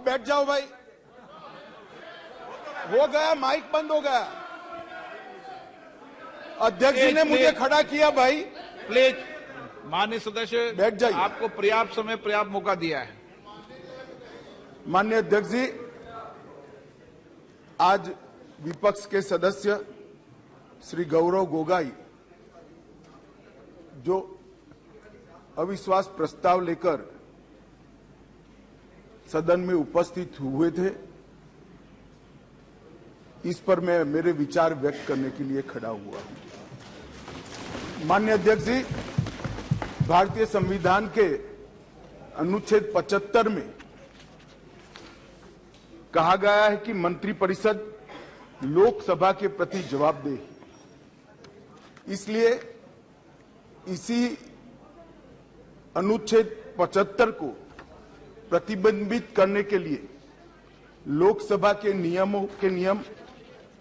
बैठ जाओ भाई, हो गया, माइक बंद हो गया। अध्यक्ष जी ने मुझे खड़ा किया भाई। प्लीज माननीय सदस्य बैठ जाइए। आपको पर्याप्त समय पर्याप्त मौका दिया है। माननीय अध्यक्ष जी, आज विपक्ष के सदस्य श्री गौरव गोगाई जो अविश्वास प्रस्ताव लेकर सदन में उपस्थित हुए थे, इस पर मैं मेरे विचार व्यक्त करने के लिए खड़ा हुआ हूं। माननीय अध्यक्ष जी, भारतीय संविधान के अनुच्छेद 75 में कहा गया है कि मंत्रिपरिषद लोकसभा के प्रति जवाबदेह है। इसलिए इसी अनुच्छेद 75 को प्रतिबंधित करने के लिए लोकसभा के नियम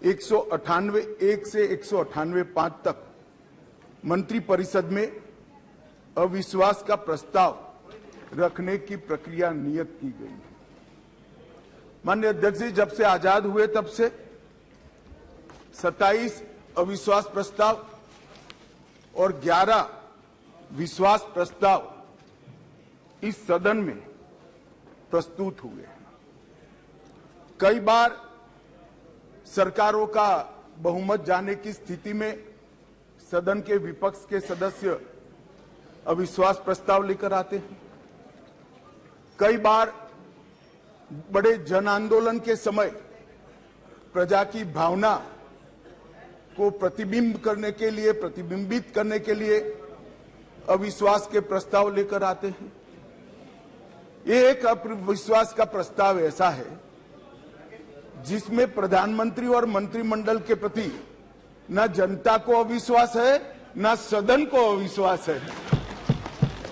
198(1) से 198(5) तक मंत्रिपरिषद में अविश्वास का प्रस्ताव रखने की प्रक्रिया नियत की गई है। माननीय अध्यक्ष जी, जब से आजाद हुए तब से 27 अविश्वास प्रस्ताव और 11 विश्वास प्रस्ताव इस सदन में प्रस्तुत हुए हैं। कई बार सरकारों का बहुमत जाने की स्थिति में सदन के विपक्ष के सदस्य अविश्वास प्रस्ताव लेकर आते हैं। कई बार बड़े जन आंदोलन के समय प्रजा की भावना को प्रतिबिंबित करने के लिए अविश्वास के प्रस्ताव लेकर आते हैं। ये एक अविश्वास का प्रस्ताव ऐसा है जिसमें प्रधानमंत्री और मंत्रिमंडल के प्रति न जनता को अविश्वास है, न सदन को अविश्वास है,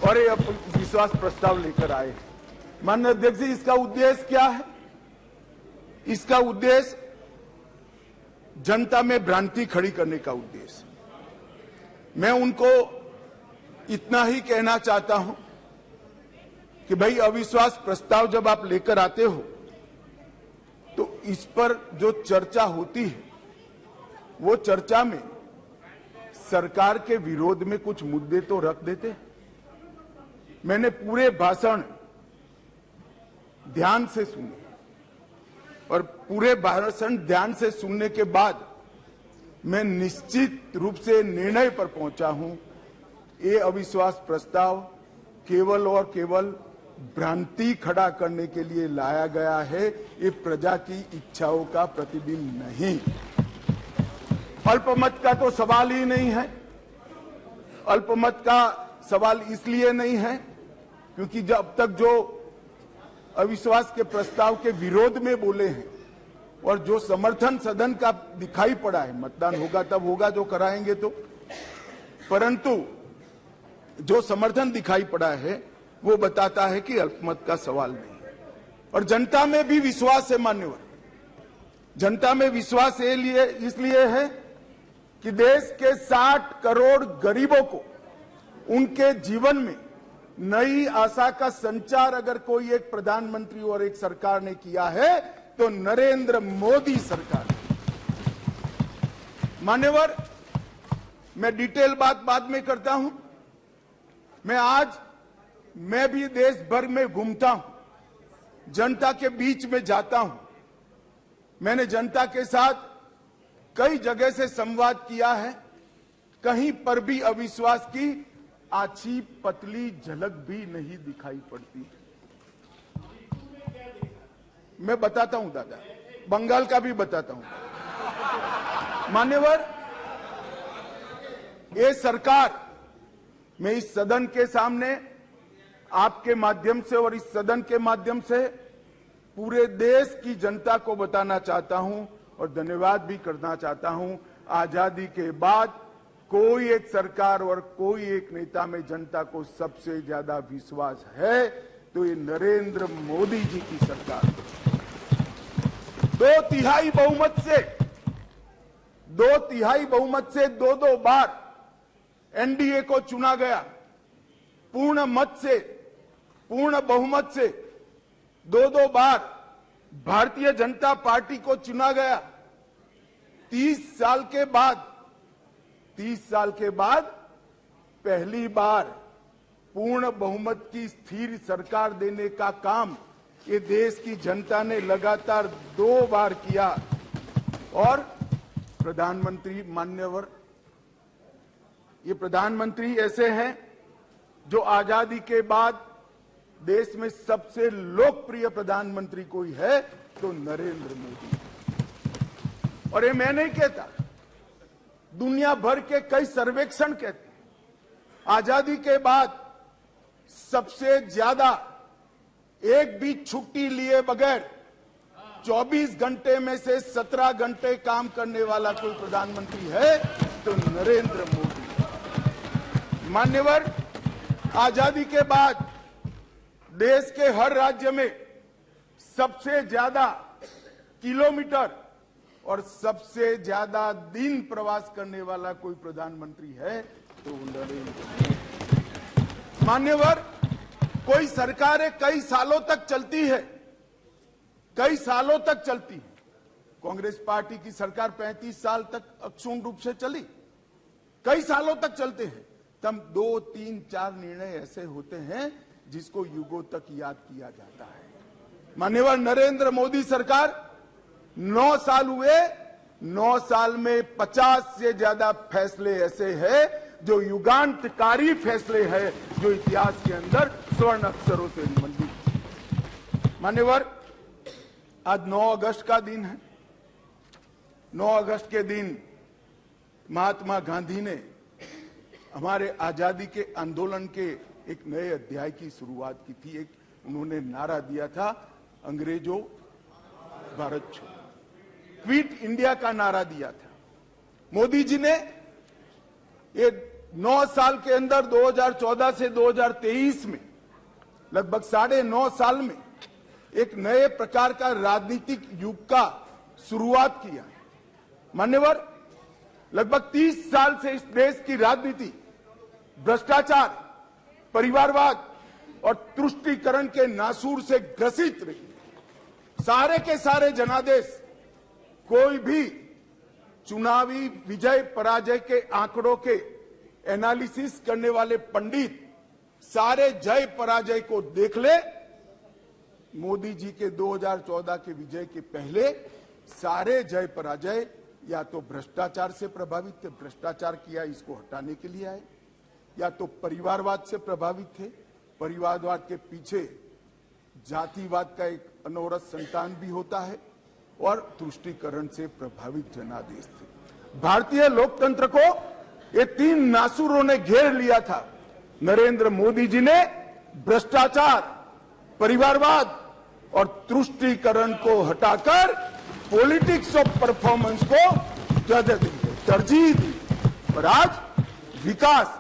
और ये अविश्वास प्रस्ताव लेकर आए। माननीय अध्यक्ष जी, इसका उद्देश्य क्या है? इसका उद्देश्य जनता में भ्रांति खड़ी करने का उद्देश्य। मैं उनको इतना ही कहना चाहता हूं कि भाई, अविश्वास प्रस्ताव जब आप लेकर आते हो तो इस पर जो चर्चा होती है वो चर्चा में सरकार के विरोध में कुछ मुद्दे तो रख देते हैं। मैंने पूरे भाषण ध्यान से सुने और पूरे भाषण ध्यान से सुनने के बाद मैं निश्चित रूप से निर्णय पर पहुंचा हूं, ये अविश्वास प्रस्ताव केवल और केवल भ्रांति खड़ा करने के लिए लाया गया है। ये प्रजा की इच्छाओं का प्रतिबिंब नहीं। अल्पमत का तो सवाल ही नहीं है। अल्पमत का सवाल इसलिए नहीं है क्योंकि जब तक जो अविश्वास के प्रस्ताव के विरोध में बोले हैं और जो समर्थन सदन का दिखाई पड़ा है, मतदान होगा तब होगा जो कराएंगे तो, परंतु जो समर्थन दिखाई पड़ा है वो बताता है कि अल्पमत का सवाल नहीं है। और जनता में भी विश्वास है मान्यवर, जनता में विश्वास इसलिए है कि देश के 60 करोड़ गरीबों को उनके जीवन में नई आशा का संचार अगर कोई एक प्रधानमंत्री और एक सरकार ने किया है तो नरेंद्र मोदी सरकार। मान्यवर, मैं डिटेल बात बाद में करता हूं। मैं भी देश भर में घूमता हूं, जनता के बीच में जाता हूं। मैंने जनता के साथ कई जगह से संवाद किया है। कहीं पर भी अविश्वास की आछी पतली झलक भी नहीं दिखाई पड़ती। मैं बताता हूं दादा, बंगाल का भी बताता हूं। मान्यवर, ये सरकार, मैं इस सदन के सामने आपके माध्यम से और इस सदन के माध्यम से पूरे देश की जनता को बताना चाहता हूं और धन्यवाद भी करना चाहता हूं। आजादी के बाद कोई एक सरकार और कोई एक नेता में जनता को सबसे ज्यादा विश्वास है तो ये नरेंद्र मोदी जी की सरकार। 2/3 बहुमत से दो बार एनडीए को चुना गया। पूर्ण बहुमत से दो बार भारतीय जनता पार्टी को चुना गया 30 साल के बाद, 30 साल के बाद पहली बार पूर्ण बहुमत की स्थिर सरकार देने का काम ये देश की जनता ने लगातार 2 बार किया। और प्रधानमंत्री मान्यवर, ये प्रधानमंत्री ऐसे हैं जो आजादी के बाद देश में सबसे लोकप्रिय प्रधानमंत्री कोई है तो नरेंद्र मोदी। और ये मैं नहीं कहता, दुनिया भर के कई सर्वेक्षण कहते हैं आजादी के बाद सबसे ज्यादा एक भी छुट्टी लिए बगैर 24 घंटे में से 17 घंटे काम करने वाला कोई प्रधानमंत्री है तो नरेंद्र मोदी। मान्यवर, आजादी के बाद देश के हर राज्य में सबसे ज्यादा किलोमीटर और सबसे ज्यादा दिन प्रवास करने वाला कोई प्रधानमंत्री है तो नरेंद्र मोदी। मान्यवर, कोई सरकारें कई सालों तक चलती है, कई सालों तक चलती है। कांग्रेस पार्टी की सरकार 35 साल तक अक्षुण्ण रूप से चली, कई सालों तक चलते हैं। तब 2, 3, 4 निर्णय ऐसे होते हैं जिसको युगों तक याद किया जाता है। माननीय नरेंद्र मोदी सरकार 9 साल हुए, 9 साल में 50 से ज्यादा फैसले ऐसे हैं जो युगांतकारी फैसले हैं, जो इतिहास के अंदर स्वर्ण अक्षरों से निबंधित। मान्यवर, आज 9 अगस्त का दिन है। 9 अगस्त के दिन महात्मा गांधी ने हमारे आजादी के आंदोलन के एक नए अध्याय की शुरुआत की थी। एक उन्होंने नारा दिया था, अंग्रेजों भारत छोड़ो, क्विट इंडिया का नारा दिया था। मोदी जी ने ये 9 साल के अंदर 2014 से 2023 में लगभग 9.5 साल में एक नए प्रकार का राजनीतिक युग का शुरुआत किया है। मान्यवर, लगभग 30 साल से इस देश की राजनीति भ्रष्टाचार, परिवारवाद और तुष्टीकरण के नासूर से ग्रसित रही है। सारे के सारे जनादेश, कोई भी चुनावी विजय पराजय के आंकड़ों के एनालिसिस करने वाले पंडित सारे जय पराजय को देख ले। मोदी जी के 2014 के विजय के पहले सारे जय पराजय या तो भ्रष्टाचार से प्रभावित थे, भ्रष्टाचार किया इसको हटाने के लिए आए, या तो परिवारवाद से प्रभावित थे, परिवारवाद के पीछे जातिवाद का एक अनवरत संतान भी होता है, और तुष्टीकरण से प्रभावित जनादेश थे। भारतीय लोकतंत्र को ये 3 नासूरों ने घेर लिया था। नरेंद्र मोदी जी ने भ्रष्टाचार, परिवारवाद और तुष्टीकरण को हटाकर पॉलिटिक्स ऑफ परफॉर्मेंस को तरजीह दी, और आज विकास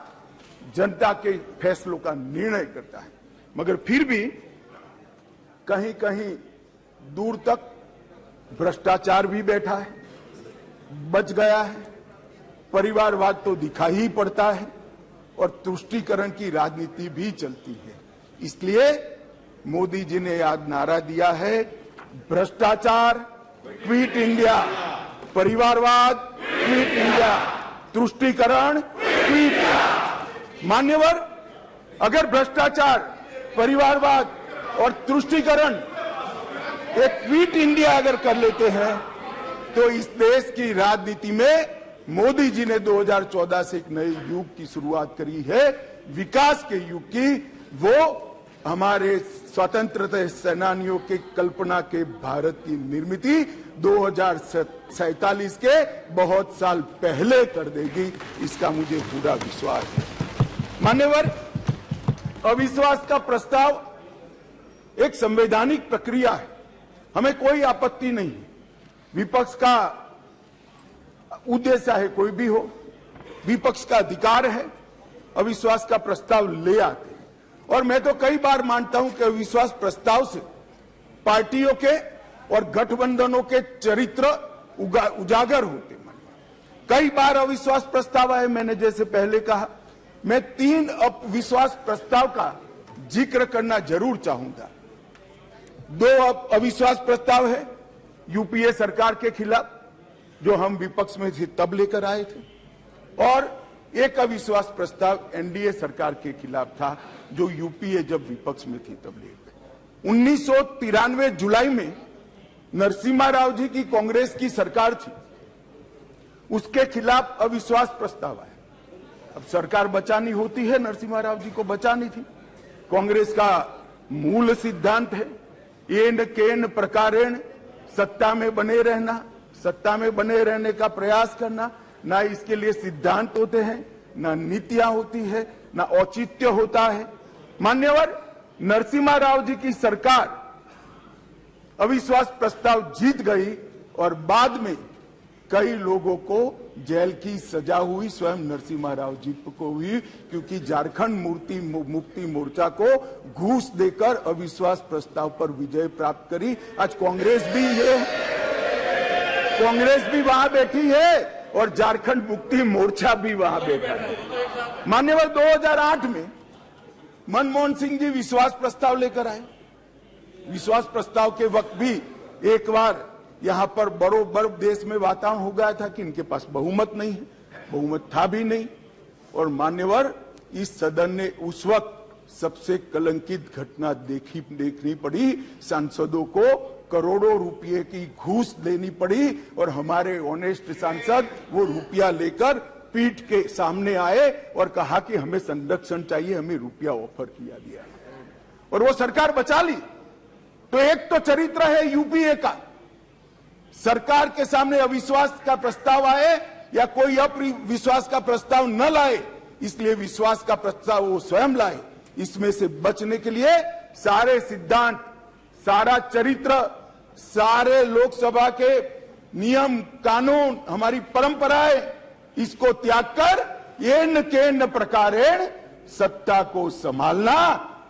जनता के फैसलों का निर्णय करता है। मगर फिर भी कहीं कहीं दूर तक भ्रष्टाचार भी बैठा है, बच गया है, परिवारवाद तो दिखाई ही पड़ता है, और तुष्टीकरण की राजनीति भी चलती है। इसलिए मोदी जी ने आज नारा दिया है, भ्रष्टाचार क्विट इंडिया, परिवारवाद क्विट इंडिया, तुष्टीकरण क्विट इंडिया। मान्यवर, अगर भ्रष्टाचार, परिवारवाद और तुष्टीकरण एक क्विट इंडिया अगर कर लेते हैं तो इस देश की राजनीति में मोदी जी ने 2014 से एक नए युग की शुरुआत करी है, विकास के युग की। वो हमारे स्वतंत्रता सेनानियों के कल्पना के भारत की निर्मित 2047 के बहुत साल पहले कर देगी, इसका मुझे पूरा विश्वास है। मान्यवर, अविश्वास का प्रस्ताव एक संवैधानिक प्रक्रिया है, हमें कोई आपत्ति नहीं है। विपक्ष का उद्देश्य है कोई भी हो, विपक्ष का अधिकार है, अविश्वास का प्रस्ताव ले आते हैं। और मैं तो कई बार मानता हूं कि अविश्वास प्रस्ताव से पार्टियों के और गठबंधनों के चरित्र उजागर होते। कई बार अविश्वास प्रस्ताव आए, मैंने जैसे पहले कहा, मैं 3 अविश्वास प्रस्ताव का जिक्र करना जरूर चाहूंगा। दो अविश्वास प्रस्ताव है यूपीए सरकार के खिलाफ, जो हम विपक्ष में थे तब लेकर आए थे, और एक अविश्वास प्रस्ताव एनडीए सरकार के खिलाफ था, जो यूपीए जब विपक्ष में थी तब ले गए। 1993 जुलाई में नरसिम्हा राव जी की कांग्रेस की सरकार थी, उसके खिलाफ अविश्वास प्रस्ताव आया। अब सरकार बचानी होती है, नरसिम्हा राव जी को बचानी थी। कांग्रेस का मूल सिद्धांत है एन केन प्रकारेण सत्ता में बने रहना, सत्ता में बने रहने का प्रयास करना। ना इसके लिए सिद्धांत होते हैं, ना नीतियां होती है, ना औचित्य होता है। मान्यवर नरसिम्हा राव जी की सरकार अविश्वास प्रस्ताव जीत गई और बाद में कई लोगों को जेल की सजा हुई, स्वयं नरसिम्हा राव जी को हुई, क्योंकि झारखंड मुक्ति मोर्चा को घूस देकर अविश्वास प्रस्ताव पर विजय प्राप्त करी। आज कांग्रेस भी वहां बैठी है और झारखंड मुक्ति मोर्चा भी वहां बैठा है। मान्यवर 2008 में मनमोहन सिंह जी विश्वास प्रस्ताव लेकर आए। विश्वास प्रस्ताव के वक्त भी एक बार यहां पर बरोबर देश में वातावरण हो गया था कि इनके पास बहुमत नहीं है, बहुमत था भी नहीं। और मान्यवर इस सदन ने उस वक्त सबसे कलंकित घटना देखनी पड़ी, सांसदों को करोड़ों रुपए की घूस देनी पड़ी और हमारे ऑनेस्ट सांसद वो रुपया लेकर पीठ के सामने आए और कहा कि हमें संरक्षण चाहिए, हमें रुपया ऑफर किया गया और वो सरकार बचा ली। तो एक तो चरित्र है यूपीए का, सरकार के सामने अविश्वास का प्रस्ताव आए या कोई अविश्वास का प्रस्ताव न लाए, इसलिए विश्वास का प्रस्ताव वो स्वयं लाए। इसमें से बचने के लिए सारे सिद्धांत, सारा चरित्र, सारे लोकसभा के नियम कानून, हमारी परंपराएं, इसको त्याग कर एन केन प्रकारेण सत्ता को संभालना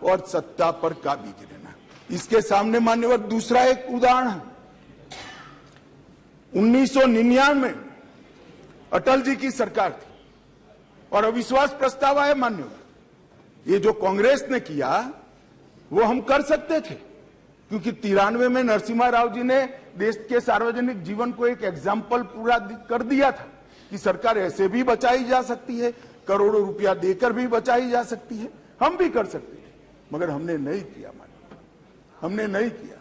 और सत्ता पर काबिज रहना। इसके सामने मान्यवर दूसरा एक उदाहरण है। 1999 में अटल जी की सरकार थी और अविश्वास प्रस्ताव आया। मान्यवर ये जो कांग्रेस ने किया वो हम कर सकते थे, क्योंकि 93 में नरसिम्हा राव जी ने देश के सार्वजनिक जीवन को एक एग्जाम्पल पूरा कर दिया था कि सरकार ऐसे भी बचाई जा सकती है, करोड़ों रुपया देकर भी बचाई जा सकती है। हम भी कर सकते थे, मगर हमने नहीं किया। हमने नहीं किया।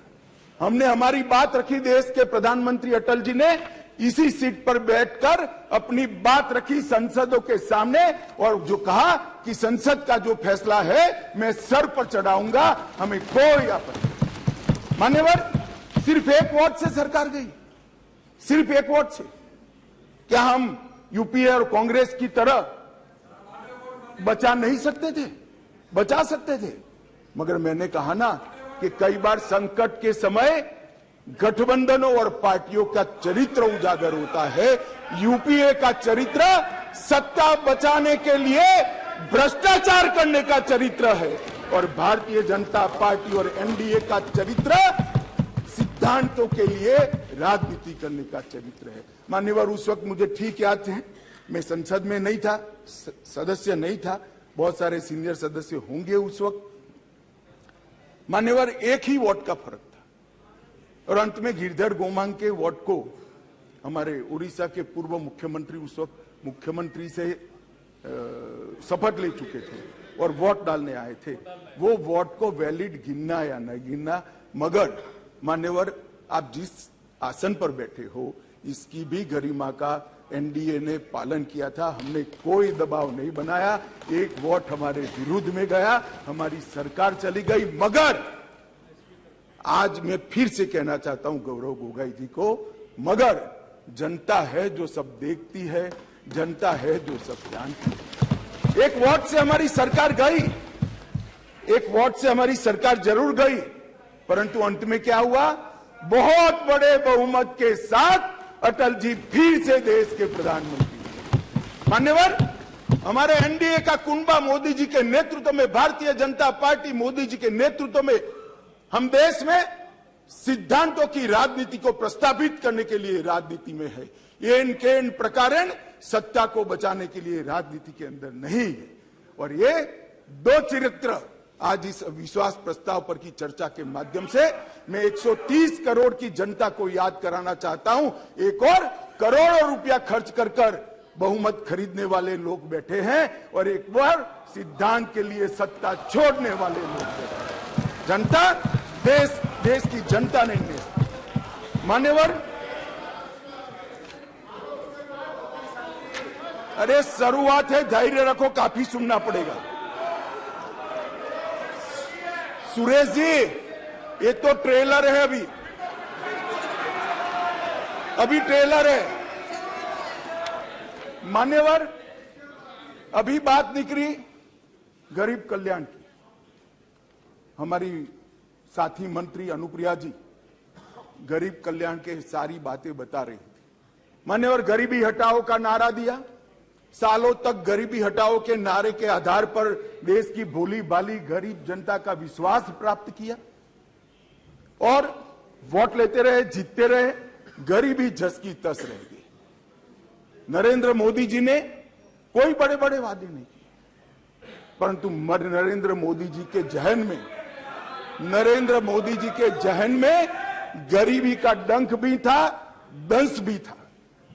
हमने हमारी बात रखी। देश के प्रधानमंत्री अटल जी ने इसी सीट पर बैठकर अपनी बात रखी संसदों के सामने और जो कहा कि संसद का जो फैसला है मैं सर पर चढ़ाऊंगा, हमें कोई आपत्ति नहीं। मान्यवर सिर्फ एक वोट से सरकार गई, सिर्फ एक वोट से। क्या हम यूपीए और कांग्रेस की तरह बचा नहीं सकते थे? बचा सकते थे, मगर मैंने कहा ना कि कई बार संकट के समय गठबंधनों और पार्टियों का चरित्र उजागर होता है। यूपीए का चरित्र सत्ता बचाने के लिए भ्रष्टाचार करने का चरित्र है और भारतीय जनता पार्टी और एनडीए का चरित्र सिद्धांतों के लिए राजनीति करने का चरित्र है। मान्यवर उस वक्त मुझे ठीक याद है, मैं संसद में नहीं था, सदस्य नहीं था, बहुत सारे सीनियर सदस्य होंगे उस वक्त। मान्यवर एक ही वोट का फर्क था और अंत में गिरधर गोमांग के वोट को हमारे उड़ीसा के पूर्व मुख्यमंत्री उस वक्त मुख्यमंत्री से शपथ ले चुके थे और वोट डालने आए थे। वो वोट को वैलिड गिनना या न गिनना, मगर मान्यवर आप जिस आसन पर बैठे हो इसकी भी गरिमा का एनडीए ने पालन किया था। हमने कोई दबाव नहीं बनाया, एक वोट हमारे विरुद्ध में गया, हमारी सरकार चली गई। मगर आज मैं फिर से कहना चाहता हूं गौरव गोगोई जी को, मगर जनता है जो सब देखती है, जनता है जो सब जानती है। एक वोट से हमारी सरकार गई, एक वोट से हमारी सरकार जरूर गई, परंतु अंत में क्या हुआ? बहुत बड़े बहुमत के साथ अटल जी फिर से देश के प्रधानमंत्री। मान्यवर हमारे एनडीए का कुनबा मोदी जी के नेतृत्व में, भारतीय जनता पार्टी मोदी जी के नेतृत्व में हम देश में सिद्धांतों की राजनीति को प्रस्तावित करने के लिए राजनीति में है। एन केन प्रकारेण सत्ता को बचाने के लिए राजनीति के अंदर नहीं है। और ये दो चरित्र आज इस विश्वास प्रस्ताव पर की चर्चा के माध्यम से मैं 130 करोड़ की जनता को याद कराना चाहता हूं। एक और करोड़ों रुपया खर्च कर बहुमत खरीदने वाले लोग बैठे हैं और एक बार सिद्धांत के लिए सत्ता छोड़ने वाले लोग बैठे हैं। जनता देश की जनता नहीं है। मान्यवर, अरे शुरुआत है, धैर्य रखो, काफी सुनना पड़ेगा। सुरेश जी, ये तो ट्रेलर है, अभी ट्रेलर है। मान्यवर, अभी बात निकली गरीब कल्याण की। हमारी साथी मंत्री अनुप्रिया जी गरीब कल्याण के सारी बातें बता रही थी। मान्यवर, गरीबी हटाओ का नारा दिया, सालों तक गरीबी हटाओ के नारे के आधार पर देश की भोली भाली गरीब जनता का विश्वास प्राप्त किया और वोट लेते रहे, जीतते रहे, गरीबी जस की तस रह गई। नरेंद्र मोदी जी ने कोई बड़े बड़े वादे नहीं किए, परंतु नरेंद्र मोदी जी के जहन में गरीबी का डंक भी था, दंश भी था,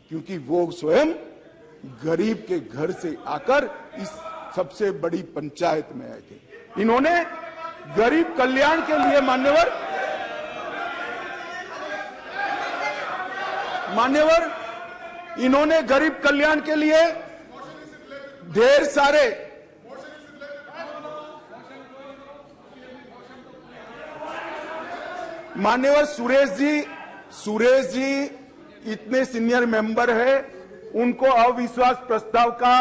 क्योंकि वो स्वयं गरीब के घर से आकर इस सबसे बड़ी पंचायत में आए थे। इन्होंने गरीब कल्याण के लिए मान्यवर इन्होंने गरीब कल्याण के लिए ढेर सारे मान्यवर सुरेश जी इतने सीनियर मेंबर है, उनको अविश्वास प्रस्ताव का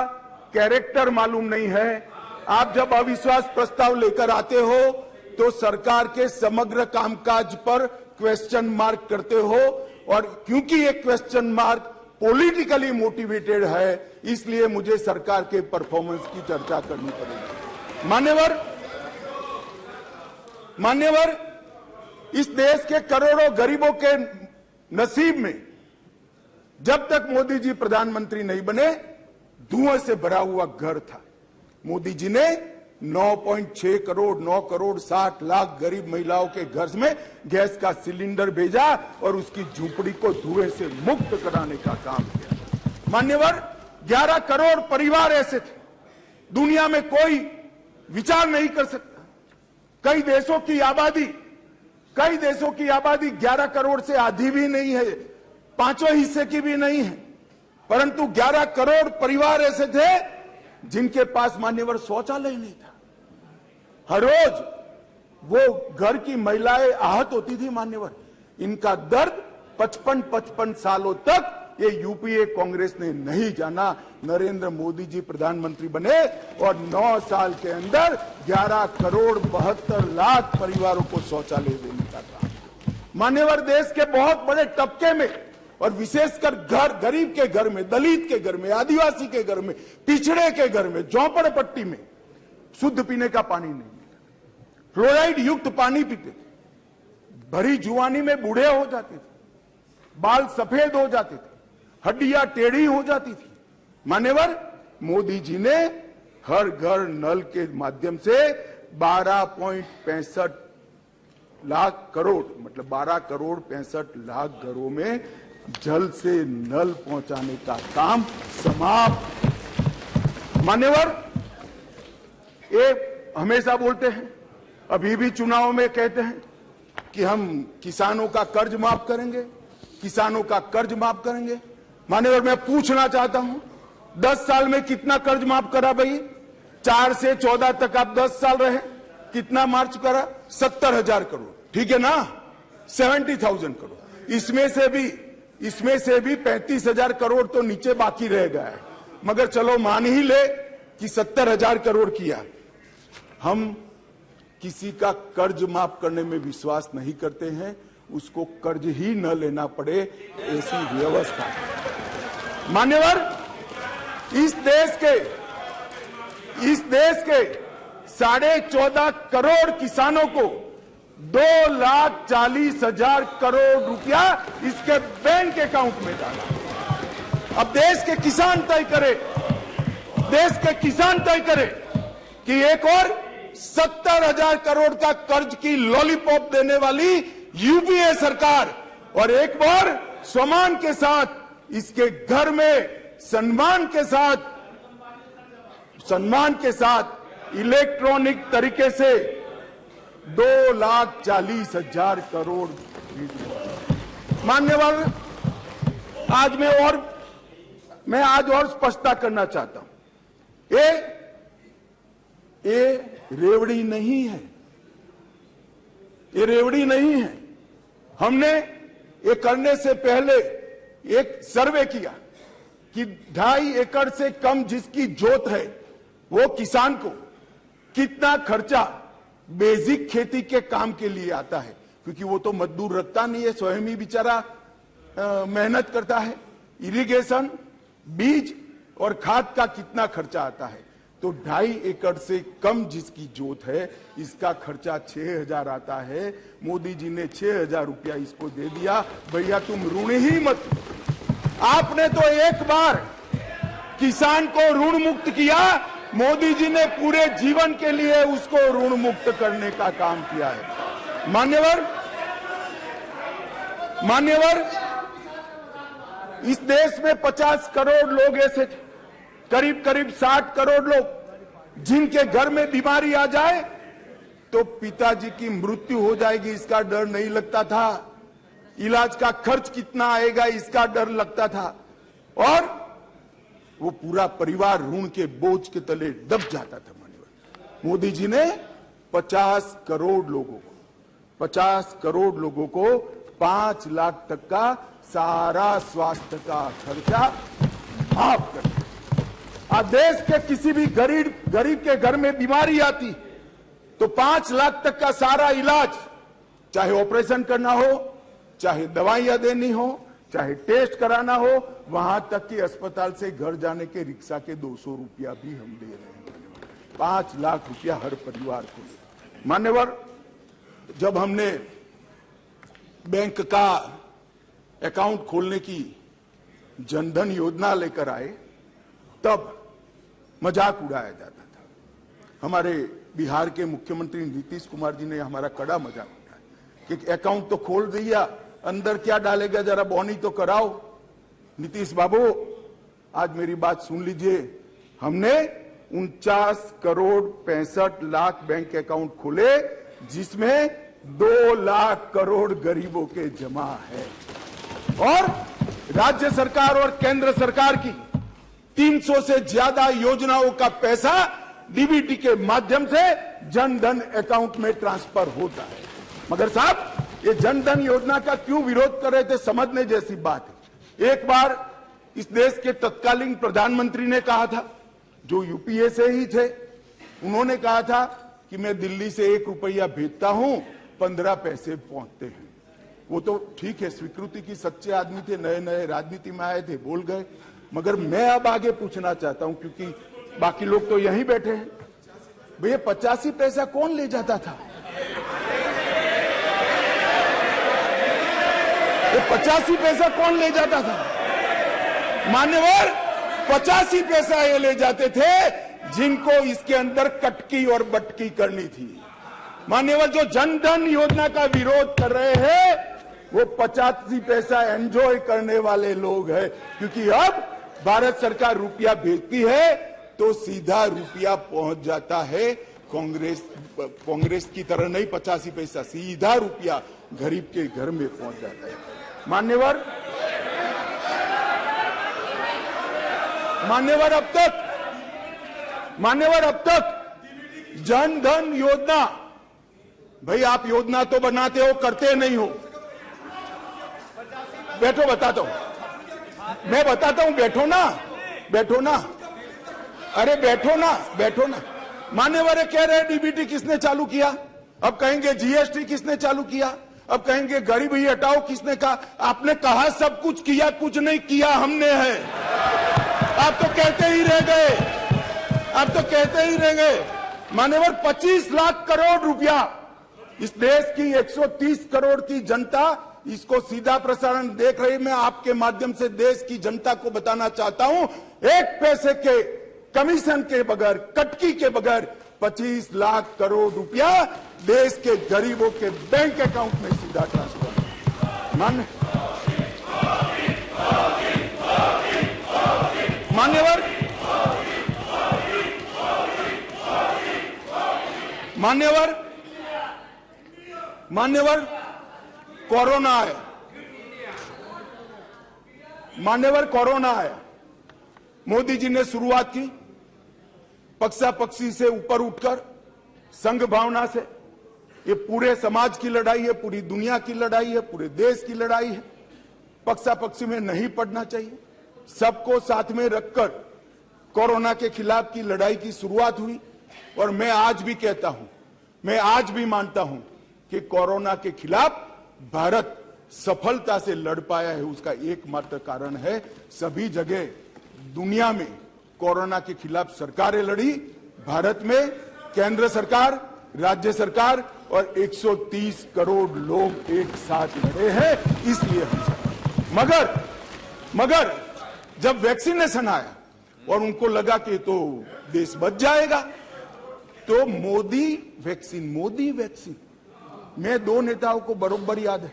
कैरेक्टर मालूम नहीं है। आप जब अविश्वास प्रस्ताव लेकर आते हो तो सरकार के समग्र कामकाज पर क्वेश्चन मार्क करते हो, और क्योंकि ये क्वेश्चन मार्क पॉलिटिकली मोटिवेटेड है, इसलिए मुझे सरकार के परफॉर्मेंस की चर्चा करनी पड़ेगी। मान्यवर, इस देश के करोड़ों गरीबों के नसीब में जब तक मोदी जी प्रधानमंत्री नहीं बने धुएं से भरा हुआ घर था। मोदी जी ने 9.6 करोड़ 9 करोड़ 60 लाख गरीब महिलाओं के घर में गैस का सिलेंडर भेजा और उसकी झूंपड़ी को धुएं से मुक्त कराने का काम किया। मान्यवर, 11 करोड़ परिवार ऐसे थे, दुनिया में कोई विचार नहीं कर सकता। कई देशों की आबादी 11 करोड़ से आधी भी नहीं है, 5वां हिस्से की भी नहीं है, परंतु 11 करोड़ परिवार ऐसे थे जिनके पास मान्यवर शौचालय नहीं था। हर रोज वो घर की महिलाएं आहत होती थी। मान्यवर, इनका दर्द 55 सालों तक ये यूपीए कांग्रेस ने नहीं जाना। नरेंद्र मोदी जी प्रधानमंत्री बने और 9 साल के अंदर 11 करोड़ 72 लाख परिवारों को शौचालय देने का काम। मान्यवर, देश के बहुत बड़े तबके में और विशेषकर गरीब के घर में, दलित के घर में, आदिवासी के घर में, पिछड़े के घर में, झोंपड़पट्टी में शुद्ध पीने का पानी नहीं मिलता, फ्लोराइड युक्त पानी पीते थे, भरी जुआनी में बूढ़े हो जाते थे, बाल सफेद हो जाते थे, हड्डियां टेढ़ी हो जाती थी। मान्यवर, मोदी जी ने हर घर नल के माध्यम से 12.65 लाख करोड़ मतलब 12 करोड़ 65 लाख घरों में जल से नल पहुंचाने का काम समाप्त। मान्यवर, ये हमेशा बोलते हैं, अभी भी चुनाव में कहते हैं कि हम किसानों का कर्ज माफ करेंगे, किसानों का कर्ज माफ करेंगे। मान्यवर, मैं पूछना चाहता हूं, 10 साल में कितना कर्ज माफ करा भाई? 4 से 14 तक आप 10 साल रहे, कितना मार्च करा? 70,000 करोड़, ठीक है ना, 70,000 करोड़। इसमें से भी 35,000 करोड़ तो नीचे बाकी रह गया है, मगर चलो मान ही ले कि 70,000 करोड़ किया। हम किसी का कर्ज माफ करने में विश्वास नहीं करते हैं, उसको कर्ज ही न लेना पड़े, ऐसी व्यवस्था। मान्यवर, इस देश के 14.5 करोड़ किसानों को 2,40,000 करोड़ रुपया इसके बैंक अकाउंट में डाला। अब देश के किसान तय करे कि एक और 70,000 करोड़ का कर्ज की लॉलीपॉप देने वाली यूपीए सरकार, और एक बार सम्मान के साथ इसके घर में सम्मान के साथ इलेक्ट्रॉनिक तरीके से 2,40,000 करोड़। मान्यवर, मैं आज और स्पष्टता करना चाहता हूं, ये रेवड़ी नहीं है, ये रेवड़ी नहीं है। हमने ये करने से पहले एक सर्वे किया कि 2.5 एकड़ से कम जिसकी जोत है वो किसान को कितना खर्चा बेसिक खेती के काम के लिए आता है, क्योंकि वो तो मजदूर रखता नहीं है, स्वयं ही बेचारा मेहनत करता है। इरिगेशन, बीज और खाद का कितना खर्चा आता है, तो 2.5 एकड़ से कम जिसकी जोत है इसका खर्चा 6,000 आता है। मोदी जी ने 6,000 रुपया इसको दे दिया। भैया तुम ऋण ही मत, आपने तो एक बार किसान को ऋण मुक्त किया, मोदी जी ने पूरे जीवन के लिए उसको ऋण मुक्त करने का काम किया है। मान्यवर, इस देश में 50 करोड़ लोग ऐसे थे, करीब 60 करोड़ लोग जिनके घर में बीमारी आ जाए तो पिताजी की मृत्यु हो जाएगी इसका डर नहीं लगता था, इलाज का खर्च कितना आएगा इसका डर लगता था, और वो पूरा परिवार ऋण के बोझ के तले दब जाता था। मान्यवर, मोदी जी ने 50 करोड़ लोगों को 5 लाख तक का सारा स्वास्थ्य का खर्चा माफ कर दिया। आज देश के किसी भी गरीब के घर में बीमारी आती तो 5 लाख तक का सारा इलाज, चाहे ऑपरेशन करना हो, चाहे दवाइयां देनी हो, चाहे टेस्ट कराना हो, वहां तक कि अस्पताल से घर जाने के रिक्शा के 200 रुपया भी हम दे रहे हैं। 5 लाख रुपया हर परिवार को। मान्यवर, जब हमने बैंक का अकाउंट खोलने की जनधन योजना लेकर आए तब मजाक उड़ाया जाता था। हमारे बिहार के मुख्यमंत्री नीतीश कुमार जी ने हमारा कड़ा मजाक उठाया कि अकाउंट तो खोल दिया, अंदर क्या डालेगा, जरा बॉनी तो कराओ। नीतीश बाबू, आज मेरी बात सुन लीजिए, हमने 49 करोड़ 65 लाख बैंक अकाउंट खोले, जिसमें 2 लाख करोड़ गरीबों के जमा है, और राज्य सरकार और केंद्र सरकार की 300 से ज्यादा योजनाओं का पैसा डीबीटी के माध्यम से जनधन अकाउंट में ट्रांसफर होता है। मगर साहब, ये जनधन योजना का क्यों विरोध कर रहे थे, समझने जैसी बात है। एक बार इस देश के तत्कालीन प्रधानमंत्री ने कहा था, जो यूपीए से ही थे, उन्होंने कहा था कि मैं दिल्ली से 1 रुपया भेजता हूं, 15 पैसे पहुंचते हैं। वो तो ठीक है, स्वीकृति की सच्चे आदमी थे, नए नए राजनीति में आए थे, बोल गए। मगर मैं अब आगे पूछना चाहता हूं, क्योंकि बाकी लोग तो यहीं बैठे हैं, भैया 85 पैसा कौन ले जाता था? ये 85 पैसा कौन ले जाता था? मान्यवर, 85 पैसा ये ले जाते थे जिनको इसके अंदर कटकी और बटकी करनी थी। मान्यवर, जो जनधन योजना का विरोध कर रहे हैं वो 85 पैसा एंजॉय करने वाले लोग हैं, क्योंकि अब भारत सरकार रुपया भेजती है तो सीधा रुपया पहुंच जाता है। कांग्रेस की तरह नहीं 85 पैसा, सीधा रुपया गरीब के घर में पहुंच जाता है। मान्यवर, अब तक जनधन योजना, भाई आप योजना तो बनाते हो, करते नहीं हो। बैठो, बताता हूं, मैं बताता हूं, बैठो ना, अरे बैठो ना। मान्यवर कह रहे डीबीटी किसने चालू किया, अब कहेंगे जीएसटी किसने चालू किया, अब कहेंगे गरीबी हटाओ किसने कहा। आपने कहा सब कुछ किया, कुछ नहीं किया हमने है। आप तो कहते ही रह गए। मान्यवर, 25 लाख करोड़ रुपया इस देश की 130 करोड़ की जनता इसको सीधा प्रसारण देख रही। मैं आपके माध्यम से देश की जनता को बताना चाहता हूं, 1 पैसे के कमीशन के बगैर, कटकी के बगैर 25 लाख करोड़ रुपया देश के गरीबों के बैंक अकाउंट में सीधा ट्रांसफर। मान्यवर कोरोना आया, कोरोना आया। मोदी जी ने शुरुआत की पक्षापक्षी से ऊपर उठकर संघ भावना से। ये पूरे समाज की लड़ाई है, पूरी दुनिया की लड़ाई है, पूरे देश की लड़ाई है। पक्षापक्षी में नहीं पड़ना चाहिए। सबको साथ में रखकर कोरोना के खिलाफ की लड़ाई की शुरुआत हुई। और मैं आज भी कहता हूं, मैं आज भी मानता हूं कि कोरोना के खिलाफ भारत सफलता से लड़ पाया है। उसका एकमात्र कारण है सभी जगह दुनिया में कोरोना के खिलाफ सरकारें लड़ी, भारत में केंद्र सरकार, राज्य सरकार और 130 करोड़ लोग एक साथ लड़े हैं। इसलिए हम मगर जब वैक्सीनेशन आया और उनको लगा कि तो देश बच जाएगा, तो मोदी वैक्सीन मैं दो नेताओं को बरोबर याद है,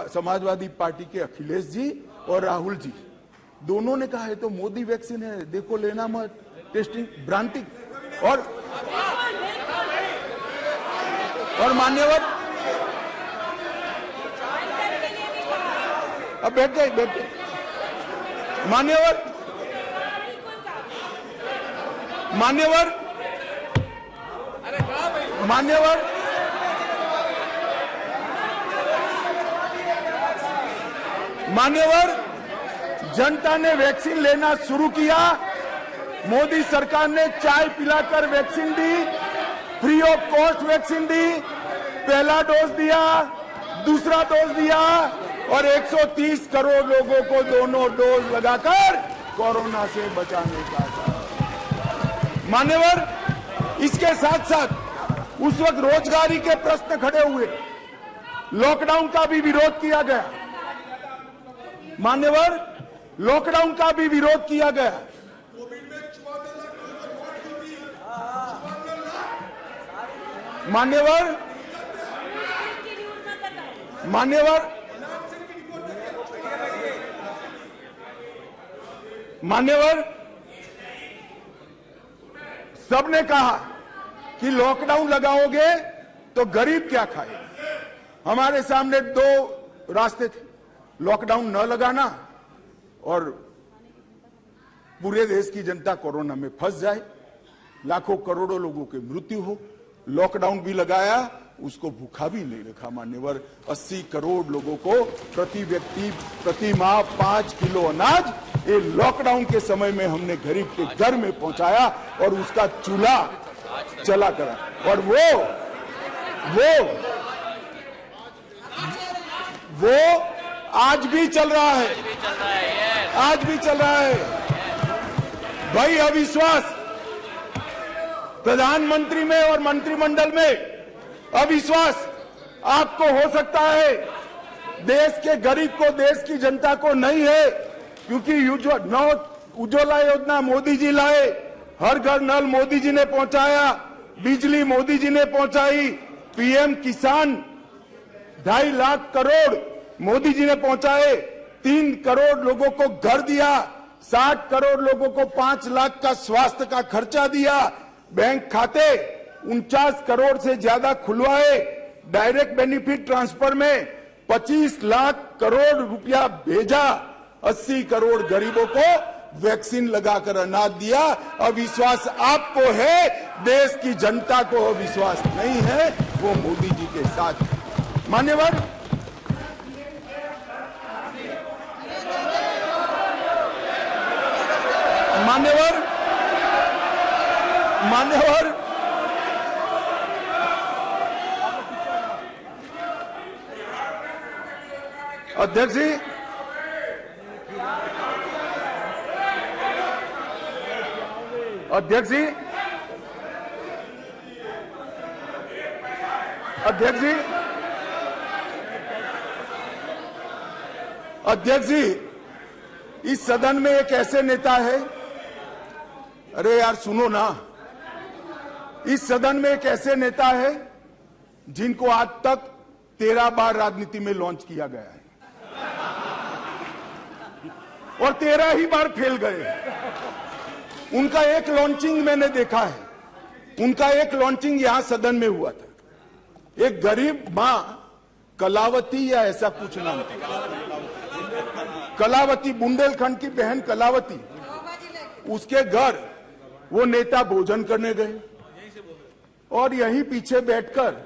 समाजवादी पार्टी के अखिलेश जी और राहुल जी, दोनों ने कहा है तो मोदी वैक्सीन है, देखो लेना मत, टेस्टिंग ब्रांटिंग। और मान्यवर अब बैठ गए मान्यवर जनता ने वैक्सीन लेना शुरू किया। मोदी सरकार ने चाय पिलाकर वैक्सीन दी, फ्री ऑफ कॉस्ट वैक्सीन दी, पहला डोज दिया, दूसरा डोज दिया और 130 करोड़ लोगों को दोनों डोज लगाकर कोरोना से बचाने का था। मान्यवर, इसके साथ साथ उस वक्त रोजगारी के प्रश्न खड़े हुए, लॉकडाउन का भी विरोध किया गया। मान्यवर, लॉकडाउन का भी विरोध किया गया। मान्यवर सबने कहा कि लॉकडाउन लगाओगे तो गरीब क्या खाए। हमारे सामने दो रास्ते थे, लॉकडाउन न लगाना और पूरे देश की जनता कोरोना में फंस जाए, लाखों करोड़ों लोगों की मृत्यु हो। लॉकडाउन भी लगाया, उसको भूखा भी नहीं रखा। मान्यवर, 80 करोड़ लोगों को प्रति व्यक्ति प्रति माह 5 किलो अनाज ये लॉकडाउन के समय में हमने गरीब के घर में पहुंचाया और उसका चूल्हा चला करा। और वो आज भी चल रहा है, आज भी चल रहा है। भाई, अविश्वास प्रधानमंत्री में और मंत्रिमंडल में अविश्वास आपको हो सकता है, देश के गरीब को, देश की जनता को नहीं है, क्योंकि उज्ज्वला योजना मोदी जी लाए, हर घर नल मोदी जी ने पहुंचाया, बिजली मोदी जी ने पहुंचाई, पीएम किसान 2.5 लाख करोड़ मोदी जी ने पहुंचाए, 3 करोड़ लोगों को घर दिया, 60 करोड़ लोगों को 5 लाख का स्वास्थ्य का खर्चा दिया, बैंक खाते 49 करोड़ से ज्यादा खुलवाए, डायरेक्ट बेनिफिट ट्रांसफर में 25 लाख करोड़ रुपया भेजा, 80 करोड़ गरीबों को वैक्सीन लगाकर अनाज दिया। अविश्वास आपको है, देश की जनता को अविश्वास नहीं है, वो मोदी जी के साथ। मान्यवर, अध्यक्ष जी, अध्यक्ष जी, अध्यक्ष जी, अध्यक्ष जी, इस सदन में एक ऐसे नेता है, अरे यार सुनो ना, इस सदन में एक ऐसे नेता है जिनको आज तक 13 बार राजनीति में लॉन्च किया गया है और 13 ही बार फेल गए। उनका एक लॉन्चिंग मैंने देखा है, उनका एक लॉन्चिंग यहां सदन में हुआ था। एक गरीब मां कलावती या ऐसा कुछ नाम था, कलावती, बुंदेलखंड की बहन कलावती, उसके घर वो नेता भोजन करने गए और यहीं पीछे बैठकर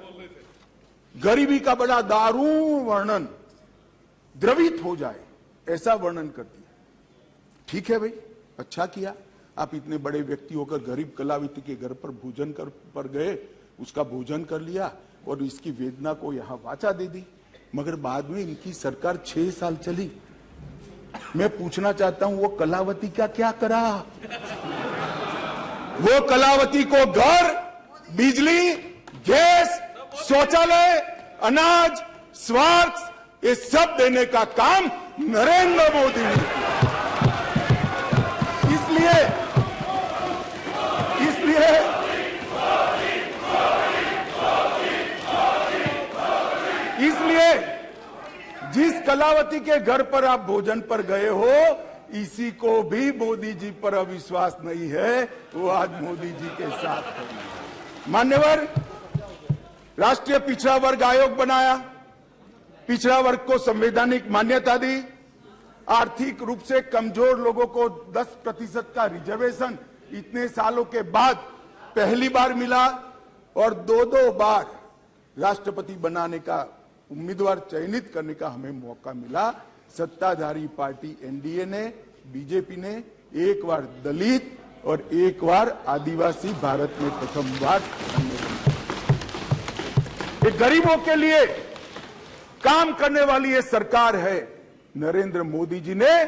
गरीबी का बड़ा दारुण वर्णन, द्रवित हो जाए ऐसा वर्णन कर दिया। ठीक है भाई, अच्छा किया, आप इतने बड़े व्यक्ति होकर गरीब कलावती के घर पर भोजन पर गए, उसका भोजन कर लिया और इसकी वेदना को यहां वाचा दे दी। मगर बाद में इनकी सरकार 6 साल चली। मैं पूछना चाहता हूं वो कलावती का क्या करा? वो कलावती को घर, बिजली, गैस, शौचालय, अनाज, स्वास्थ्य, ये सब देने का काम नरेंद्र मोदी ने किया। इसलिए जिस कलावती के घर पर आप भोजन पर गए हो, इसी को भी मोदी जी पर अविश्वास नहीं है, वो आज मोदी जी के साथ है। मान्यवर, राष्ट्रीय पिछड़ा वर्ग आयोग बनाया, पिछड़ा वर्ग को संवैधानिक मान्यता दी, आर्थिक रूप से कमजोर लोगों को 10% का रिजर्वेशन इतने सालों के बाद पहली बार मिला और 2 बार राष्ट्रपति बनाने का उम्मीदवार चयनित करने का हमें मौका मिला। सत्ताधारी पार्टी एनडीए ने, बीजेपी ने एक बार दलित और एक बार आदिवासी भारत में प्रथम बार। गरीबों के लिए काम करने वाली ये सरकार है। नरेंद्र मोदी जी ने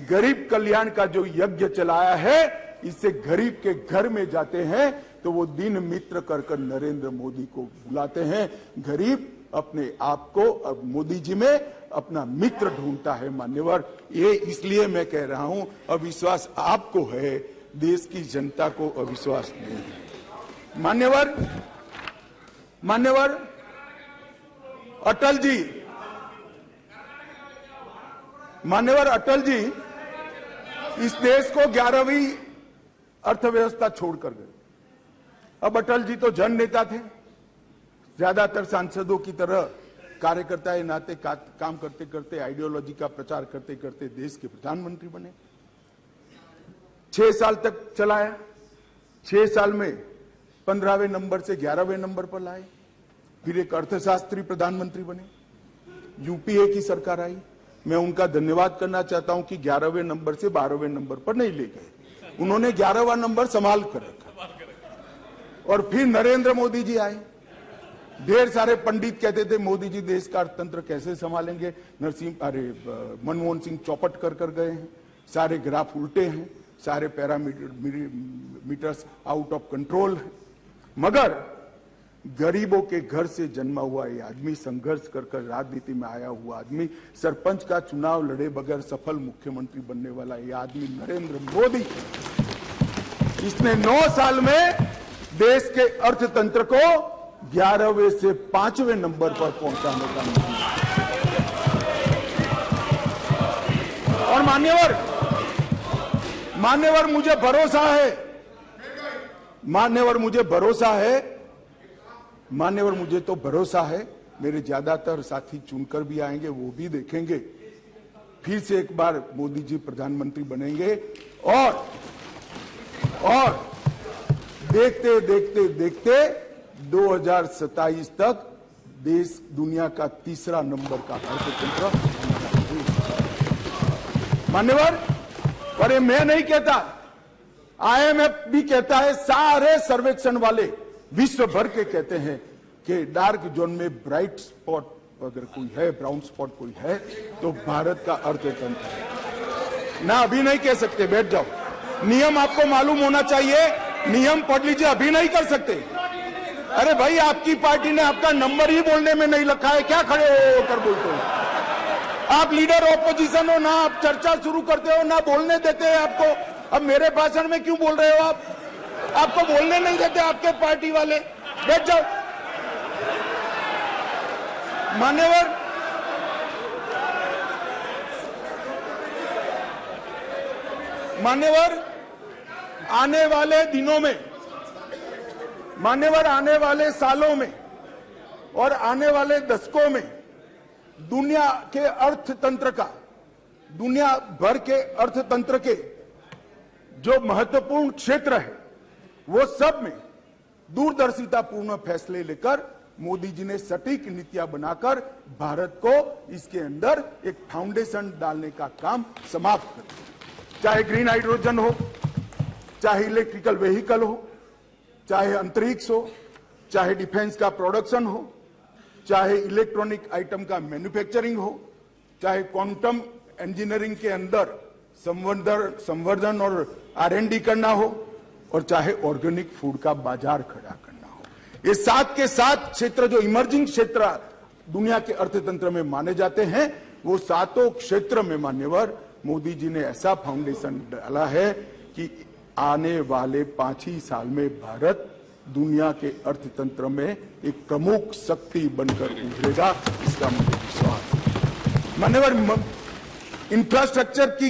गरीब कल्याण का जो यज्ञ चलाया है, इससे गरीब के घर में जाते हैं तो वो दिन मित्र कर नरेंद्र मोदी को बुलाते हैं। गरीब अपने आप को अब मोदी जी में अपना मित्र ढूंढता है। मान्यवर, ये इसलिए मैं कह रहा हूं, अविश्वास आपको है, देश की जनता को अविश्वास नहीं है। मान्यवर अटल जी इस देश को 11वीं अर्थव्यवस्था छोड़कर गए। अब अटल जी तो जन नेता थे, ज्यादातर सांसदों की तरह कार्यकर्ता के नाते काम करते करते, आइडियोलॉजी का प्रचार करते करते देश के प्रधानमंत्री बने। 6 साल तक चलाया, 6 साल में 15वें नंबर से 11वें नंबर पर लाए, फिर एक अर्थशास्त्री प्रधानमंत्री बने, यूपीए की सरकार आई। मैं उनका धन्यवाद करना चाहता हूं कि 11वें नंबर से 12वें नंबर पर नहीं ले गए, उन्होंने 11वां नंबर संभाल कर रखा। और फिर नरेंद्र मोदी जी आए। ढेर सारे पंडित कहते थे मोदी जी देश का अर्थतंत्र कैसे संभालेंगे, मनमोहन सिंह चौपट कर गए हैं, सारे ग्राफ उल्टे हैं, सारे पैरामीटर्स आउट ऑफ कंट्रोल है। मगर गरीबों के घर से जन्मा हुआ ये आदमी, संघर्ष कर राजनीति में आया हुआ आदमी, सरपंच का चुनाव लड़े बगैर सफल मुख्यमंत्री बनने वाला ये आदमी नरेंद्र मोदी, इसने 9 साल में देश के अर्थतंत्र को 11वें से 5वें नंबर पर पहुंचाने का काम। और मान्यवर मुझे भरोसा है, मान्यवर मुझे तो भरोसा है, मेरे ज्यादातर साथी चुनकर भी आएंगे, वो भी देखेंगे, फिर से एक बार मोदी जी प्रधानमंत्री बनेंगे और देखते देखते देखते 2027 तक देश दुनिया का 3रा नंबर का अर्थतंत्र। मान्यवर, पर ये मैं नहीं कहता, आईएमएफ भी कहता है, सारे सर्वेक्षण वाले विश्व भर के कहते हैं कि डार्क जोन में ब्राइट स्पॉट अगर कोई है, ब्राउन स्पॉट कोई है, तो भारत का अर्थतंत्र है। ना अभी नहीं कह सकते, बैठ जाओ, नियम आपको मालूम होना चाहिए, नियम पढ़ लीजिए, अभी नहीं कर सकते। अरे भाई, आपकी पार्टी ने आपका नंबर ही बोलने में नहीं रखा है, क्या खड़े होकर बोलते हो? आप लीडर ऑपोजिशन हो ना, आप चर्चा शुरू करते हो ना, बोलने देते हैं आपको। अब मेरे भाषण में क्यों बोल रहे हो आप? आपको बोलने नहीं देते आपके पार्टी वाले। बैठ जाओ। मान्यवर, आने वाले दिनों में, मान्यवर आने वाले सालों में और आने वाले दशकों में दुनिया के अर्थतंत्र का, दुनिया भर के अर्थतंत्र के जो महत्वपूर्ण क्षेत्र है वो सब में दूरदर्शितापूर्ण फैसले लेकर मोदी जी ने सटीक नीतियां बनाकर भारत को इसके अंदर एक फाउंडेशन डालने का काम समाप्त कर दिया। चाहे ग्रीन हाइड्रोजन हो, चाहे इलेक्ट्रिकल व्हीकल हो, चाहे अंतरिक्ष हो, चाहे डिफेंस का प्रोडक्शन हो, चाहे इलेक्ट्रॉनिक आइटम का मैन्युफैक्चरिंग हो, चाहे क्वांटम इंजीनियरिंग के अंदर संवर्धन और R&D करना हो, और चाहे ऑर्गेनिक फूड का बाजार खड़ा करना हो। ये साथ के साथ क्षेत्र जो इमर्जिंग क्षेत्र दुनिया के अर्थतंत्र में माने जाते हैं, वो सातों क्षेत्र में मान्यवर मोदी जी ने ऐसा फाउंडेशन डाला है कि आने वाले 5 ही साल में भारत दुनिया के अर्थतंत्र में एक प्रमुख शक्ति बनकर उभरेगा, इसका मुझे विश्वास है। मान्यवर, इंफ्रास्ट्रक्चर की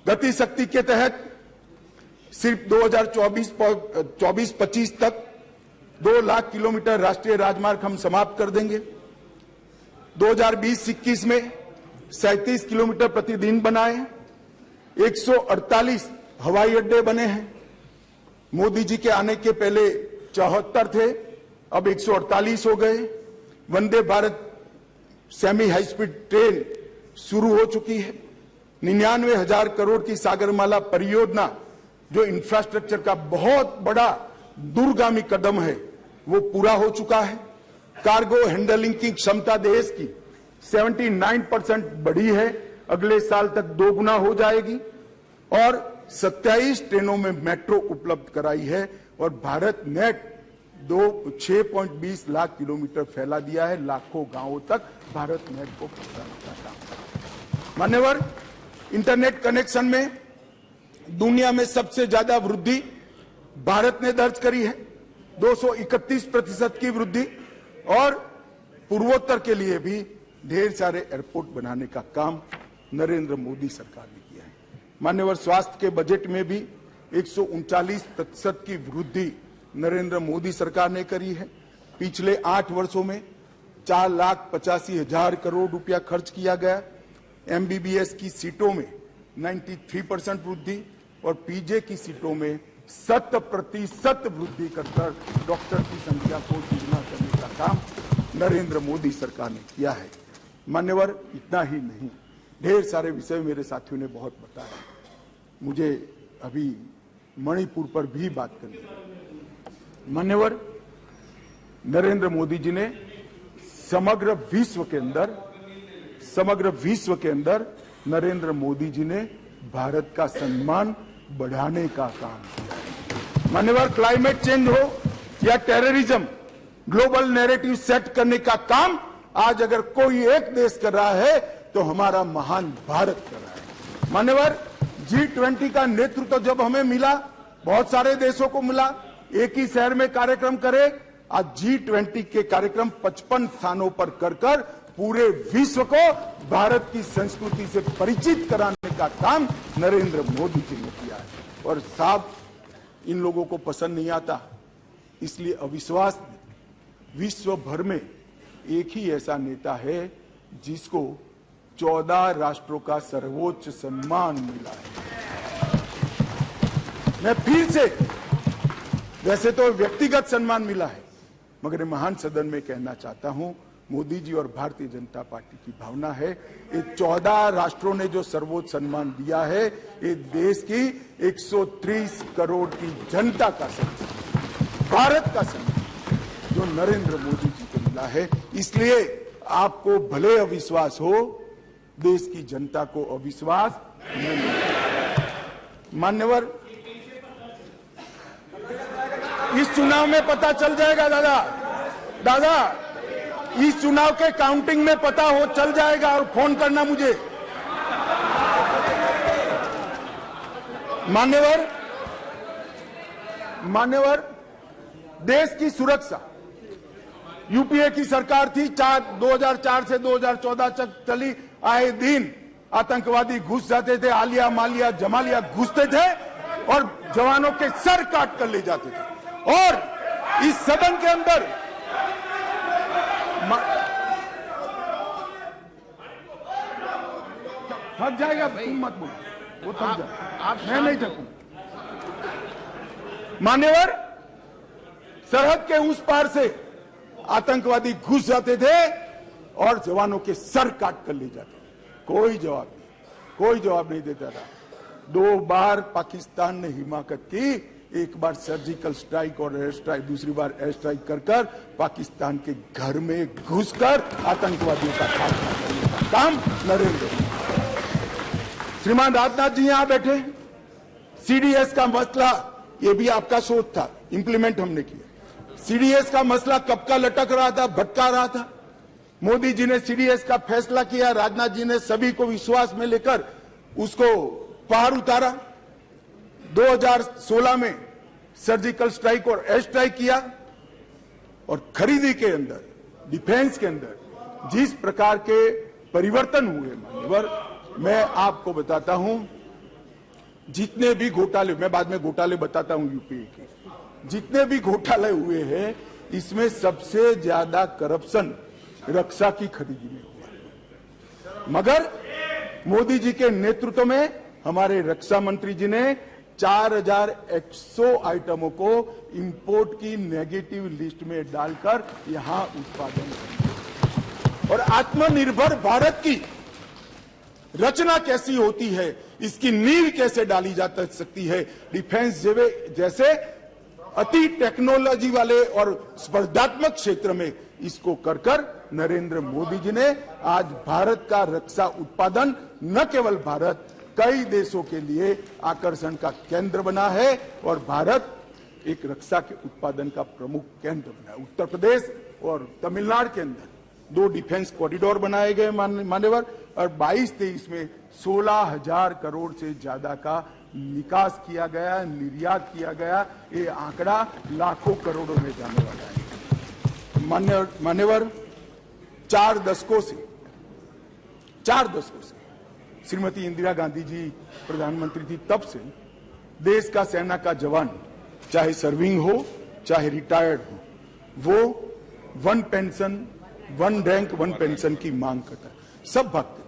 गति शक्ति के तहत सिर्फ 2024-25 तक 2 लाख किलोमीटर राष्ट्रीय राजमार्ग हम समाप्त कर देंगे। 2020-21 में 37 किलोमीटर प्रतिदिन बनाए, 148 हवाई अड्डे बने हैं। मोदी जी के आने के पहले 74 थे, अब 148 हो गए। Vande Bharat semi high speed train शुरू हो चुकी है। 99,000 करोड़ की सागरमाला परियोजना जो इंफ्रास्ट्रक्चर का बहुत बड़ा दूरगामी कदम है, वो पूरा हो चुका है। कार्गो हैंडलिंग की क्षमता देश की 79% बढ़ी है, अगले साल तक 2 गुना हो जाएगी। और 27 ट्रेनों में मेट्रो उपलब्ध कराई है, और भारत नेट 6.20 लाख किलोमीटर फैला दिया है। लाखों गांवों तक भारत नेट को पहुंचाने का काम। मान्यवर, इंटरनेट कनेक्शन में दुनिया में सबसे ज्यादा वृद्धि भारत ने दर्ज करी है, 231% की वृद्धि। और पूर्वोत्तर के लिए भी ढेर सारे एयरपोर्ट बनाने का काम नरेंद्र मोदी सरकार ने किया है। मान्यवर, स्वास्थ्य के बजट में भी 139% की वृद्धि नरेंद्र मोदी सरकार ने करी है। पिछले 8 वर्षों में 4,85,000 करोड़ रुपया खर्च किया गया। MBBS की सीटों में 93% वृद्धि और PJ की सीटों में 100% वृद्धि कर डॉक्टर की संख्या को दुगना करने का काम नरेंद्र मोदी सरकार ने किया है। मान्यवर, इतना ही नहीं, ढेर सारे विषय मेरे साथियों ने बहुत बताया। मुझे अभी मणिपुर पर भी बात करनी है। मान्यवर, नरेंद्र मोदी जी ने समग्र विश्व के अंदर नरेंद्र मोदी जी ने भारत का सम्मान बढ़ाने का काम किया। मान्यवर, क्लाइमेट चेंज हो या टेररिज्म, ग्लोबल नैरेटिव सेट करने का काम आज अगर कोई एक देश कर रहा है तो हमारा महान भारत कर रहा है। मान्यवर, G20 का नेतृत्व जब हमें मिला, बहुत सारे देशों को मिला, एक ही शहर में कार्यक्रम करे। आज G20 के कार्यक्रम 55 स्थानों पर कर पूरे विश्व को भारत की संस्कृति से परिचित कराने का काम नरेंद्र मोदी जी ने किया है। और साहब, इन लोगों को पसंद नहीं आता, इसलिए अविश्वास विश्व भर में एक ही ऐसा नेता है जिसको 14 राष्ट्रों का सर्वोच्च सम्मान मिला है। मैं फिर से, वैसे तो व्यक्तिगत सम्मान मिला है, मगर महान सदन में कहना चाहता हूं, मोदी जी और भारतीय जनता पार्टी की भावना है, ये 14 राष्ट्रों ने जो सर्वोच्च सम्मान दिया है, ये देश की 130 करोड़ की जनता का सम्मान, भारत का सम्मान जो नरेंद्र मोदी जी को मिला है। इसलिए आपको भले अविश्वास हो, देश की जनता को अविश्वास नहीं। मान्यवर, इस चुनाव में पता चल जाएगा दादा, इस चुनाव के काउंटिंग में पता हो चल जाएगा, और फोन करना मुझे। मान्यवर, मान्यवर, देश की सुरक्षा यूपीए की सरकार थी। 2004 से 2014 तक चली। आए दिन आतंकवादी घुस जाते थे, आलिया मालिया जमालिया घुसते थे और जवानों के सर काट कर ले जाते थे। और इस सदन के अंदर थक जाएगा, तुम मत बोलो, वो थक जाए, मैं नहीं थकूं। मान्यवर, सरहद के उस पार से आतंकवादी घुस जाते थे और जवानों के सर काट कर ले जाते थे। कोई जवाब नहीं देता था। 2 बार पाकिस्तान ने हिमाकत की, एक बार सर्जिकल स्ट्राइक और एयर स्ट्राइक, दूसरी बार एयर स्ट्राइक कर पाकिस्तान के घर में घुसकर आतंकवादियों का खात्मा करने का काम नरेंद्र मोदी। श्रीमान राजनाथ जी यहां बैठे। सीडीएस का मसला, ये भी आपका सोच था, इंप्लीमेंट हमने किया। सीडीएस का मसला कब का लटक रहा था, भटका रहा था। मोदी जी ने सीडीएस का फैसला किया, राजनाथ जी ने सभी को विश्वास में लेकर उसको पार उतारा। 2016 में सर्जिकल स्ट्राइक और एयर स्ट्राइक किया और खरीदी के अंदर, डिफेंस के अंदर जिस प्रकार के परिवर्तन हुए, मान्यवर, मैं आपको बताता हूं, जितने भी घोटाले, मैं बाद में घोटाले बताता हूं यूपीए के, जितने भी घोटाले हुए हैं, इसमें सबसे ज्यादा करप्शन रक्षा की खरीदी में हुआ। मगर मोदी जी के नेतृत्व में हमारे रक्षा मंत्री जी ने 4100 आइटमों को इंपोर्ट की नेगेटिव लिस्ट में डालकर यहां उत्पादन किया। और आत्मनिर्भर भारत की रचना कैसी होती है, इसकी नींव कैसे डाली जा सकती है, डिफेंस जैसे अति टेक्नोलॉजी वाले और स्पर्धात्मक क्षेत्र में इसको कर नरेंद्र मोदी जी ने आज भारत का रक्षा उत्पादन न केवल भारत, कई देशों के लिए आकर्षण का केंद्र बना है और भारत एक रक्षा के उत्पादन का प्रमुख केंद्र बना है। उत्तर प्रदेश और तमिलनाडु के अंदर 2 डिफेंस कॉरिडोर बनाए गए मान्यवर, और 22-23 में 16,000 करोड़ से ज्यादा का निकास किया गया, निर्यात किया गया। ये आंकड़ा लाखों करोड़ों में जाने वाला है। मान्यवर, 4 दशकों से श्रीमती इंदिरा गांधी जी प्रधानमंत्री थी, तब से देश का सेना का जवान, चाहे सर्विंग हो चाहे रिटायर्ड हो, वो 1 पेंशन 1 रैंक 1 पेंशन की मांग करता है। सब भागते थे।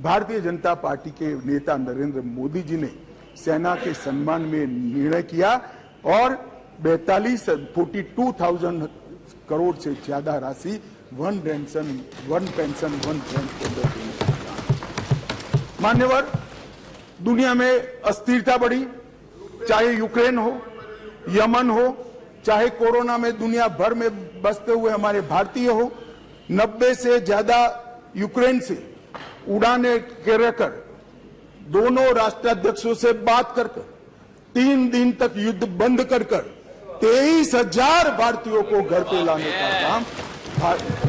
भारतीय जनता पार्टी के नेता नरेंद्र मोदी जी ने सेना के सम्मान में निर्णय किया और 42,000 करोड़ से ज्यादा राशि 1 पेंशन 1 रैंक के अंदर देने का। मान्यवर, दुनिया में अस्थिरता बढ़ी, चाहे यूक्रेन हो, यमन हो, चाहे कोरोना में दुनिया भर में बसते हुए हमारे भारतीय हो, 90 से ज्यादा यूक्रेन से उड़ाने कर दोनों राष्ट्राध्यक्षों से बात कर 3 दिन तक युद्ध बंद कर 23,000 भारतीयों को घर पे लाने का काम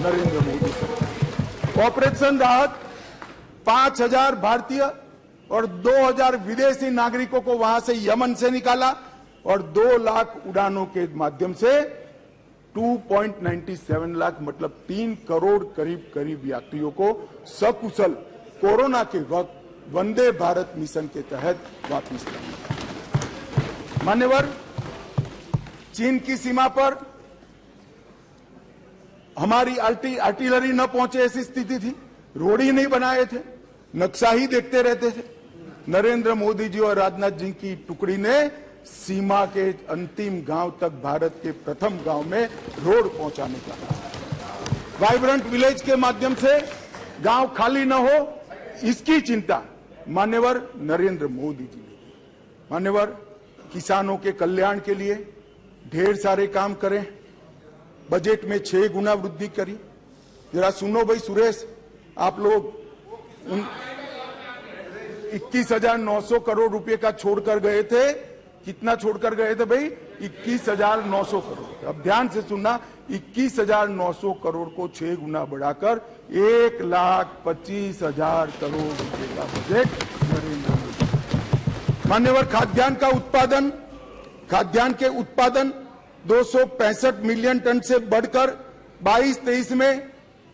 नरेंद्र मोदी का। ऑपरेशन राहत 5,000 भारतीय और 2,000 विदेशी नागरिकों को वहां से यमन से निकाला और 2 लाख उड़ानों के माध्यम से 2.97 लाख मतलब 3 करोड़ करीब यात्रियों को सकुशल कोरोना के वक्त वंदे भारत मिशन के तहत वापस लाया। मान्यवर, चीन की सीमा पर हमारी आर्टिलरी न पहुंचे ऐसी स्थिति थी, रोड ही नहीं बनाए थे, नक्शा ही देखते रहते थे। नरेंद्र मोदी जी और राजनाथ जी की टुकड़ी ने सीमा के अंतिम गांव तक भारत के प्रथम गांव में रोड पहुंचाने का, वाइब्रेंट विलेज के माध्यम से गांव खाली न हो, इसकी चिंता मान्यवर नरेंद्र मोदी जी ने। मान्यवर, किसानों के कल्याण के लिए ढेर सारे काम करें, बजट में 6 गुना वृद्धि करी। जरा सुनो भाई सुरेश, आप लोग 21,900 करोड़ रुपए का छोड़कर गए थे। कितना छोड़कर गए थे भाई? 21,900 करोड़। अब ध्यान से सुनना, 21,900 करोड़ को 6 गुना बढ़ाकर 1,25,000 करोड़ रुपए का बजट नरेंद्र मोदी। मान्यवर, खाद्यान्न का उत्पादन खाद्यान्न के उत्पादन 265 मिलियन टन से बढ़कर 22-23 में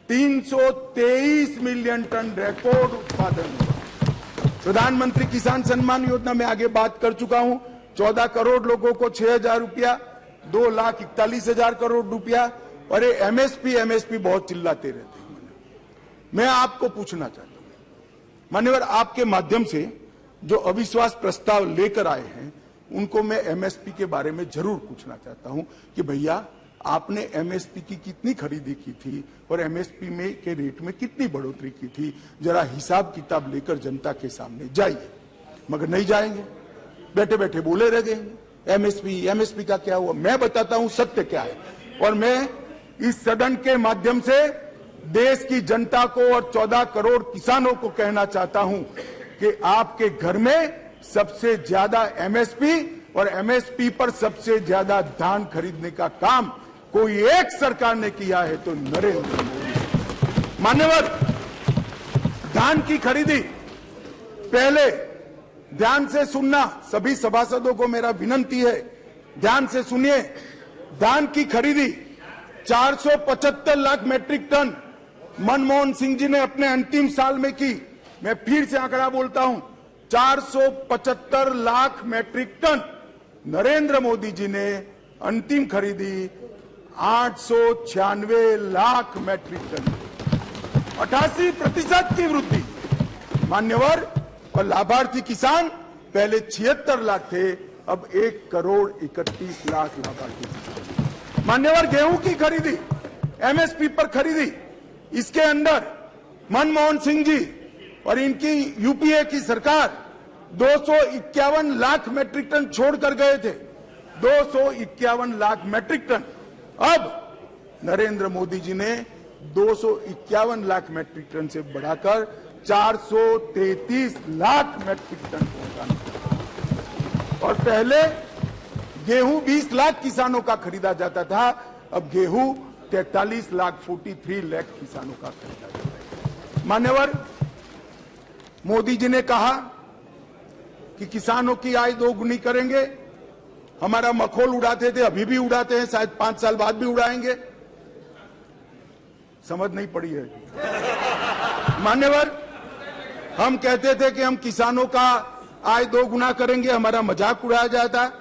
323 मिलियन टन रिकॉर्ड उत्पादन हुआ। प्रधानमंत्री किसान सम्मान योजना में आगे बात कर चुका हूं। 14 करोड़ लोगों को 6,000 रुपया, 2,41,000 करोड़ रुपया। और ये एमएसपी बहुत चिल्लाते रहते हैं। मैं आपको पूछना चाहता हूं मान्यवर, आपके माध्यम से जो अविश्वास प्रस्ताव लेकर आए हैं उनको मैं एमएसपी के बारे में जरूर पूछना चाहता हूं कि भैया आपने एमएसपी की कितनी खरीदी की थी और एमएसपी में के रेट में कितनी बढ़ोतरी की थी, जरा हिसाब किताब लेकर जनता के सामने जाइए। मगर नहीं जाएंगे, बैठे बैठे बोले रह गए एमएसपी का क्या हुआ। मैं बताता हूं सत्य क्या है, और मैं इस सदन के माध्यम से देश की जनता को और 14 करोड़ किसानों को कहना चाहता हूं कि आपके घर में सबसे ज्यादा एमएसपी और एमएसपी पर सबसे ज्यादा धान खरीदने का काम कोई एक सरकार ने किया है तो नरेंद्र मोदी। मान्यवर, धान की खरीदी पहले ध्यान से सुनना, सभी सभासदों को मेरा विनती है, ध्यान से सुनिए। धान की खरीदी 475 लाख मैट्रिक टन मनमोहन सिंह जी ने अपने अंतिम साल में की। मैं फिर से आंकड़ा बोलता हूं, 475 लाख मैट्रिक टन। नरेंद्र मोदी जी ने अंतिम खरीदी 896 लाख मैट्रिक टन, 88% की वृद्धि। मान्यवर, और लाभार्थी किसान पहले 76 लाख थे, अब 1,31 लाख लाभार्थी किसान। मान्यवर, गेहूं की खरीदी एमएसपी पर खरीदी, इसके अंदर मनमोहन सिंह जी और इनकी यूपीए की सरकार 251 लाख मैट्रिक टन छोड़कर गए थे, 251 लाख मैट्रिक टन। अब नरेंद्र मोदी जी ने 251 लाख मैट्रिक टन से बढ़ाकर 433 लाख मैट्रिक टन पहुंचाना। और पहले गेहूं 20 लाख किसानों का खरीदा जाता था, अब गेहूं 43 लाख 43 लाख किसानों का खरीदा जाता है। मान्यवर, मोदी जी ने कहा कि किसानों की आय दोगुनी करेंगे। हमारा मखौल उड़ाते थे, अभी भी उड़ाते हैं, शायद 5 साल बाद भी उड़ाएंगे। समझ नहीं पड़ी है। मान्यवर, हम कहते थे कि हम किसानों का आय 2 गुना करेंगे, हमारा मजाक उड़ाया जाता।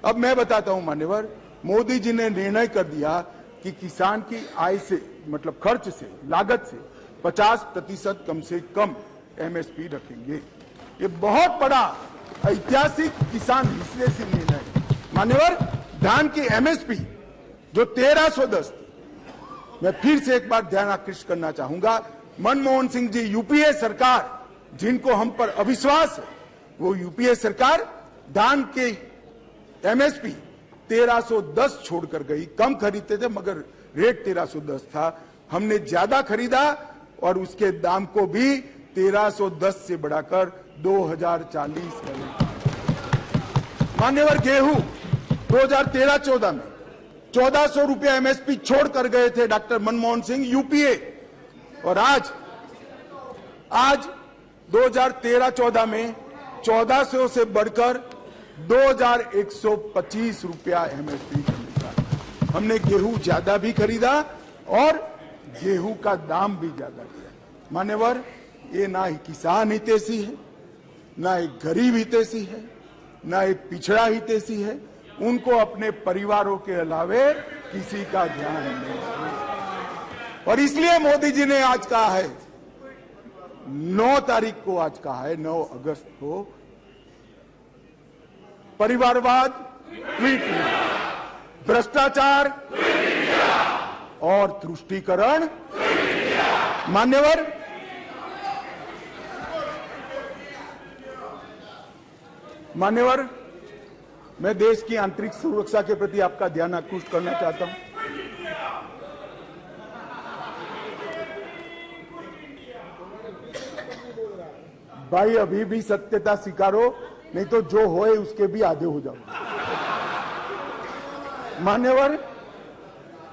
अब मैं बताता हूं मान्यवर, मोदी जी ने निर्णय कर दिया कि किसान की आय से, मतलब खर्च से, लागत से 50% कम से कम एमएसपी रखेंगे। ये बहुत बड़ा ऐतिहासिक किसान विश्लेषी निर्णय है। मान्यवर, धान की एमएसपी जो 1310 थी, मैं फिर से एक बार ध्यान आकृष्ट करना चाहूंगा। मनमोहन सिंह जी, यूपीए सरकार, जिनको हम पर अविश्वास है, वो यूपीए सरकार धान के एमएसपी 1310 छोड़कर गई। कम खरीदते थे मगर रेट 1310 था, हमने ज्यादा खरीदा और उसके दाम को भी 1310 से बढ़ाकर 2040 कर। मान्यवर, गेहूं 2013-14 में 1400 रुपया एमएसपी छोड़कर गए थे डॉक्टर मनमोहन सिंह, यूपीए। और आज 2013-14 में 1400 से बढ़कर 2125 रुपया एमएसपी खरीदा। हमने गेहूं ज्यादा भी खरीदा और गेहूं का दाम भी ज्यादा दिया। मान्यवर, ये ना ही किसान हितैषी है, ना एक गरीब हितैषी है, ना एक पिछड़ा हितैषी है। उनको अपने परिवारों के अलावे किसी का ध्यान नहीं है। और इसलिए मोदी जी ने आज कहा है, 9 तारीख को आज कहा है, 9 अगस्त को, परिवारवाद ट्वीट इंडिया, भ्रष्टाचार और तुष्टीकरण। मान्यवर, मैं देश की आंतरिक सुरक्षा के प्रति आपका ध्यान आकृष्ट करना चाहता हूं। भाई, अभी भी सत्यता स्वीकारो, नहीं तो जो होए उसके भी आधे हो जाओ। मान्यवर,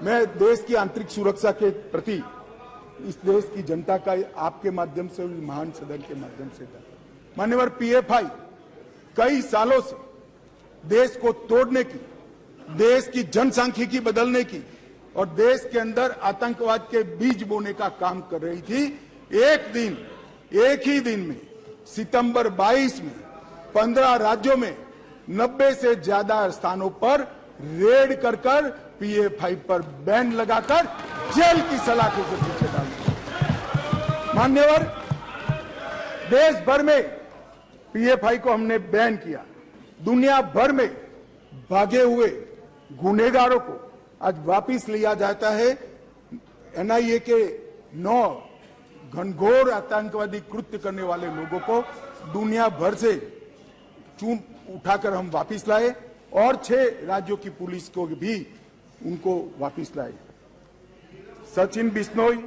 मैं देश की आंतरिक सुरक्षा के प्रति इस देश की जनता का आपके माध्यम से, महान सदन के माध्यम से था। मान्यवर, पीएफआई कई सालों से देश को तोड़ने की, देश की जनसांख्यिकी बदलने की और देश के अंदर आतंकवाद के बीज बोने का काम कर रही थी। एक ही दिन में सितंबर 22 में 15 राज्यों में 90 से ज्यादा स्थानों पर रेड कर PFI पर बैन लगाकर जेल की सलाखों के पीछे डाल दिया। मान्यवर, देश भर में PFI को हमने बैन किया। दुनिया भर में भागे हुए गुनहगारों को आज वापिस लिया जाता है। NIA के 9 घनघोर आतंकवादी कृत्य करने वाले लोगों को दुनिया भर से चून उठाकर हम वापिस लाए और 6 राज्यों की पुलिस को भी उनको वापिस लाए। सचिन बिश्नोई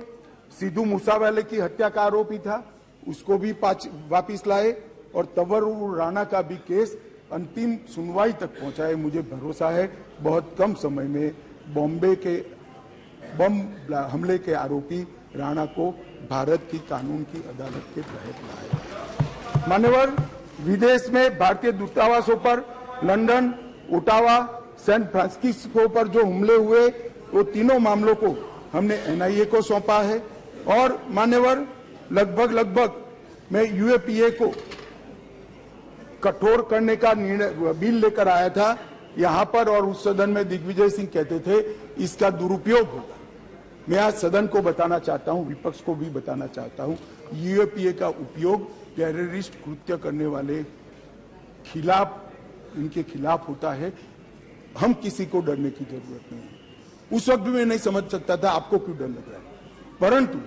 सिद्धू मूसावाले की हत्या का आरोपी था, उसको भी वापिस लाए और तंवर राणा का भी केस अंतिम सुनवाई तक पहुंचाए। मुझे भरोसा है बहुत कम समय में बॉम्बे के बम हमले के आरोपी राणा को भारत की कानून की अदालत के तहत लाया। मान्यवर, विदेश में भारतीय दूतावासों पर लंदन, ओटावा, सैन फ्रांसिस्को पर जो हमले हुए वो तीनों मामलों को हमने NIA को सौंपा है। और मान्यवर, लगभग मैं UAPA को कठोर करने का निर्णय बिल लेकर आया था यहां पर और उस सदन में दिग्विजय सिंह कहते थे इसका दुरुपयोग होगा। मैं आज सदन को बताना चाहता हूं, विपक्ष को भी बताना चाहता हूं, UAPA का उपयोग टेररिस्ट कृत्य करने वाले इनके खिलाफ होता है। हम किसी को डरने की जरूरत नहीं है। उस वक्त भी मैं नहीं समझ सकता था आपको क्यों डर लग रहा है, परंतु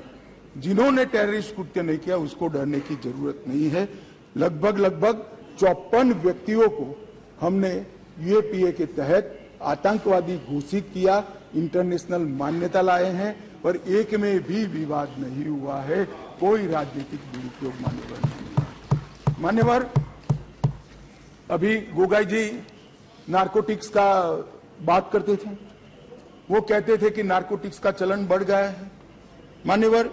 जिन्होंने टेररिस्ट कृत्य नहीं किया उसको डरने की जरूरत नहीं है। लगभग 54 व्यक्तियों को हमने UAPA के तहत आतंकवादी घोषित किया, इंटरनेशनल मान्यता लाए हैं और एक में भी विवाद नहीं हुआ है, कोई राजनीतिक दुरुपयोग मान्यवर नहीं हुआ। मान्यवर, अभी गोगाई जी नारकोटिक्स का बात करते थे, वो कहते थे कि नारकोटिक्स का चलन बढ़ गया है। मान्यवर,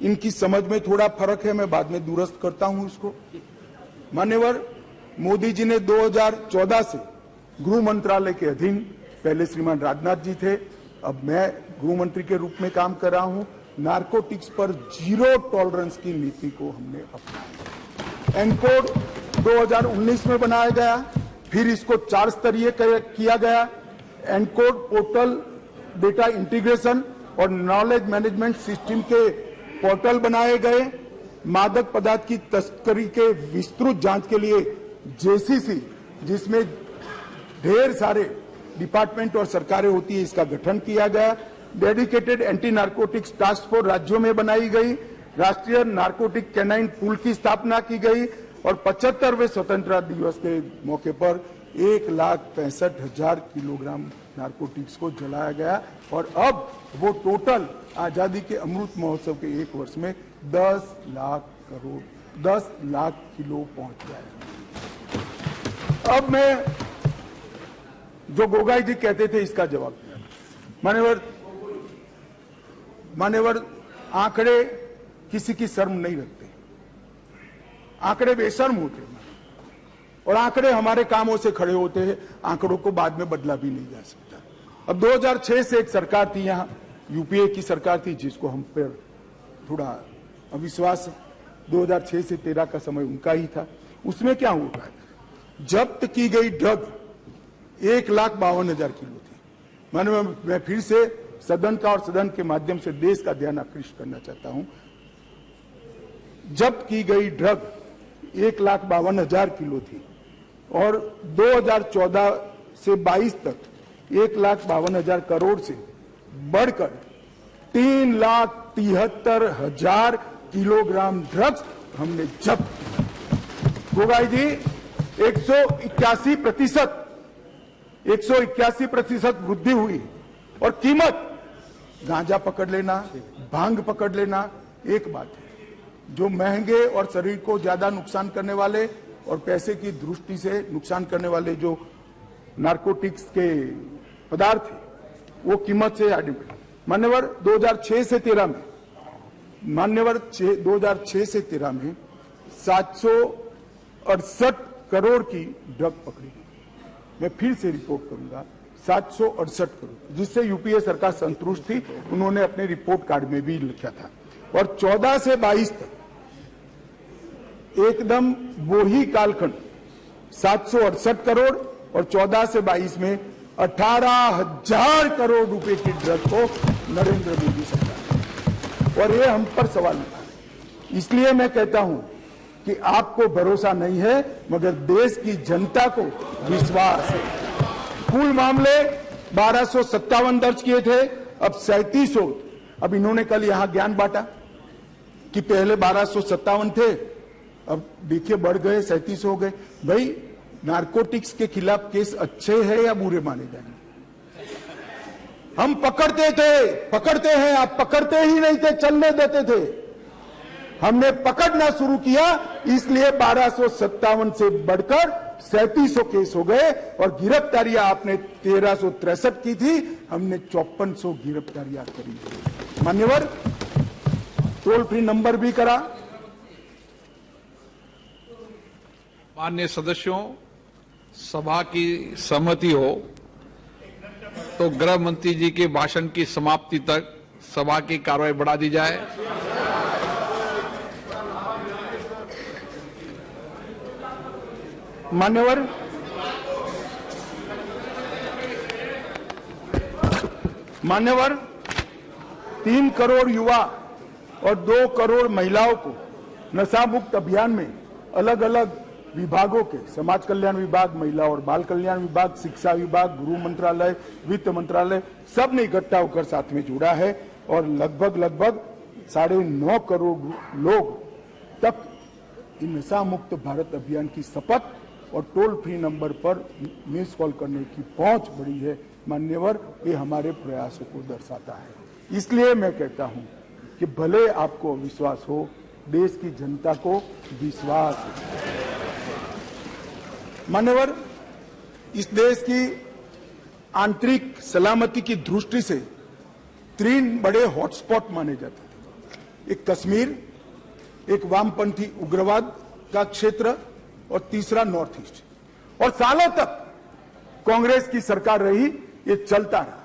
इनकी समझ में थोड़ा फर्क है, मैं बाद में दुरुस्त करता हूं इसको। मान्यवर, मोदी जी ने 2014 से गृह मंत्रालय के अधीन, पहले श्रीमान राजनाथ जी थे, अब मैं गृह मंत्री के रूप में काम कर रहा हूं, नारकोटिक्स पर 0 टॉलरेंस की नीति को हमने अपनाया। एनकोड 2019 में बनाया गया, फिर इसको 4 स्तरीय किया गया। एनकोड पोर्टल डेटा इंटीग्रेशन और नॉलेज मैनेजमेंट सिस्टम के पोर्टल बनाए गए। मादक पदार्थ की तस्करी के विस्तृत जांच के लिए JCC, जिसमें ढेर सारे डिपार्टमेंट और सरकारें होती है, इसका गठन किया गया। Dedicated anti narcotics task force राज्यों में बनाई गई। राष्ट्रीय नारकोटिक कैनाइन पूल की स्थापना की गई और 75वें स्वतंत्रता दिवस के मौके पर 1,65,000 किलोग्राम नारकोटिक्स को जलाया गया और अब वो टोटल आजादी के अमृत महोत्सव के 1 वर्ष में 10 लाख किलो पहुंच गया। अब मैं जो गोगाई जी कहते थे इसका जवाब दिया। मान्यवर, आंकड़े किसी की शर्म नहीं रखते, आंकड़े बेशर्म होते हैं और आंकड़े हमारे कामों से खड़े होते हैं। आंकड़ों को बाद में बदला भी नहीं जा सकता। अब 2006 से एक सरकार थी यहाँ, UPA की सरकार थी, जिसको हम पर थोड़ा अविश्वास है। 2006 से 13 का समय उनका ही था। उसमें क्या हुआ, जब्त की गई ड्रग 1,52,000 किलो थी। मैं फिर से सदन का और सदन के माध्यम से देश का ध्यान आकृष्ट करना चाहता हूं। जब्त की गई ड्रग 1,52,000 किलो थी और 2014 से 22 तक 1,52,000 करोड़ से बढ़कर 3,73,000 किलोग्राम ड्रग्स हमने जब्त किया। गोगाई जी, 181% वृद्धि हुई और कीमत, गांजा पकड़ लेना, भांग पकड़ लेना एक बात है, जो महंगे और शरीर को ज्यादा नुकसान करने वाले और पैसे की दृष्टि से नुकसान करने वाले जो नारकोटिक्स के पदार्थ है, वो कीमत से आगे। मान्यवर, 2006 से 13 में 768 करोड़ की ड्रग पकड़ी गई। मैं फिर से रिपोर्ट करूंगा 768 करोड़, जिससे यूपीए सरकार संतुष्ट थी, उन्होंने अपने रिपोर्ट कार्ड में भी लिखा था। और 14 से 22 तक एकदम वही कालखंड 768 करोड़ और 14 से 22 में 18,000 करोड़ रुपए की ड्रग को नरेंद्र मोदी सरकार, और ये हम पर सवाल उठा। इसलिए मैं कहता हूं कि आपको भरोसा नहीं है, मगर देश की जनता को विश्वास है। कुल मामले 1257 दर्ज किए थे, अब 3700। अब इन्होंने कल यहां ज्ञान बांटा कि पहले 1257 थे, अब देखिए बढ़ गए 3700 हो गए। भाई नारकोटिक्स के खिलाफ केस अच्छे हैं या बुरे माने जाएंगे? हम पकड़ते हैं, आप पकड़ते ही नहीं थे, चलने देते थे। हमने पकड़ना शुरू किया, इसलिए 1257 से बढ़कर 3700 केस हो गए, और गिरफ्तारियां आपने 1363 की थी, हमने 5400 गिरफ्तारियां करी। मान्यवर, टोल फ्री नंबर भी करा। माननीय सदस्यों, सभा की सहमति हो तो गृह मंत्री जी के भाषण की समाप्ति तक सभा की कार्रवाई बढ़ा दी जाए। मान्यवर, 3 करोड़ युवा और 2 करोड़ महिलाओं को नशा मुक्त अभियान में अलग अलग विभागों के, समाज कल्याण विभाग, महिला और बाल कल्याण विभाग, शिक्षा विभाग, गृह मंत्रालय, वित्त मंत्रालय, सब ने इकट्ठा होकर साथ में जुड़ा है, और लगभग 9.5 करोड़ लोग तक नशा मुक्त भारत अभियान की शपथ और टोल फ्री नंबर पर मिस कॉल करने की पहुंच बढ़ी है। मान्यवर, ये हमारे प्रयासों को दर्शाता है। इसलिए मैं कहता हूं कि भले आपको विश्वास हो, देश की जनता को विश्वास है। मान्यवर, इस देश की आंतरिक सलामती की दृष्टि से 3 बड़े हॉटस्पॉट माने जाते थे। एक कश्मीर, एक वामपंथी उग्रवाद का क्षेत्र, और तीसरा नॉर्थ ईस्ट। और सालों तक कांग्रेस की सरकार रही, ये चलता रहा।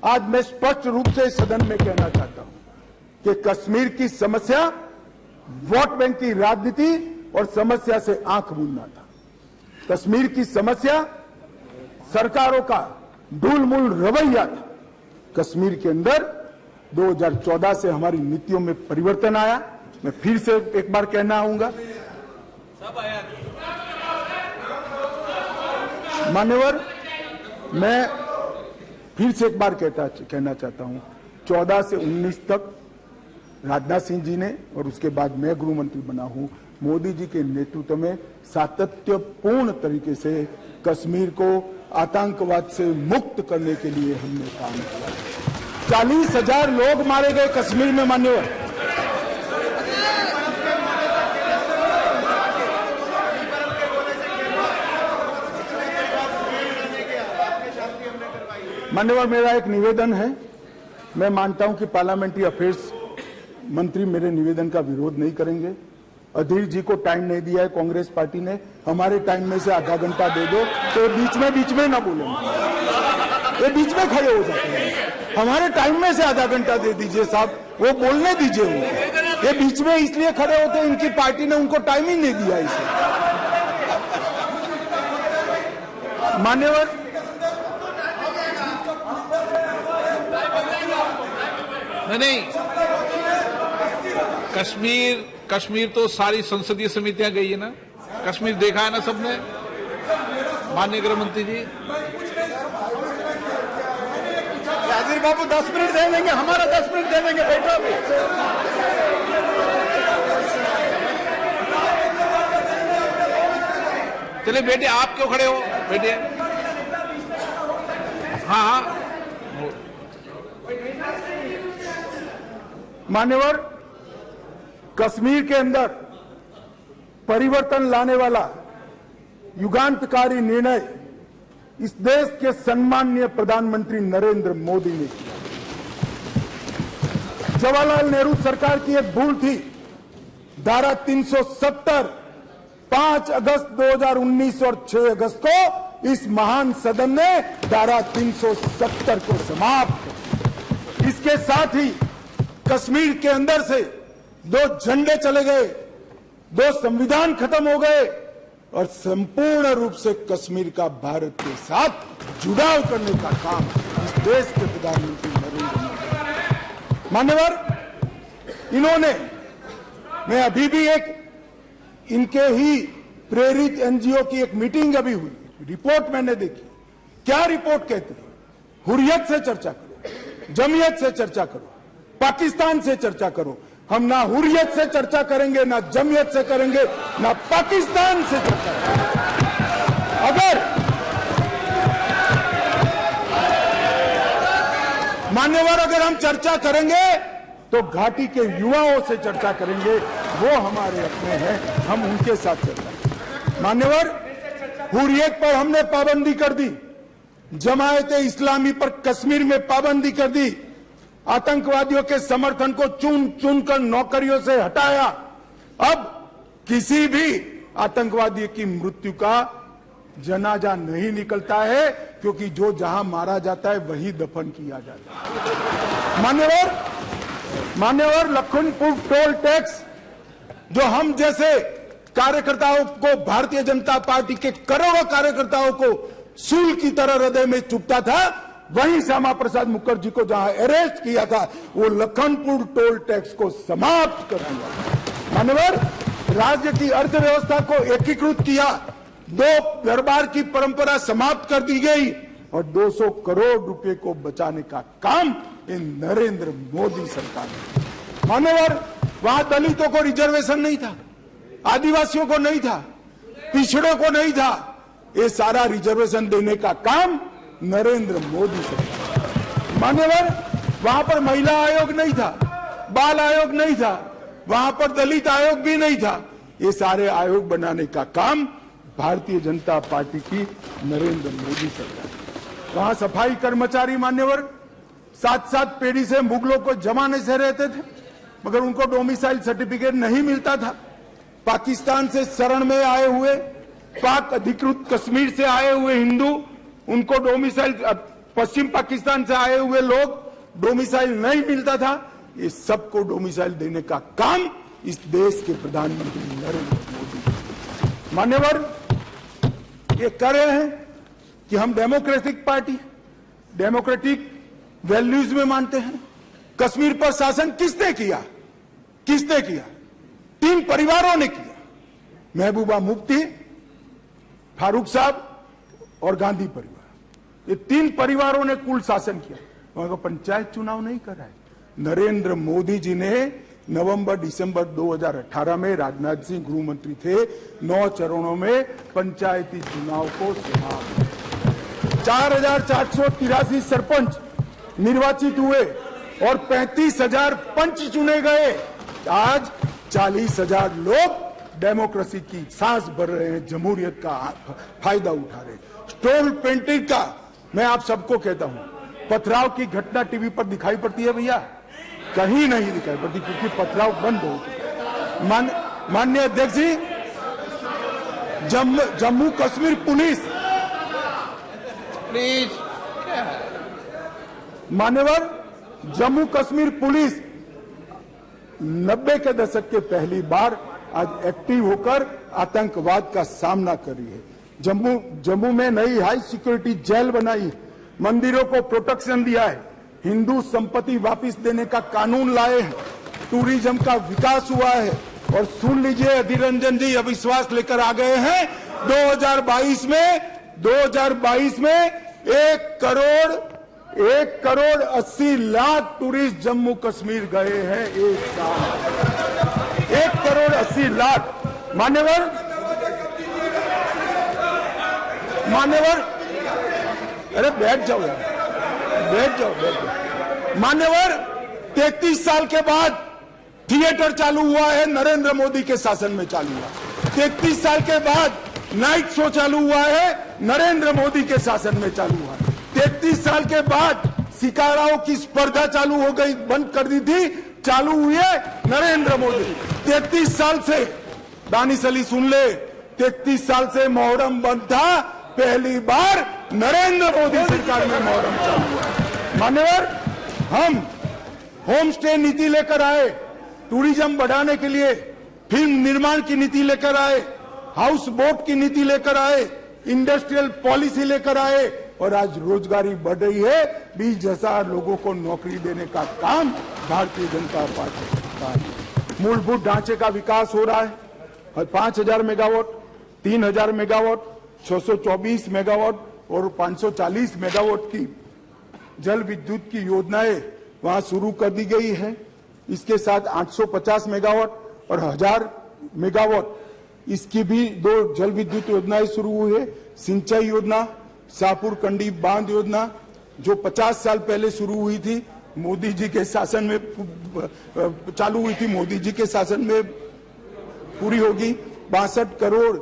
आज मैं स्पष्ट रूप से सदन में कहना चाहता हूं कि कश्मीर की समस्या वोट बैंक की राजनीति और समस्या से आंख मूंदना था। कश्मीर की समस्या सरकारों का ढूलमूल रवैया था। कश्मीर के अंदर 2014 से हमारी नीतियों में परिवर्तन आया। मैं फिर से एक बार कहना आऊंगा, मान्यवर, मैं फिर से एक बार कहना चाहता हूं, 14 से 19 तक राजनाथ सिंह जी ने, और उसके बाद मैं गृह मंत्री बना हूं, मोदी जी के नेतृत्व में सातत्यपूर्ण तरीके से कश्मीर को आतंकवाद से मुक्त करने के लिए हमने काम किया। 40,000 लोग मारे गए कश्मीर में। मान्यवर, मेरा एक निवेदन है। मैं मानता हूं कि पार्लियामेंट्री अफेयर्स मंत्री मेरे निवेदन का विरोध नहीं करेंगे। अधीर जी को टाइम नहीं दिया है कांग्रेस पार्टी ने, हमारे टाइम में से आधा घंटा दे दो, तो बीच में ना बोलेंगे, ये बीच में खड़े हो जाते हैं। हमारे टाइम में से आधा घंटा दे दीजिए साहब, वो बोलने दीजिए उनको। ये बीच में इसलिए खड़े होते हैं, इनकी पार्टी ने उनको टाइम ही नहीं दिया इसे। मान्यवर, नहीं, कश्मीर तो सारी संसदीय समितियां गई है ना, कश्मीर देखा है ना सबने। माननीय गृह मंत्री जी, राजीव बाबू 10 मिनट दे देंगे, हमारा 10 मिनट दे देंगे, बैठो अभी। चलिए बेटे, आप क्यों खड़े हो, बेटे? हाँ, मान्यवर, कश्मीर के अंदर परिवर्तन लाने वाला युगांतकारी निर्णय इस देश के सम्माननीय प्रधानमंत्री नरेंद्र मोदी ने किया। जवाहरलाल नेहरू सरकार की एक भूल थी। धारा 370 5 अगस्त 2019 और 6 अगस्त को इस महान सदन ने धारा 370 को समाप्त कर। इसके साथ ही कश्मीर के अंदर से 2 झंडे चले गए, 2 संविधान खत्म हो गए और संपूर्ण रूप से कश्मीर का भारत के साथ जुड़ाव करने का काम इस देश के प्रधानमंत्री नरेंद्र मोदी। मान्यवर, इन्होंने, मैं अभी भी एक इनके ही प्रेरित एनजीओ की एक मीटिंग अभी हुई, रिपोर्ट मैंने देखी। क्या रिपोर्ट कहती है? हुर्रियत से चर्चा करो, जमीयत से चर्चा करो, पाकिस्तान से चर्चा करो। हम ना हुर्रियत से चर्चा करेंगे, ना जमीयत से करेंगे, ना पाकिस्तान से चर्चा करेंगे। अगर मान्यवर, अगर हम चर्चा करेंगे तो घाटी के युवाओं से चर्चा करेंगे, वो हमारे अपने हैं, हम उनके साथ चर्चा करेंगे। मान्यवर, हुर्रियत पर हमने पाबंदी कर दी, जमायत इस्लामी पर कश्मीर में पाबंदी कर दी, आतंकवादियों के समर्थन को चुन चुनकर नौकरियों से हटाया। अब किसी भी आतंकवादी की मृत्यु का जनाजा नहीं निकलता है, क्योंकि जो जहां मारा जाता है वही दफन किया जाता है। मान्यवर, लखनपुर टोल टैक्स जो हम जैसे कार्यकर्ताओं को, भारतीय जनता पार्टी के करोड़ों कार्यकर्ताओं को सूल की तरह हृदय में चुभता था, वहीं श्यामा प्रसाद मुखर्जी को जहां अरेस्ट किया था, वो लखनपुर टोल टैक्स को समाप्त कर दिया। मान्यवर, राज्य की अर्थव्यवस्था को एकीकृत किया, 2 दरबार की परंपरा समाप्त कर दी गई और 200 करोड़ रुपए को बचाने का काम इन नरेंद्र मोदी सरकार ने। मान्यवर, वहां दलितों को रिजर्वेशन नहीं था, आदिवासियों को नहीं था, पिछड़ों को नहीं था। ये सारा रिजर्वेशन देने का काम नरेंद्र मोदी सरकार। मान्यवर, वहां पर महिला आयोग नहीं था, बाल आयोग नहीं था, वहां पर दलित आयोग भी नहीं था। ये सारे आयोग बनाने का काम भारतीय जनता पार्टी की नरेंद्र मोदी सरकार। वहां सफाई कर्मचारी मान्यवर 7-7 पीढ़ी से मुगलों को जमाने से रहते थे, मगर उनको डोमिसाइल सर्टिफिकेट नहीं मिलता था। पाकिस्तान से शरण में आए हुए, पाक अधिकृत कश्मीर से आए हुए हिंदू, उनको डोमिसाइल, पश्चिम पाकिस्तान से आए हुए लोग, डोमिसाइल नहीं मिलता था। ये सबको डोमिसाइल देने का काम इस देश के प्रधानमंत्री नरेंद्र मोदी। मान्यवर, ये कर रहे हैं कि हम डेमोक्रेटिक पार्टी, डेमोक्रेटिक वैल्यूज में मानते हैं। कश्मीर पर शासन किसने किया? किसने किया? 3 परिवारों ने किया, महबूबा मुफ्ती, फारूक साहब और गांधी परिवार। ये 3 परिवारों ने कुल शासन किया। वहां पंचायत चुनाव नहीं करा है। नरेंद्र मोदी जी ने नवंबर-दिसंबर 2018 में, राजनाथ सिंह गृह मंत्री थे, 9 चरणों में पंचायती चुनाव को समाप्त। 4,483 सरपंच निर्वाचित हुए और 35,000 पंच चुने गए। आज 40,000 लोग डेमोक्रेसी की सांस भर रहे हैं, जमहूरियत का फायदा उठा रहे हैं। स्टोल पेंटिंग का मैं आप सबको कहता हूं, पथराव की घटना टीवी पर दिखाई पड़ती है भैया? कहीं नहीं दिखाई पड़ती, क्योंकि पथराव बंद हो चुका। माननीय अध्यक्ष जी, जम्मू कश्मीर पुलिस, प्लीज, मान्यवर, जम्मू कश्मीर पुलिस 90 के दशक के पहली बार आज एक्टिव होकर आतंकवाद का सामना कर रही है। जम्मू में नई हाई सिक्योरिटी जेल बनाई, मंदिरों को प्रोटेक्शन दिया है, हिंदू संपत्ति वापस देने का कानून लाए हैं, टूरिज्म का विकास हुआ है। और सुन लीजिए, अधीर रंजन जी अविश्वास लेकर आ गए हैं। 2022 में 1 करोड़ 80 लाख टूरिस्ट जम्मू कश्मीर गए हैं एक साल। 1 करोड़ 80 लाख। मान्यवर, अरे बैठ जाओ यार, बैठ जाओ। मान्यवर, 33 साल के बाद थिएटर चालू हुआ है, नरेंद्र मोदी के शासन में चालू हुआ। 33 साल के बाद नाइट शो चालू हुआ है, नरेंद्र मोदी के शासन में चालू हुआ। 33 साल के बाद शिकाराओं की स्पर्धा चालू हो गई, बंद कर दी थी, चालू हुई है नरेंद्र मोदी। 33 साल से, दानिश अली सुन ले, 33 साल से मोहर्रम बंद था, पहली बार नरेंद्र मोदी सरकार में मुहर्रम चालू हुआ। मान्यवर, हम होम स्टे नीति लेकर आए, टूरिज्म बढ़ाने के लिए फिल्म निर्माण की नीति लेकर आए, हाउस बोट की नीति लेकर आए, इंडस्ट्रियल पॉलिसी लेकर आए और आज रोजगारी बढ़ रही है। 20,000 लोगों को नौकरी देने का काम भारतीय जनता पार्टी का है। मूलभूत ढांचे का विकास हो रहा है। 5,000 मेगावाट, 3,000 मेगावाट, 624 मेगावाट और 540 मेगावाट की जल विद्युत की योजनाएं वहां शुरू कर दी गई है। इसके साथ 850 मेगावाट और 1000 मेगावाट इसकी भी 2 जल विद्युत योजनाएं शुरू हुई है। सिंचाई योजना, शाहपुर कंडी बांध योजना जो 50 साल पहले शुरू हुई थी, मोदी जी के शासन में चालू हुई थी, मोदी जी के शासन में पूरी होगी। 62 करोड़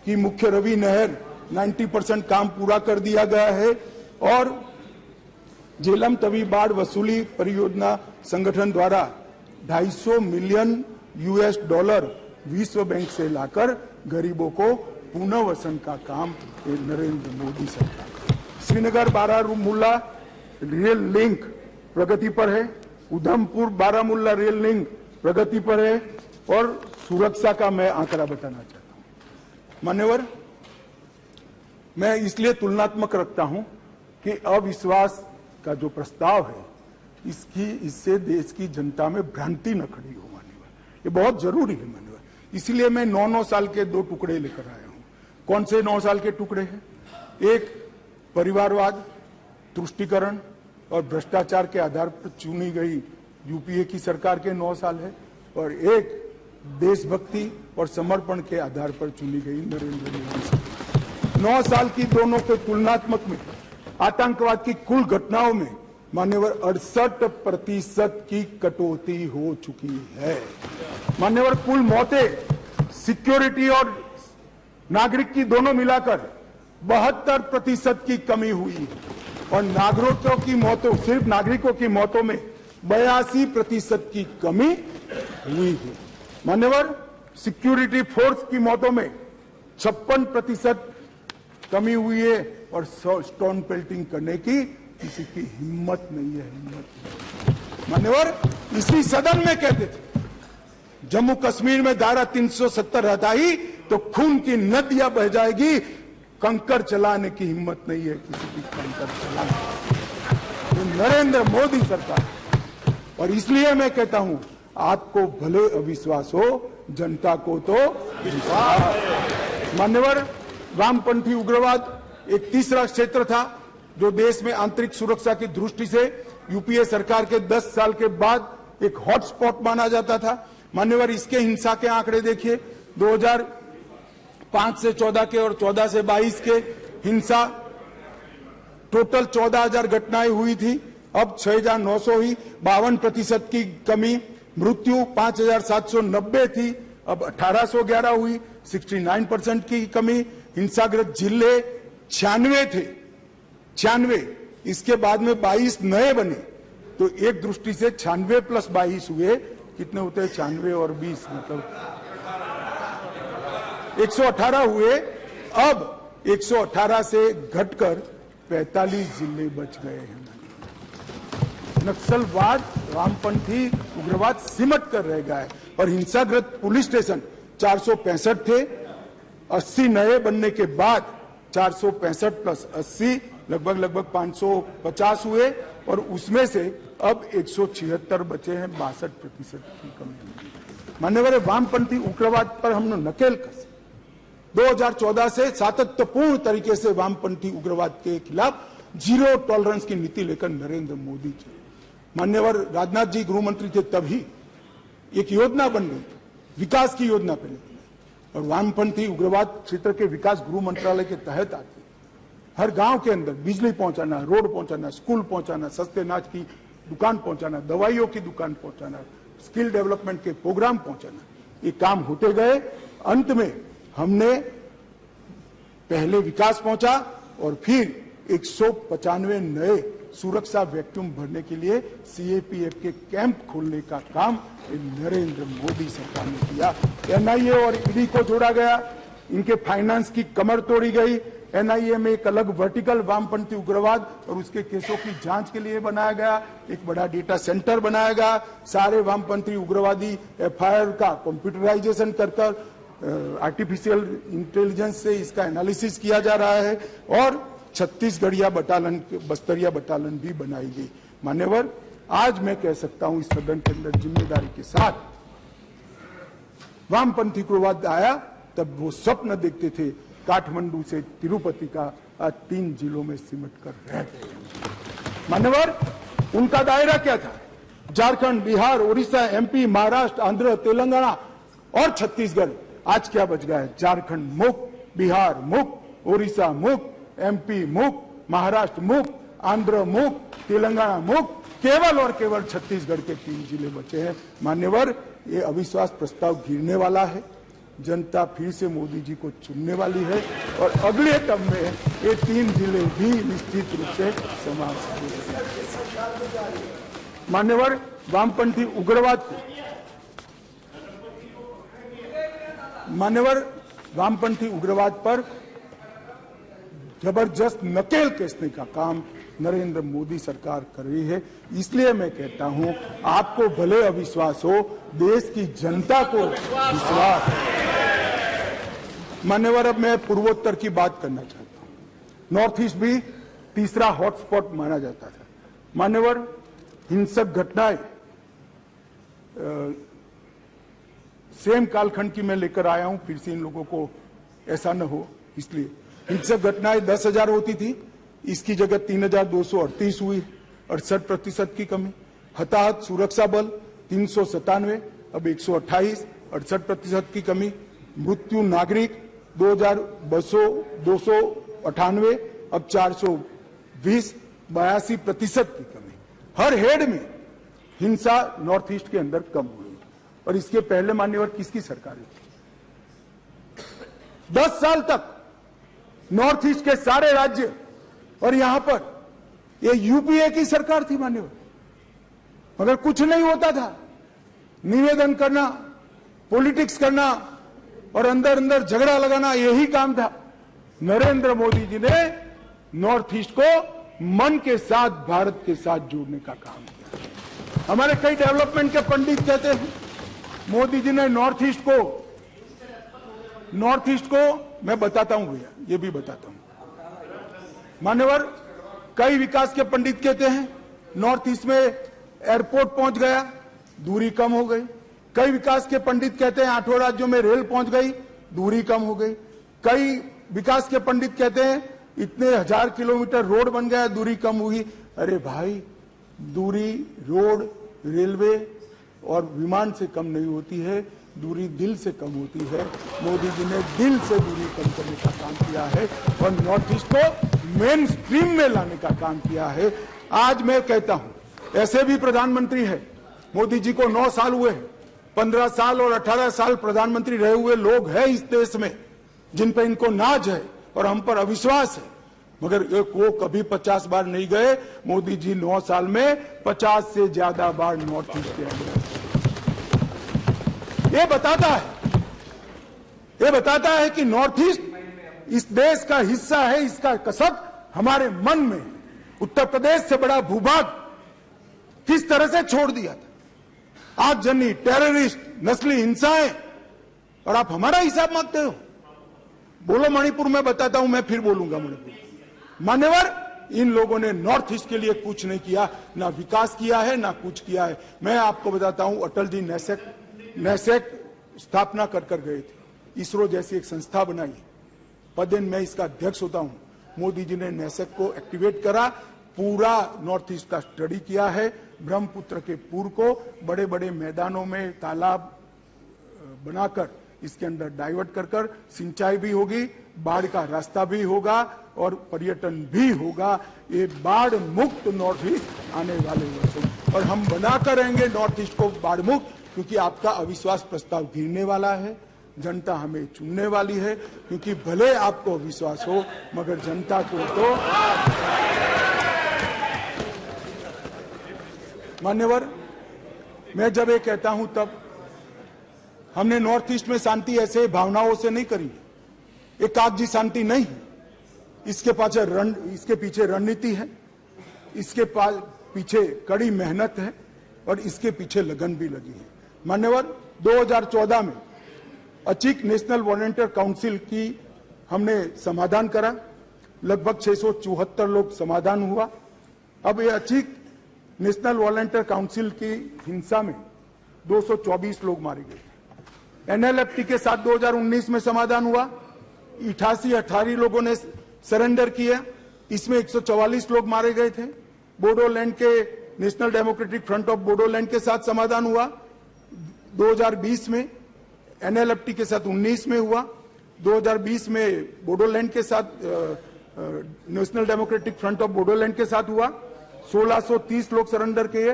की मुख्य रवि नहर 90% काम पूरा कर दिया गया है। और झेलम तवी बाढ़ वसूली परियोजना संगठन द्वारा 250 मिलियन $US विश्व बैंक से लाकर गरीबों को पुनर्वसन का काम नरेंद्र मोदी सरकार। श्रीनगर बारामूला रेल लिंक प्रगति पर है, उधमपुर बारामूला रेल लिंक प्रगति पर है। और सुरक्षा का मैं आंकड़ा बताना चाहता हूं। मान्यवर, मैं इसलिए तुलनात्मक रखता हूं कि अविश्वास का जो प्रस्ताव है इससे देश की जनता में भ्रांति न खड़ी हो। मान्यवर, ये बहुत जरूरी है। मान्यवर, इसलिए मैं 9 साल के 2 टुकड़े लेकर आया हूं। कौन से 9 साल के टुकड़े हैं? एक परिवारवाद, तुष्टीकरण और भ्रष्टाचार के आधार पर चुनी गई यूपीए की सरकार के 9 साल है, और एक देशभक्ति और समर्पण के आधार पर चुनी गई नरेंद्र मोदी सरकार। 9 साल की दोनों के तुलनात्मक में आतंकवाद की कुल घटनाओं में मान्यवर 68% की कटौती हो चुकी है। मान्यवर, कुल मौतें सिक्योरिटी और नागरिक की दोनों मिलाकर 72% की कमी हुई है। और नागरिकों की मौतों, सिर्फ नागरिकों की मौतों में 82% की कमी हुई है। मान्यवर, सिक्योरिटी फोर्स की मौतों में 56% कमी हुई है। और स्टोन पेल्टिंग करने की किसी की हिम्मत नहीं है, हिम्मत नहीं। मान्यवर, इसी सदन में कहते थे जम्मू कश्मीर में धारा 370 हटाई तो खून की नदियां बह जाएगी, कंकर चलाने की हिम्मत नहीं है किसी की कंकर चलाने। तो नरेंद्र मोदी सरकार, और इसलिए मैं कहता हूं आपको भले अविश्वास हो, जनता को तो विश्वास। मान्यवर, वामपंथी उग्रवाद एक तीसरा क्षेत्र था जो देश में आंतरिक सुरक्षा की दृष्टि से यूपीए सरकार के 10 साल के बाद एक हॉटस्पॉट माना जाता था। मान्यवर, इसके हिंसा के आंकड़े देखिए। 2005 से 14 के और 14 से 22 के हिंसा टोटल 14,000 घटनाएं हुई थी, अब 6,900 ही, 52% की कमी। मृत्यु 5,790 थी, अब 1,811 हुई, 69% की कमी। हिंसाग्रस्त जिले 96 थे, 96। इसके बाद में 22 नए बने, तो एक दृष्टि से 96 प्लस 22 हुए, कितने होते हैं? 96 और 20 मतलब 118 हुए। अब 118 से घटकर 45 जिले बच गए हैं। नक्सलवाद, वामपंथी उग्रवाद सिमट कर रह गया है। और हिंसाग्रस्त पुलिस स्टेशन 465 थे, 80 नए बनने के बाद 465 प्लस 80 लगभग 550 हुए। और उसमें से अब 176 बचे हैं, 62% की कमी। मान्यवर, वामपंथी उग्रवाद पर हमने नकेल कसी। 2014 से सातत्यपूर्ण तरीके से वामपंथी उग्रवाद के खिलाफ जीरो टॉलरेंस की नीति लेकर नरेंद्र मोदी जी, मान्यवर राजनाथ जी गृह मंत्री थे तभी एक योजना बन गई, विकास की योजना पहले बनाई। और वामपंथी उग्रवाद क्षेत्र के विकास गृह मंत्रालय के तहत आती है। हर गांव के अंदर बिजली पहुंचाना, रोड पहुंचाना, स्कूल पहुंचाना, सस्ते अनाज की दुकान पहुंचाना, दवाइयों की दुकान पहुंचाना, स्किल डेवलपमेंट के प्रोग्राम पहुंचाना, ये काम होते गए। अंत में हमने पहले विकास पहुंचा और फिर 195 नए सुरक्षा वैक्यूम भरने के लिए सीएपीएफ के कैंप खोलने का काम नरेंद्र मोदी सरकार ने किया। एनआईए और ईडी को जोड़ा गया, इनके फाइनेंस की कमर तोड़ी गई, एनआईए में एक अलग वर्टिकल वामपंथी उग्रवाद और उसके केसों की जांच के लिए बनाया गया, एक बड़ा डेटा सेंटर बनाया गया। सारे वामपंथी उग्रवादी एफआईआर का कंप्यूटराइजेशन कर आर्टिफिशियल इंटेलिजेंस से इसका एनालिसिस किया जा रहा है और छत्तीसगढ़िया बटालियन, बस्तरिया बटालियन भी बनाई गई। मान्यवर, आज मैं कह सकता हूं इस सदन के अंदर जिम्मेदारी के साथ, वामपंथी उग्रवाद आया तब वो स्वप्न देखते थे काठमांडू से तिरुपति का, आज 3 जिलों में सिमट कर रह गए। मान्यवर, उनका दायरा क्या था? झारखंड, बिहार, उड़ीसा, एमपी, महाराष्ट्र, आंध्र, तेलंगाना और छत्तीसगढ़। आज क्या बच गया है? झारखंड मुक्त, बिहार मुक्त, उड़ीसा मुक्त, एमपी मुक्त, महाराष्ट्र मुक्त, आंध्र मुक्त, तेलंगाना मुक्त, केवल और केवल छत्तीसगढ़ के 3 जिले बचे हैं। मान्यवर, ये अविश्वास प्रस्ताव गिरने वाला है, जनता फिर से मोदी जी को चुनने वाली है और अगले टर्म में ये 3 जिले भी निश्चित रूप से समाप्त होंगे। मान्यवर, वामपंथी उग्रवाद को, मान्यवर, वामपंथी उग्रवाद पर जबरदस्त नकेल कसने का काम नरेंद्र मोदी सरकार कर रही है। इसलिए मैं कहता हूं, आपको भले अविश्वास हो, देश की जनता को विश्वास है। मान्यवर, अब मैं पूर्वोत्तर की बात करना चाहता हूं। नॉर्थ ईस्ट भी तीसरा हॉटस्पॉट माना जाता था। मान्यवर, हिंसक घटनाएं सेम कालखंड की मैं लेकर आया हूं, फिर से इन लोगों को ऐसा न हो, इसलिए हिंसक घटनाएं 10,000 होती थी, इसकी जगह 3,238 हुई, 68% की कमी। हताहत सुरक्षा बल 397, अब 128, 68% की कमी। मृत्यु नागरिक 2,298, अब 420, 82% की कमी। हर हेड में हिंसा नॉर्थ ईस्ट के अंदर कम हुई। और इसके पहले मान्यवर किसकी सरकार थी? 10 साल तक नॉर्थ ईस्ट के सारे राज्य और यहां पर ये यूपीए की सरकार थी मान्यवर, मगर कुछ नहीं होता था। निवेदन करना, पॉलिटिक्स करना और अंदर अंदर झगड़ा लगाना, यही काम था। नरेंद्र मोदी जी ने नॉर्थ ईस्ट को मन के साथ भारत के साथ जोड़ने का काम किया। हमारे कई डेवलपमेंट के पंडित कहते हैं मोदी जी ने नॉर्थ ईस्ट को मैं बताता हूं भैया, ये भी बताता हूं। मान्यवर, कई विकास के पंडित कहते हैं नॉर्थ ईस्ट में एयरपोर्ट पहुंच गया, दूरी कम हो गई। कई विकास के पंडित कहते हैं 8 राज्यों में रेल पहुंच गई, दूरी कम हो गई। कई विकास के पंडित कहते हैं इतने 1000 किलोमीटर रोड बन गया, दूरी कम हुई। अरे भाई, दूरी रोड, रेलवे और विमान से कम नहीं होती है, दूरी दिल से कम होती है। मोदी जी ने दिल से दूरी कम करने का काम किया है और नॉर्थ ईस्ट को मेन स्ट्रीम में लाने का काम किया है। आज मैं कहता हूं, ऐसे भी प्रधानमंत्री है, मोदी जी को 9 साल हुए हैं, 15 साल और 18 साल प्रधानमंत्री रहे हुए लोग हैं इस देश में जिन पर इनको नाज है और हम पर अविश्वास है, मगर वो कभी 50 बार नहीं गए। मोदी जी 9 साल में 50 से ज्यादा बार नॉर्थ ईस्ट के अंदर। ये बताता है कि नॉर्थ ईस्ट इस देश का हिस्सा है, इसका कसब हमारे मन में। उत्तर प्रदेश से बड़ा भूभाग किस तरह से छोड़ दिया था, आगजनी, टेररिस्ट, नस्ली हिंसाएं, और आप हमारा हिसाब मांगते हो। बोलो मणिपुर में बताता हूं, मैं फिर बोलूंगा मणिपुर। मान्यवर, इन लोगों ने नॉर्थ ईस्ट के लिए कुछ नहीं किया, ना विकास किया है ना कुछ किया है। मैं आपको बताता हूं, अटल जी नेसेक स्थापना कर गए थे, इसरो जैसी एक संस्था बनाई, पदेन मैं इसका अध्यक्ष होता हूं। मोदी जी ने नेसेक को एक्टिवेट करा, पूरा नॉर्थ ईस्ट का स्टडी किया है। ब्रह्मपुत्र के पूर्व को बड़े बड़े मैदानों में तालाब बनाकर इसके अंदर डाइवर्ट कर सिंचाई भी होगी, बाढ़ का रास्ता भी होगा और पर्यटन भी होगा। ये बाढ़ मुक्त नॉर्थ ईस्ट आने वाले वर्षों, और हम बनाकर रहेंगे नॉर्थ ईस्ट को बाढ़ मुक्त, क्योंकि आपका अविश्वास प्रस्ताव गिरने वाला है। जनता हमें चुनने वाली है, क्योंकि भले आपको विश्वास हो, मगर जनता को तो। मान्यवर, मैं जब ये कहता हूं तब हमने नॉर्थ ईस्ट में शांति ऐसे भावनाओं से नहीं करी, एक कागजी शांति नहीं। इसके पीछे रणनीति है, इसके पीछे कड़ी मेहनत है और इसके पीछे लगन भी लगी है। मान्यवर, 2014 में अचीक नेशनल वॉलंटियर काउंसिल की हमने समाधान करा, लगभग 674 लोग समाधान हुआ। अब ये अचीक नेशनल वॉलंटियर काउंसिल की हिंसा में 224 लोग मारे गए। एनएलएफटी के साथ 2019 में समाधान हुआ, 88 लोगों ने सरेंडर किया, इसमें 144 लोग मारे गए थे। बोडोलैंड के national democratic front of Bodoland के साथ समाधान हुआ 2020 में, एनएलएफटी के साथ 19 में हुआ, 2020 में बोडोलैंड के साथ national democratic front of Bodoland के साथ हुआ। 1630 लोग सरेंडर किए,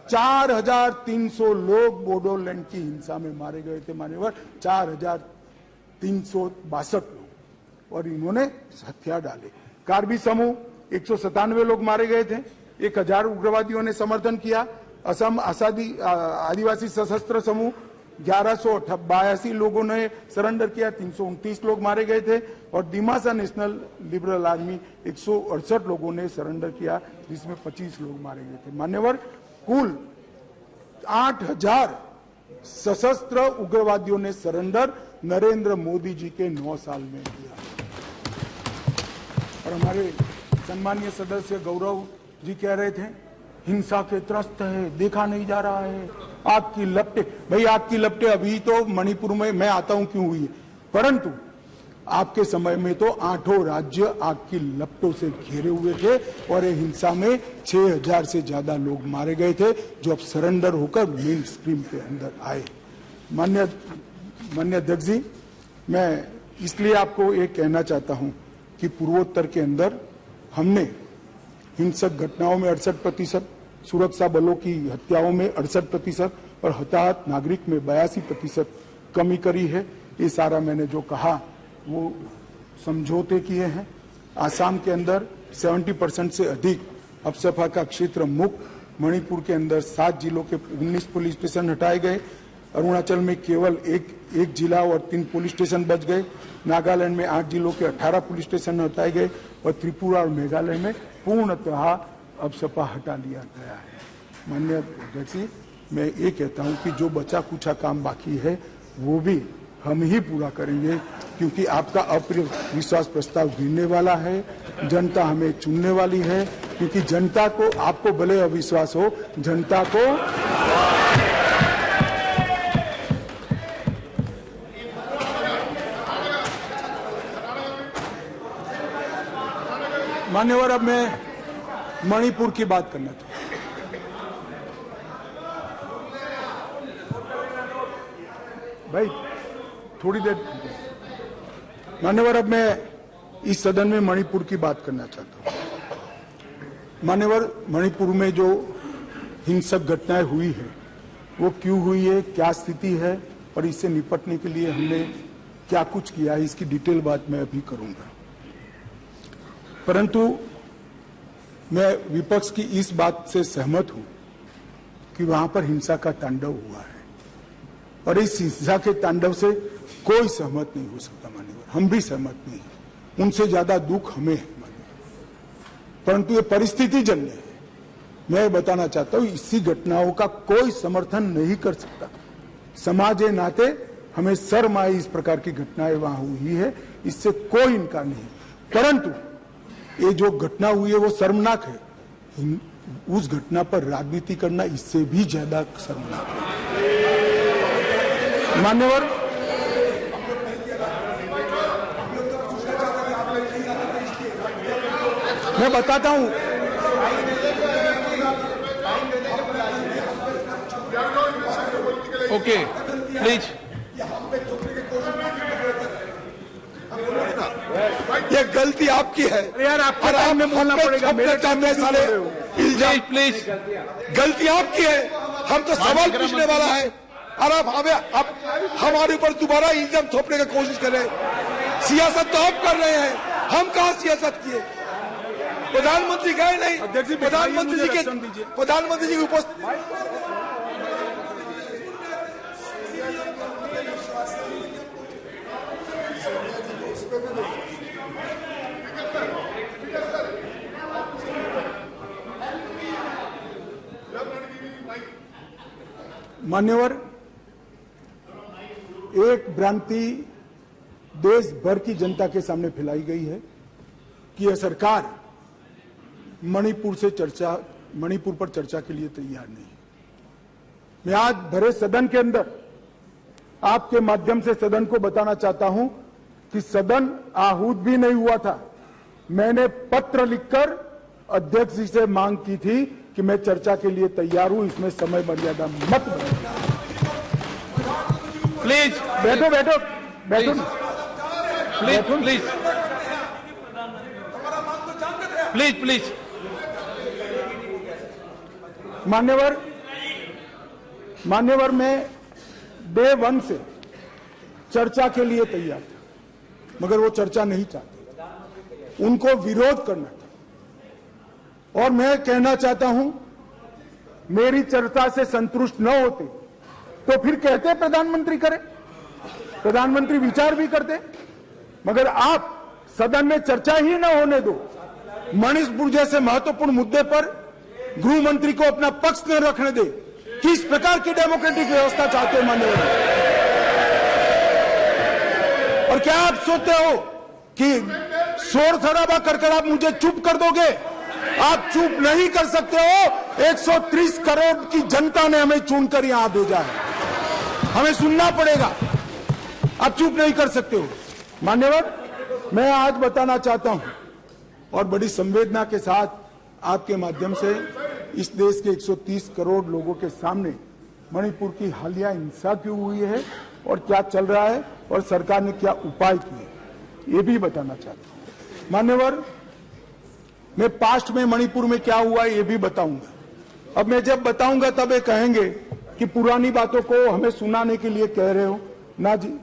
4300 लोग बोडोलैंड की हिंसा में मारे गए थे। मान्यवर, 4362 लोग, और इन्होंने हथियार डाले। कार्बी समूह 197 लोग मारे गए थे, 1000 उग्रवादियों ने समर्थन किया। असम आदिवासी सशस्त्र समूह 1182 लोगों ने सरेंडर किया, 329 लोग मारे गए थे। और दिमासा नेशनल लिबरल आर्मी 168 लोगों ने सरेंडर किया, जिसमें 25 लोग मारे गए थे। मान्यवर, कुल 8000 सशस्त्र उग्रवादियों ने सरेंडर नरेंद्र मोदी जी के 9 साल में किया। और हमारे सम्मानीय सदस्य गौरव जी कह रहे थे, हिंसा के त्रस्त है, देखा नहीं जा रहा है, आग की लपटें। भाई, आग की लपटें अभी तो मणिपुर में मैं आता हूं क्यों हुई है, परंतु आपके समय में तो 8 राज्य आग की लपटों से घिरे हुए थे और ये हिंसा में 6000 से ज्यादा लोग मारे गए थे, जो अब सरेंडर होकर मेन स्ट्रीम के अंदर आए। मान्य अध्यक्ष जी, मैं इसलिए आपको ये कहना चाहता हूं कि पूर्वोत्तर के अंदर हमने हिंसक घटनाओं में 68%, सुरक्षा बलों की हत्याओं में 68% और हताहत नागरिक में 82% कमी करी है। ये सारा मैंने जो कहा वो समझौते किए हैं। आसाम के अंदर 70% से अधिक अपसफा का क्षेत्र मुक्त, मणिपुर के अंदर 7 जिलों के 19 पुलिस स्टेशन हटाए गए, अरुणाचल में केवल एक जिला और 3 पुलिस स्टेशन बच गए, नागालैंड में 8 जिलों के 18 पुलिस स्टेशन हटाए गए और त्रिपुरा और मेघालय में पूर्णतः अपसपा हटा लिया गया है। माननीय अध्यक्ष जी, मैं ये कहता हूं कि जो बचा कुचा काम बाकी है वो भी हम ही पूरा करेंगे, क्योंकि आपका अविश्वास प्रस्ताव गिरने वाला है, जनता हमें चुनने वाली है, क्योंकि जनता को, आपको भले अविश्वास हो, जनता को मान्यवर, अब मैं मणिपुर की बात करना चाहता हूं। भाई थोड़ी देर, मान्यवर, अब मैं इस सदन में मणिपुर की बात करना चाहता हूं। मान्यवर, मणिपुर में जो हिंसक घटनाएं हुई है वो क्यों हुई है, क्या स्थिति है और इससे निपटने के लिए हमने क्या कुछ किया है, इसकी डिटेल बात मैं अभी करूंगा। परंतु मैं विपक्ष की इस बात से सहमत हूं कि वहां पर हिंसा का तांडव हुआ है और इस हिंसा के तांडव से कोई सहमत नहीं हो सकता। मान्यवर, हम भी सहमत नहीं हैं, उनसे ज्यादा दुख हमें है मान्यवर, परंतु ये परिस्थिति जन्य है। मैं बताना चाहता हूं, इसी घटनाओं का कोई समर्थन नहीं कर सकता। समाज के नाते हमें शर्म आई, इस प्रकार की घटनाएं वहां हुई है, इससे कोई इनकार नहीं। परंतु ये जो घटना हुई है वो शर्मनाक है, उस घटना पर राजनीति करना इससे भी ज्यादा शर्मनाक है। मान्यवर, मैं बताता हूं, ओके प्लीज। ये गलती आपकी है यार, आपके टाइम में बोलना पड़ेगा, मेरे टाइम में साले प्लीज प्लीज, गलती आपकी है। हम तो सवाल पूछने वाला है और आप हमारे ऊपर दोबारा इल्जाम थोपने की कोशिश कर रहे हैं। सियासत तो आप कर रहे हैं, हम कहां सियासत किए? प्रधानमंत्री गए नहीं, प्रधानमंत्री जी की उपस्थिति। मान्यवर, एक भ्रांति देश भर की जनता के सामने फैलाई गई है कि यह सरकार मणिपुर पर चर्चा के लिए तैयार नहीं है। मैं आज भरे सदन के अंदर आपके माध्यम से सदन को बताना चाहता हूं कि सदन आहूत भी नहीं हुआ था। मैंने पत्र लिखकर अध्यक्ष जी से मांग की थी कि मैं चर्चा के लिए तैयार हूं, इसमें समय मर्यादा मत बढ़ाइए। प्लीज बैठो बैठो बैठो प्लीज प्लीज प्लीज प्लीज। मान्यवर, मैं डे वन से चर्चा के लिए तैयार था, मगर वो चर्चा नहीं चाहते, उनको विरोध करना था। और मैं कहना चाहता हूं, मेरी चर्चा से संतुष्ट न होते तो फिर कहते प्रधानमंत्री करे, प्रधानमंत्री विचार भी करते, मगर आप सदन में चर्चा ही न होने दो। मणिपुर जैसे महत्वपूर्ण मुद्दे पर गृह मंत्री को अपना पक्ष न रखने दे। किस प्रकार की डेमोक्रेटिक व्यवस्था चाहते हैं माननीय? और क्या आप सोचते हो कि शोर शराबा कर आप मुझे चुप कर दोगे? आप चुप नहीं कर सकते हो। 130 करोड़ की जनता ने हमें चुनकर यहां भेजा है, हमें सुनना पड़ेगा। आप चुप नहीं कर सकते हो। मान्यवर, मैं आज बताना चाहता हूं और बड़ी संवेदना के साथ आपके माध्यम से इस देश के 130 करोड़ लोगों के सामने मणिपुर की हालिया हिंसा क्यों हुई है और क्या चल रहा है और सरकार ने क्या उपाय किए, ये भी बताना चाहता हूं। मान्यवर, मैं पास्ट में मणिपुर में क्या हुआ ये भी बताऊंगा। अब मैं जब बताऊंगा तब ये कहेंगे कि पुरानी बातों को हमें सुनाने के लिए कह रहे हो। ना जी,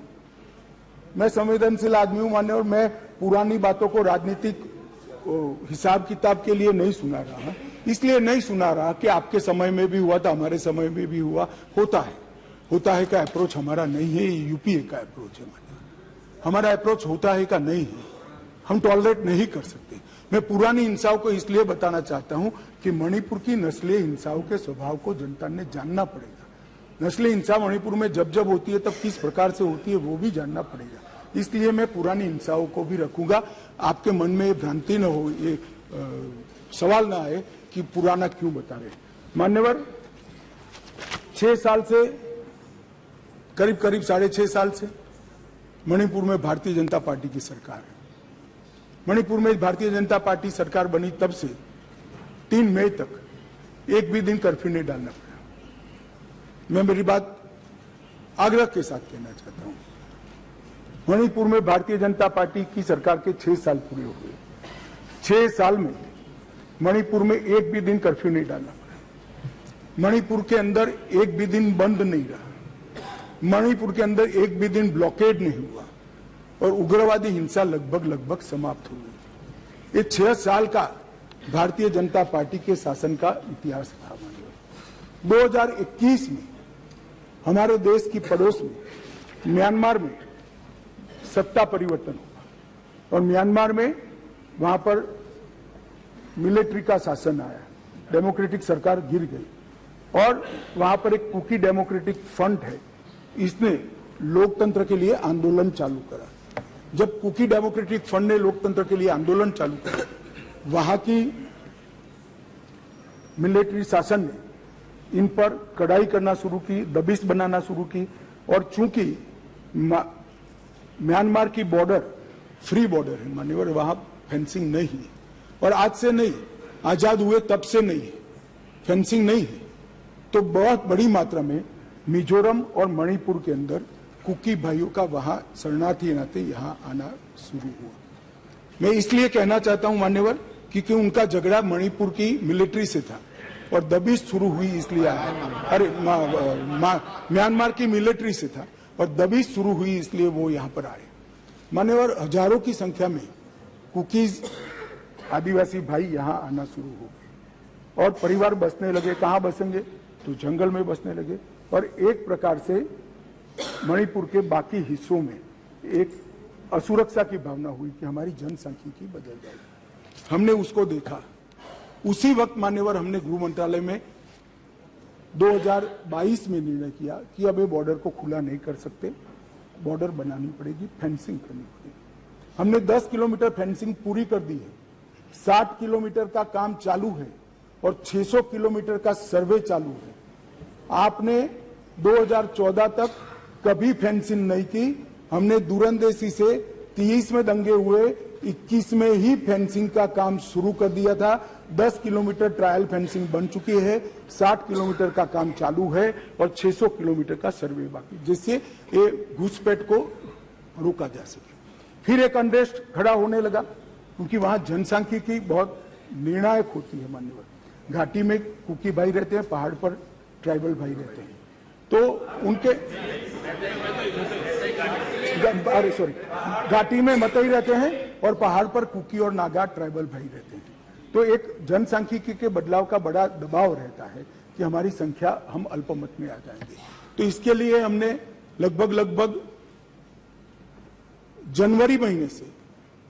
मैं संवेदनशील आदमी हूं मान्यवर, मैं पुरानी बातों को राजनीतिक हिसाब किताब के लिए नहीं सुना रहा। इसलिए नहीं सुना रहा कि आपके समय में भी हुआ था, हमारे समय में भी हुआ, होता है का अप्रोच हमारा नहीं है, ये यूपीए का अप्रोच है। हमारा अप्रोच होता है का नहीं है, हम टॉलरेट नहीं कर सकते। मैं पुरानी हिंसाओं को इसलिए बताना चाहता हूं कि मणिपुर की नस्लीय हिंसाओं के स्वभाव को जनता ने जानना पड़ेगा। नस्लीय हिंसा मणिपुर में जब जब होती है तब किस प्रकार से होती है वो भी जानना पड़ेगा। इसलिए मैं पुरानी हिंसाओं को भी रखूंगा। आपके मन में ये भ्रांति न हो, ये सवाल ना आए कि पुराना क्यों बता रहे। मान्यवर, 6 साल से करीब 6.5 साल से मणिपुर में भारतीय जनता पार्टी की सरकार है। मणिपुर में भारतीय जनता पार्टी सरकार बनी तब से 3 मई तक एक भी दिन कर्फ्यू नहीं डालना पड़ा। मैं मेरी बात आग्रह के साथ कहना चाहता हूं। मणिपुर में भारतीय जनता पार्टी की सरकार के 6 साल पूरे हो गए। 6 साल में मणिपुर में एक भी दिन कर्फ्यू नहीं डालना पड़ा। मणिपुर के अंदर एक भी दिन बंद नहीं रहा। मणिपुर के अंदर एक भी दिन ब्लॉकेड नहीं हुआ और उग्रवादी हिंसा लगभग समाप्त हो गई। ये 6 साल का भारतीय जनता पार्टी के शासन का इतिहास था। 2021 में हमारे देश की पड़ोस में म्यांमार में सत्ता परिवर्तन हुआ और म्यांमार में वहां पर मिलिट्री का शासन आया, डेमोक्रेटिक सरकार गिर गई और वहां पर एक कुकी डेमोक्रेटिक फ्रंट है, इसने लोकतंत्र के लिए आंदोलन चालू करा। जब कुकी डेमोक्रेटिक फ्रंट ने लोकतंत्र के लिए आंदोलन चालू करा, वहां की मिलिट्री शासन ने इन पर कड़ाई करना शुरू की, दबिश बनाना शुरू की और चूंकि म्यांमार की बॉर्डर फ्री बॉर्डर है मान्यवर, वहां फेंसिंग नहीं है और आज से नहीं, आजाद हुए तब से नहीं है, फेंसिंग नहीं है। तो बहुत बड़ी मात्रा में मिजोरम और मणिपुर के अंदर कुकी भाइयों का वहां शरणार्थी नाते यहां आना शुरू हुआ। मैं इसलिए कहना चाहता हूं मान्यवर, क्योंकि उनका झगड़ा मणिपुर की मिलिट्री से था और दबिश शुरू हुई इसलिए आया। अरे म्यांमार की मिलिट्री से था और दबिश शुरू हुई इसलिए वो यहां पर आए। मान्यवर, हजारों की संख्या में कुकीज आदिवासी भाई यहां आना शुरू हो गए और परिवार बसने लगे। कहां बसेंगे? तो जंगल में बसने लगे और एक प्रकार से मणिपुर के बाकी हिस्सों में एक असुरक्षा की भावना हुई कि हमारी जनसांख्यिकी बदल जाएगी। हमने उसको देखा। उसी वक्त मान्यवर हमने गृह मंत्रालय में 2022 में निर्णय किया कि अब ये बॉर्डर को खुला नहीं कर सकते, बॉर्डर बनानी पड़ेगी, फेंसिंग करनी पड़ेगी। हमने 10 किलोमीटर फेंसिंग पूरी कर दी है, 60 किलोमीटर का काम चालू है और 600 किलोमीटर का सर्वे चालू है। आपने 2014 तक कभी फेंसिंग नहीं की, हमने दूरंदेशी से 23 में दंगे हुए, 21 में ही फेंसिंग का काम शुरू कर दिया था। 10 किलोमीटर ट्रायल फेंसिंग बन चुकी है, 60 किलोमीटर का काम चालू है और 600 किलोमीटर का सर्वे बाकी, जिससे ये घुसपैठ को रोका जा सके। फिर एक अनरेस्ट खड़ा होने लगा, क्योंकि वहां जनसांख्यिकी बहुत निर्णायक होती है मान्यवर। घाटी में कुकी भाई रहते हैं, पहाड़ पर ट्राइबल भाई रहते हैं, तो उनके घाटी में मतई रहते हैं और पहाड़ पर कुकी और नागा ट्राइबल भाई रहते हैं। तो एक जनसांख्यिकी के बदलाव का बड़ा दबाव रहता है कि हमारी संख्या, हम अल्पमत में आ जाएंगे। तो इसके लिए हमने लगभग जनवरी महीने से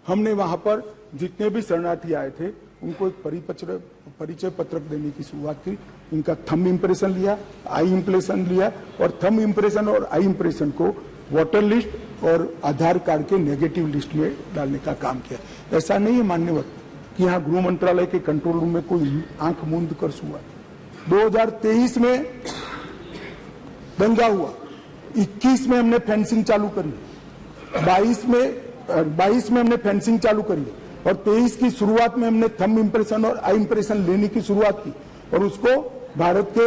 हमने वहां पर जितने भी शरणार्थी आए थे उनको एक परिचय पत्रक देने की शुरुआत की। उनका थंब इंप्रेशन लिया, आई इंप्रेशन लिया और थंब इंप्रेशन और आई इंप्रेशन को वोटर लिस्ट और आधार कार्ड के नेगेटिव लिस्ट में डालने का काम किया। ऐसा नहीं है मान्यवर कि यहाँ गृह मंत्रालय के कंट्रोल रूम में कोई आंख मूंद कर हुआ। 2023 में दंगा हुआ, 21 में हमने फेंसिंग चालू करी, 22 में हमने फेंसिंग चालू करी और 23 की शुरुआत में हमने थंब इंप्रेशन और आई इंप्रेशन लेने की शुरुआत की और उसको भारत के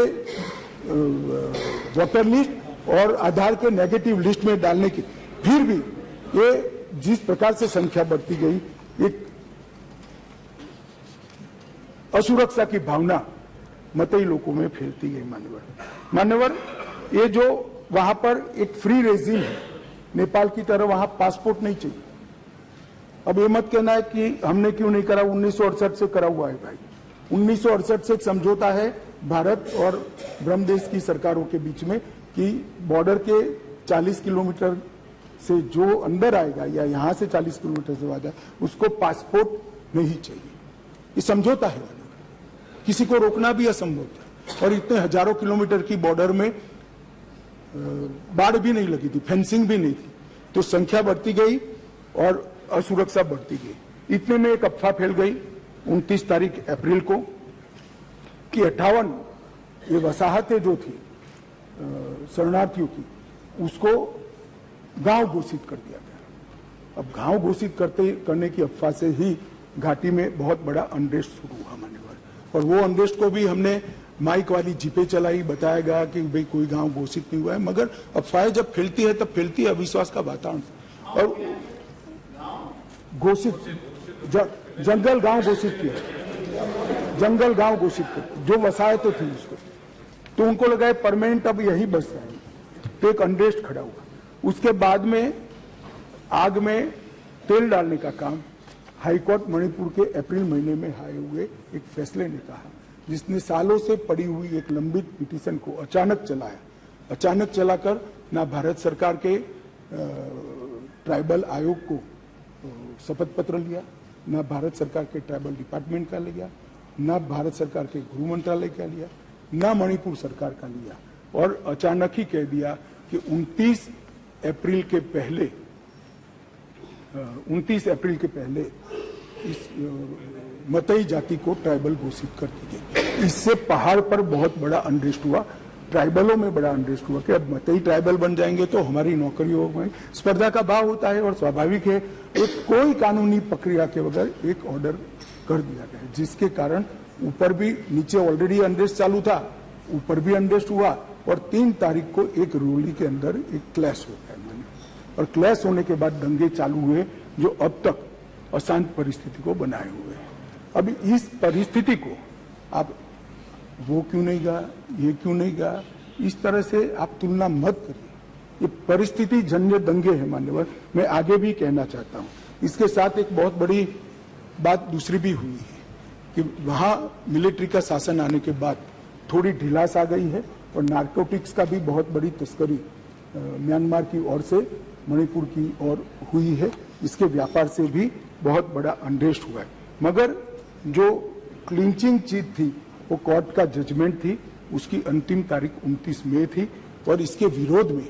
वोटर लिस्ट और आधार के नेगेटिव लिस्ट में डालने की। फिर भी ये जिस प्रकार से संख्या बढ़ती गई, एक असुरक्षा की भावना मतई लोगों में फैलती गई। मान्यवर ये जो वहां पर एक फ्री रेजिम है, नेपाल की तरह वहां पासपोर्ट नहीं चाहिए। अब ये मत कहना है कि हमने क्यों नहीं करा, 1968 से करा हुआ है भाई। 1968 से एक समझौता है भारत और ब्रह्मदेश की सरकारों के बीच में कि बॉर्डर के 40 किलोमीटर से जो अंदर आएगा या यहां से 40 किलोमीटर से आ जाए उसको पासपोर्ट नहीं चाहिए। ये समझौता है, किसी को रोकना भी असंभव था। और इतने हजारों किलोमीटर की बॉर्डर में बाढ़ भी नहीं लगी थी, फेंसिंग भी नहीं थी, तो संख्या बढ़ती गई और असुरक्षा बढ़ती गई। इतने में एक अफवाह फैल गई 29 तारीख अप्रैल को कि 58 ये वसाहतें जो थी शरणार्थियों की, उसको गांव घोषित कर दिया गया। अब गांव घोषित करने की अफवाह से ही घाटी में बहुत बड़ा अनरेस्ट शुरू हुआ मान्यवर, और वो अनरेस्ट को भी हमने माइक वाली जीपे चलाई, बताया गया कि भाई कोई गांव घोषित नहीं हुआ है। मगर अफवाहें जब फैलती है तब फैलती है अविश्वास का वातावरण। और घोषित जंगल गांव घोषित किया, जंगल गांव घोषित किया, जो वसाहतें थी उसको, तो उनको लगा परमानेंट अब यही बस रहे हैं, तो एक अनरेस्ट खड़ा हुआ। उसके बाद में आग में तेल डालने का काम हाईकोर्ट मणिपुर के अप्रैल महीने में आए हुए एक फैसले ने कहा, जिसने सालों से पड़ी हुई एक लंबित पिटीशन को अचानक चलाया। अचानक चलाकर ना भारत सरकार के ट्राइबल आयोग को शपथ पत्र लिया, ना भारत सरकार के ट्राइबल डिपार्टमेंट का लिया, ना भारत सरकार के गृह मंत्रालय का लिया, ना मणिपुर सरकार का लिया, और अचानक ही कह दिया कि 29 अप्रैल के पहले इस मतई जाति को ट्राइबल घोषित कर दी गई। इससे पहाड़ पर बहुत बड़ा अनरेस्ट हुआ, ट्राइबलों में बड़ा अनरेस्ट हुआ कि अब मतई ट्राइबल बन जाएंगे तो हमारी नौकरियों में स्पर्धा का भाव होता है और स्वाभाविक है। एक कोई कानूनी प्रक्रिया के बगैर एक ऑर्डर कर दिया गया, जिसके कारण ऊपर भी, नीचे ऑलरेडी अनरेस्ट चालू था, ऊपर भी अनरेस्ट हुआ और 3 तारीख को एक रोली के अंदर एक क्लैश हो गया और क्लैश होने के बाद दंगे चालू हुए जो अब तक अशांत परिस्थिति को बनाए हुए हैं। अब इस परिस्थिति को आप वो क्यों नहीं गा, ये क्यों नहीं गा, इस तरह से आप तुलना मत करिए। ये परिस्थिति जन्य दंगे हैं मान्यवर। मैं आगे भी कहना चाहता हूं, इसके साथ एक बहुत बड़ी बात दूसरी भी हुई है कि वहां मिलिट्री का शासन आने के बाद थोड़ी ढिलास आ गई है और नार्कोटिक्स का भी बहुत बड़ी तस्करी म्यांमार की ओर से मणिपुर की ओर हुई है। इसके व्यापार से भी बहुत बड़ा अनरेस्ट हुआ है। मगर जो क्लिंचिंग चीज थी वो कोर्ट का जजमेंट थी उसकी अंतिम तारीख 29 मई थी और इसके विरोध में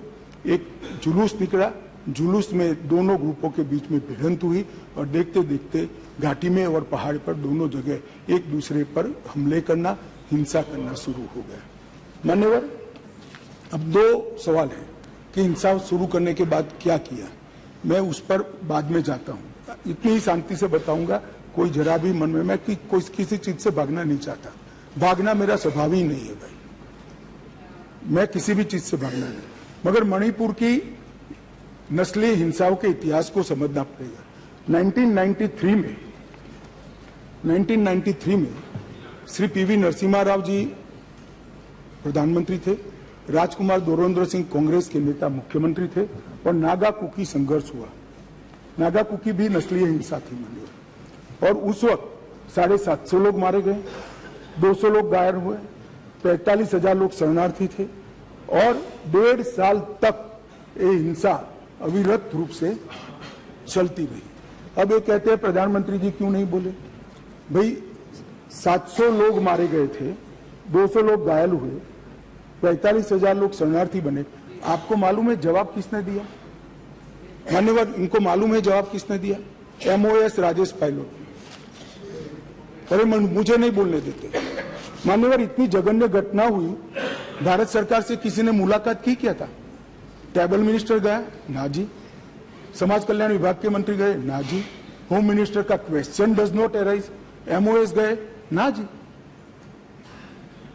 एक जुलूस निकला। जुलूस में दोनों ग्रुपों के बीच में भिड़ंत हुई और देखते देखते घाटी में और पहाड़ पर दोनों जगह एक दूसरे पर हमले करना, हिंसा करना शुरू हो गया। मान्यवर, अब दो सवाल है कि हिंसा शुरू करने के बाद क्या किया, मैं उस पर बाद में जाता हूं। इतनी ही शांति से बताऊंगा, कोई जरा भी मन में, मैं कोई किसी चीज से भागना नहीं चाहता, भागना मेरा स्वभाव ही नहीं है भाई, मैं किसी भी चीज से भागना नहीं। मगर मणिपुर की नस्लीय हिंसाओं के इतिहास को समझना पड़ेगा। 1993 में श्री पीवी नरसिम्हा राव जी प्रधानमंत्री थे, राजकुमार दोरेंद्र सिंह कांग्रेस के नेता मुख्यमंत्री थे और नागा कुकी संघर्ष हुआ। नागा कुकी भी नस्लीय हिंसा थी मान्यवर, और उस वक्त 750 लोग मारे गए, 200 लोग घायल हुए, 45,000 लोग शरणार्थी थे और 1.5 साल तक ये हिंसा अविरत रूप से चलती रही। अब ये कहते हैं प्रधानमंत्री जी क्यों नहीं बोले? भाई 700 लोग मारे गए थे, 200 लोग घायल हुए, 45,000 लोग शरणार्थी बने। आपको मालूम है जवाब किसने दिया? मान्यवर, इनको मालूम है जवाब किसने दिया? MOS राजेश पायलट। अरे मुझे नहीं बोलने देते। मान्यवर, इतनी जघन्य घटना हुई, भारत सरकार से किसी ने मुलाकात की क्या था? ट्राइबल मिनिस्टर गया? ना जी। समाज कल्याण विभाग के मंत्री गए? ना जी। होम मिनिस्टर का question does not arise. MOS गए? ना जी।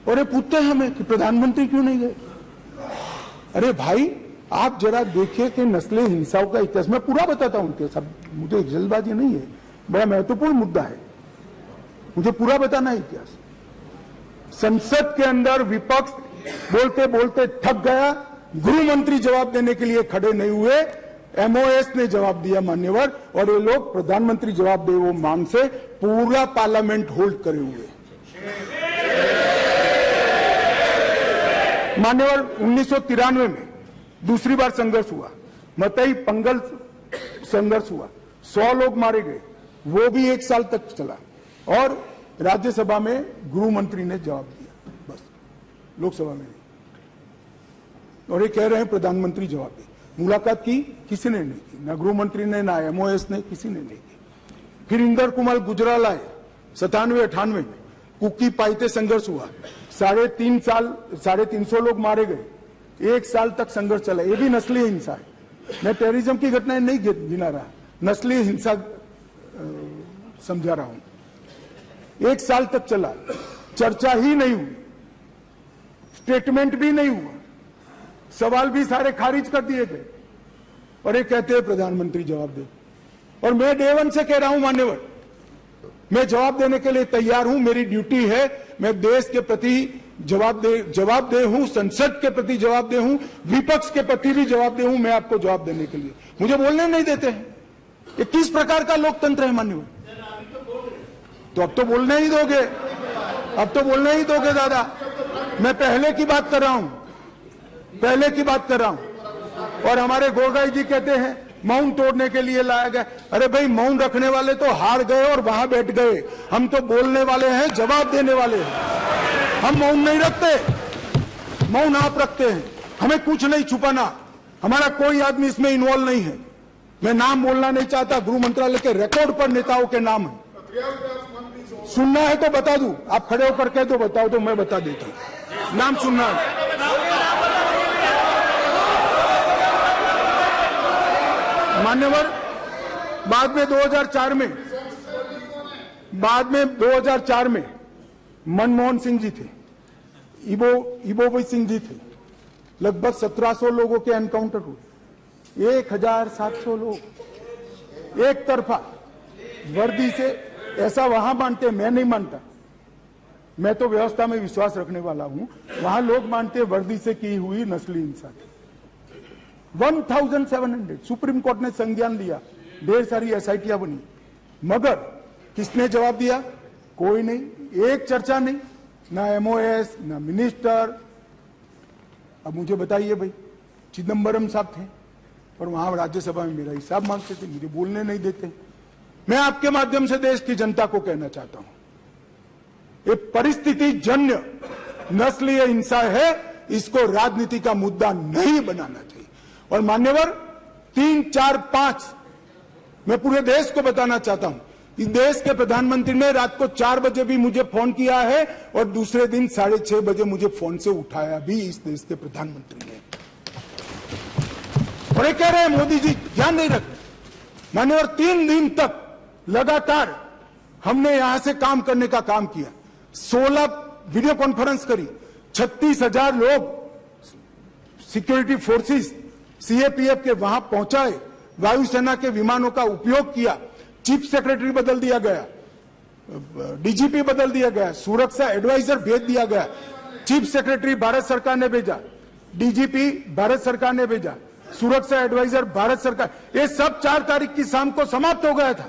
और ये पूछते हैं हमें कि प्रधानमंत्री क्यों नहीं गए? अरे भाई, आप जरा देखिए कि नस्लीय हिंसाओं का इतिहास, मैं पूरा बताता हूं इतिहास, मुझे जल्दबाजी नहीं है, बड़ा महत्वपूर्ण मुद्दा है, मुझे पूरा बताना है इतिहास। संसद के अंदर विपक्ष बोलते बोलते थक गया, गृह मंत्री जवाब देने के लिए खड़े नहीं हुए, MOS ने जवाब दिया मान्यवर, और ये लोग प्रधानमंत्री जवाब दे वो मांग से पूरा पार्लियामेंट होल्ड करे हुए। मान्यवर, 1993 में दूसरी बार संघर्ष हुआ, मतई पंगल संघर्ष हुआ, 100 लोग मारे गए, वो भी 1 साल तक चला और राज्यसभा में गृह मंत्री ने जवाब दिया, बस, लोकसभा में नहीं। और ये कह रहे हैं प्रधानमंत्री जवाब दे। मुलाकात की किसी ने नहीं की, ना गृह मंत्री ने, ना MOS ने, किसी ने नहीं की। फिर इंदर कुमार गुजराल आए 97-98 में, कुकी पाइते संघर्ष हुआ, 350 लोग मारे गए, 1 साल तक संघर्ष चला, ये भी नस्लीय हिंसा है। मैं टेररिज्म की घटनाएं नहीं गिना रहा, नस्लीय हिंसा समझा रहा हूं। 1 साल तक चला, चर्चा ही नहीं हुई, स्टेटमेंट भी नहीं हुआ, सवाल भी सारे खारिज कर दिए गए, और ये कहते हैं प्रधानमंत्री जवाब दे। और मैं डे 1 से कह रहा हूं मान्यवर, मैं जवाब देने के लिए तैयार हूं, मेरी ड्यूटी है, मैं देश के प्रति जवाब दे हूं, संसद के प्रति जवाब दे हूं, विपक्ष के प्रति भी जवाब दे हूं, मैं आपको जवाब देने के लिए। मुझे बोलने नहीं देते हैं, ये किस प्रकार का लोकतंत्र है मान्यवर? तो अब तो बोलने ही दोगे, अब तो बोलने ही दोगे दादा। मैं पहले की बात कर रहा हूं, पहले की बात कर रहा हूं। और हमारे गोगाई जी कहते हैं मौन तोड़ने के लिए लाया गया। अरे भाई, मौन रखने वाले तो हार गए और वहां बैठ गए, हम तो बोलने वाले हैं, जवाब देने वाले हैं। हम मौन नहीं रखते, मौन आप रखते हैं। हमें कुछ नहीं छुपाना, हमारा कोई आदमी इसमें इन्वॉल्व नहीं है। मैं नाम बोलना नहीं चाहता, गृह मंत्रालय के रिकॉर्ड पर नेताओं के नाम है, सुनना है तो बता दूं, आप खड़े होकर कह दो बताओ तो मैं बता देता हूं, नाम सुनना है। मान्यवर, बाद में 2004 में मनमोहन सिंह जी थे, इबोबी सिंह जी थे, लगभग 1700 लोगों के एनकाउंटर हुए, 1700 लोग एक तरफा वर्दी से। ऐसा वहां मानते, मैं नहीं मानता, मैं तो व्यवस्था में विश्वास रखने वाला हूं। वहां लोग मानते वर्दी से की हुई नस्ली हिंसा थी। 1700 सुप्रीम कोर्ट ने संज्ञान लिया, ढेर सारी SITयां बनी, मगर किसने जवाब दिया? कोई नहीं, एक चर्चा नहीं, ना MOS, ना मिनिस्टर। अब मुझे बताइए भाई, चिदम्बरम साहब थे और वहां राज्यसभा में मेरा हिसाब मांगते थे, मुझे बोलने नहीं देते। मैं आपके माध्यम से देश की जनता को कहना चाहता हूं, ये परिस्थिति जन्य नस्लीय हिंसा है, इसको राजनीति का मुद्दा नहीं बनाना चाहिए। और मान्यवर 3, 4, 5 मैं पूरे देश को बताना चाहता हूं, इस देश के प्रधानमंत्री ने रात को 4 बजे भी मुझे फोन किया है और दूसरे दिन 6:30 बजे मुझे फोन से उठाया भी इस देश के प्रधानमंत्री ने। और ये कह रहे हैं मोदी जी ध्यान नहीं रखते। मान्यवर 3 दिन तक लगातार हमने यहां से काम करने का काम किया, 16 वीडियो कॉन्फ्रेंस करी, 36,000 लोग सिक्योरिटी फोर्सेस सीएपीएफ के वहां पहुंचाए, वायुसेना के विमानों का उपयोग किया, चीफ सेक्रेटरी बदल दिया गया, डीजीपी बदल दिया गया, सुरक्षा एडवाइजर भेज दिया गया, चीफ सेक्रेटरी भारत सरकार ने भेजा, डीजीपी भारत सरकार ने भेजा, सुरक्षा एडवाइजर भारत सरकार। ये सब 4 तारीख की शाम को समाप्त हो गया था।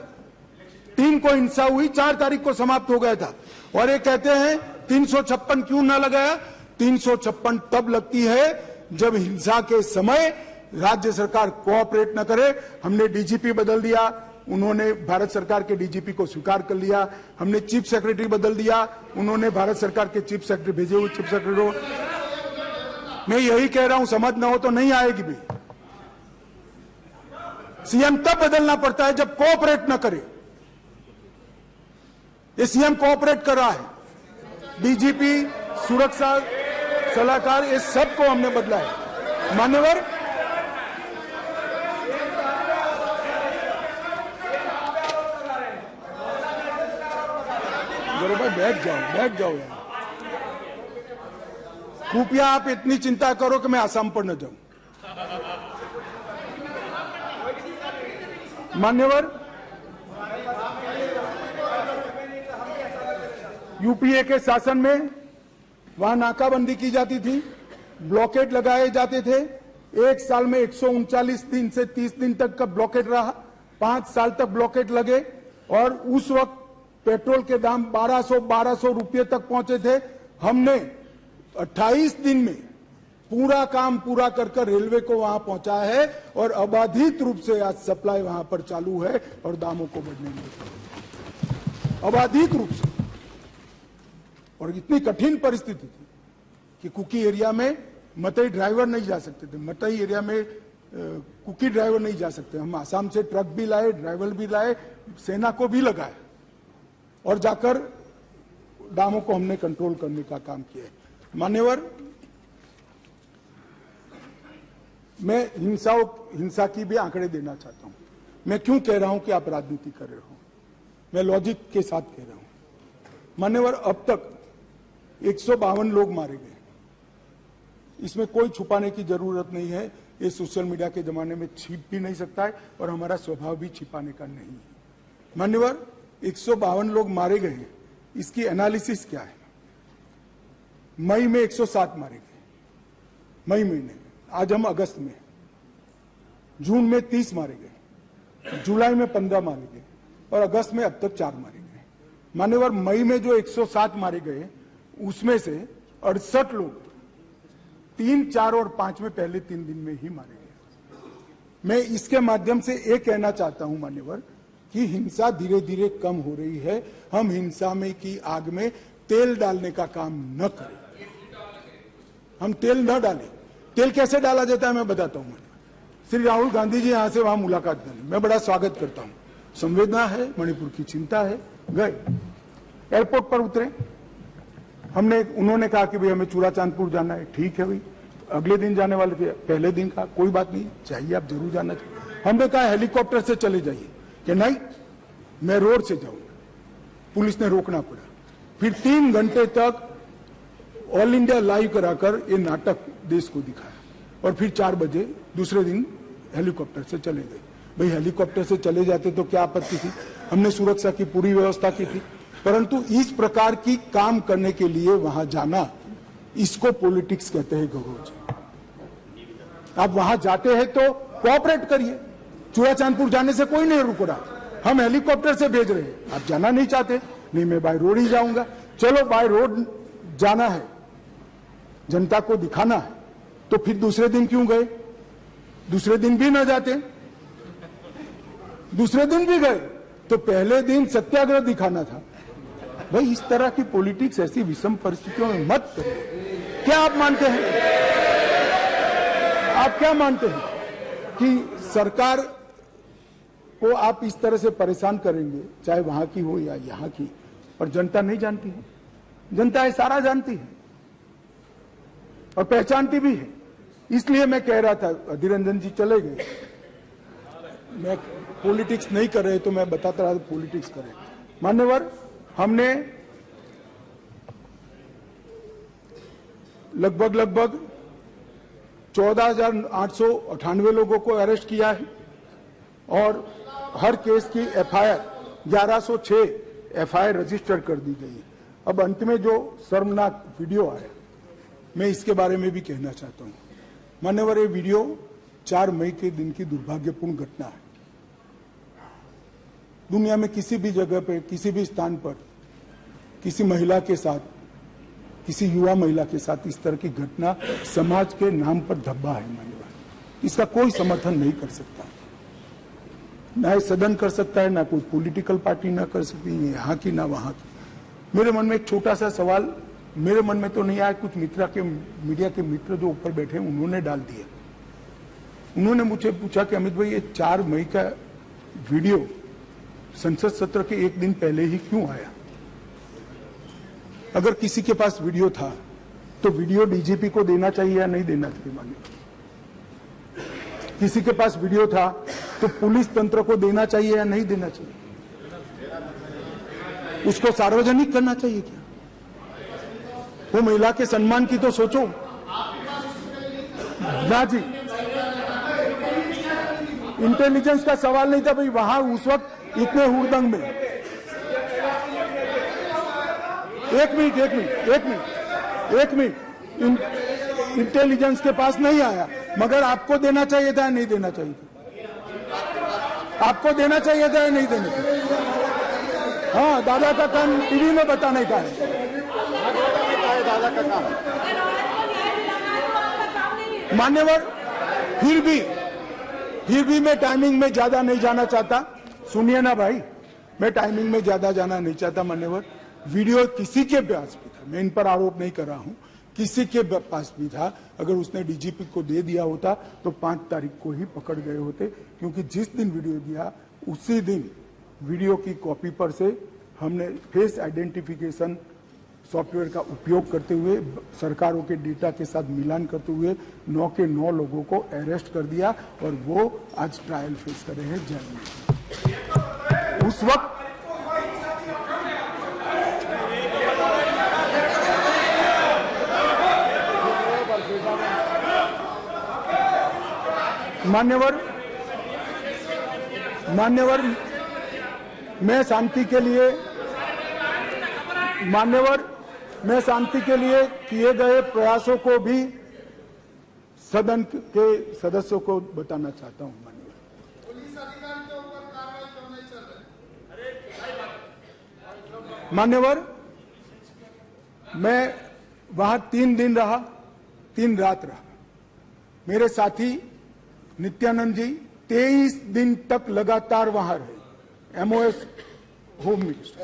3 को हिंसा हुई, 4 तारीख को समाप्त हो गया था। और ये कहते हैं 356 क्यों ना लगाया? 356 तब लगती है जब हिंसा के समय राज्य सरकार कोऑपरेट न करे। हमने डीजीपी बदल दिया, उन्होंने भारत सरकार के डीजीपी को स्वीकार कर लिया। हमने चीफ सेक्रेटरी बदल दिया, उन्होंने भारत सरकार के चीफ सेक्रेटरी भेजे हुए चीफ सेक्रेटरी को। मैं यही कह रहा हूं, समझ न हो तो नहीं आएगी भी। सीएम तब बदलना पड़ता है जब कोऑपरेट न करे। ये सीएम कोऑपरेट कर रहा है, डीजीपी, सुरक्षा सलाहकार, ये सबको हमने बदला है। मान्यवर भाई बैठ जाओ यार। कृपया आप इतनी चिंता करो कि मैं आसाम पर न जाऊं। मान्यवर यूपीए के शासन में वहां नाकाबंदी की जाती थी, ब्लॉकेट लगाए जाते थे। 1 साल में 139 दिन से 30 दिन तक का ब्लॉकेट रहा, 5 साल तक ब्लॉकेट लगे और उस वक्त पेट्रोल के दाम 1200 रुपये तक पहुंचे थे। हमने 28 दिन में पूरा काम पूरा कर रेलवे को वहां पहुंचाया है और अबाधित रूप से आज सप्लाई वहां पर चालू है और दामों को बढ़ने लगे अबाधित रूप से। और इतनी कठिन परिस्थिति थी कि कुकी एरिया में मतई ड्राइवर नहीं जा सकते थे, मतई एरिया में कुकी ड्राइवर नहीं जा सकते। हम आसाम से ट्रक भी लाए, ड्राइवर भी लाए, सेना को भी लगाए और जाकर दामों को हमने कंट्रोल करने का काम किया है। मान्यवर मैं हिंसा की भी आंकड़े देना चाहता हूं। मैं क्यों कह रहा हूं कि आप राजनीति कर रहे हो, मैं लॉजिक के साथ कह रहा हूं। मान्यवर अब तक 152 लोग मारे गए, इसमें कोई छुपाने की जरूरत नहीं है। ये सोशल मीडिया के जमाने में छिप भी नहीं सकता है और हमारा स्वभाव भी छिपाने का नहीं है। मान्यवर 152 लोग मारे गए, इसकी एनालिसिस क्या है? मई में 107 मारे गए, मई महीने में। आज हम अगस्त में, जून में 30 मारे गए, जुलाई में 15 मारे गए और अगस्त में अब तक 4 मारे गए। मान्यवर मई में जो 107 मारे गए उसमें से 68 लोग 3, 4 और 5 में पहले 3 दिन में ही मारे गए। मैं इसके माध्यम से ये कहना चाहता हूं मान्यवर कि हिंसा धीरे धीरे कम हो रही है। हम हिंसा में की आग में तेल डालने का काम न करें, हम तेल न डालें। तेल कैसे डाला जाता है मैं बताता हूं। श्री राहुल गांधी जी यहां से वहां मुलाकात करें, मैं बड़ा स्वागत करता हूं। संवेदना है, मणिपुर की चिंता है। गए एयरपोर्ट पर उतरे, उन्होंने कहा कि भाई हमें चूड़ाचांदपुर जाना है। ठीक है भाई, अगले दिन जाने वाले थे, पहले दिन कहा कोई बात नहीं, चाहिए आप जरूर जाना चाहिए। हमने कहा हेलीकॉप्टर से चले जाइए, कि नहीं मैं रोड से जाऊंगा। पुलिस ने रोकना पड़ा। फिर 3 घंटे तक ऑल इंडिया लाइव कराकर ये नाटक देश को दिखाया और फिर 4 बजे दूसरे दिन हेलीकॉप्टर से चले गए। भाई हेलीकॉप्टर से चले जाते तो क्या आपत्ति थी, हमने सुरक्षा की पूरी व्यवस्था की थी। परंतु इस प्रकार की काम करने के लिए वहां जाना, इसको पॉलिटिक्स कहते हैं गौरव जी। आप वहां जाते हैं तो कोऑपरेट करिए। चूड़ाचांदपुर जाने से कोई नहीं रुक रहा, हम हेलीकॉप्टर से भेज रहे हैं। आप जाना नहीं चाहते, नहीं मैं बाय रोड ही जाऊंगा। चलो बाय रोड जाना है, जनता को दिखाना है, तो फिर दूसरे दिन क्यों गए? दूसरे दिन भी न जाते, दूसरे दिन भी गए तो पहले दिन सत्याग्रह दिखाना था, भाई इस तरह की पॉलिटिक्स ऐसी विषम परिस्थितियों में मत करिए। क्या आप मानते हैं, आप क्या मानते हैं कि सरकार को आप इस तरह से परेशान करेंगे, चाहे वहां की हो या यहां की, और जनता नहीं जानती है? जनता ये सारा जानती है और पहचानती भी है। इसलिए मैं कह रहा था, अधीर रंजन जी चले गए, मैं पॉलिटिक्स नहीं कर रहे तो मैं बताता रहा पॉलिटिक्स करें। मान्यवर, हमने लगभग 14,898 लोगों को अरेस्ट किया है और हर केस की एफआईआर 1106 एफआईआर रजिस्टर कर दी गई है। अब अंत में जो शर्मनाक वीडियो आया, मैं इसके बारे में भी कहना चाहता हूं। मान्यवर, ये वीडियो 4 मई के दिन की दुर्भाग्यपूर्ण घटना है। दुनिया में किसी भी जगह पर, किसी भी स्थान पर किसी महिला के साथ, किसी युवा महिला के साथ इस तरह की घटना समाज के नाम पर धब्बा है। मान्यवर, इसका कोई समर्थन नहीं कर सकता, ना ये सदन कर सकता है, ना कोई पॉलिटिकल पार्टी ना कर सकती है, यहाँ की ना वहां की। मेरे मन में एक छोटा सा सवाल मेरे मन में तो नहीं आया, कुछ मीडिया के मित्र जो ऊपर बैठे हैं उन्होंने डाल दिया। उन्होंने मुझे पूछा कि अमित भाई, ये 4 मई का वीडियो संसद सत्र के एक दिन पहले ही क्यों आया? अगर किसी के पास वीडियो था तो वीडियो डीजीपी को देना चाहिए या नहीं देना चाहिए? मानिए, किसी के पास वीडियो था तो पुलिस तंत्र को देना चाहिए या नहीं देना चाहिए? उसको सार्वजनिक करना चाहिए क्या? वो महिला के सम्मान की तो सोचो ना जी। इंटेलिजेंस का सवाल नहीं था भाई, वहां उस वक्त इतने हुड़दंग में। एक मिनट, इंटेलिजेंस के पास नहीं आया, मगर आपको देना चाहिए था या नहीं देना चाहिए था? आपको देना चाहिए था या नहीं देना चाहिए? हाँ, दादा का काम टीवी में बताने का है। दादा का काम मान्यवर, फिर भी मैं टाइमिंग में ज्यादा नहीं जाना चाहता। सुनिए ना भाई, मैं टाइमिंग में ज्यादा जाना नहीं चाहता। मान्यवर, वीडियो किसी के पास भी था, मैं इन पर आरोप नहीं कर रहा हूं, किसी के पास भी था। अगर उसने डीजीपी को दे दिया होता तो 5 तारीख को ही पकड़ गए होते, क्योंकि जिस दिन वीडियो दिया उसी दिन वीडियो की कॉपी पर से हमने फेस आइडेंटिफिकेशन सॉफ्टवेयर का उपयोग करते हुए, सरकारों के डेटा के साथ मिलान करते हुए 9 के 9 लोगों को अरेस्ट कर दिया और वो आज ट्रायल फेस कर रहे हैं जेल में। उस वक्त मान्यवर, मैं शांति के लिए किए गए प्रयासों को भी सदन के सदस्यों को बताना चाहता हूं। मान्यवर, मैं वहां 3 दिन रहा, 3 रात रहा। मेरे साथी नित्यानंद जी 23 दिन तक लगातार वहां रहे। एमओएस होम मिनिस्टर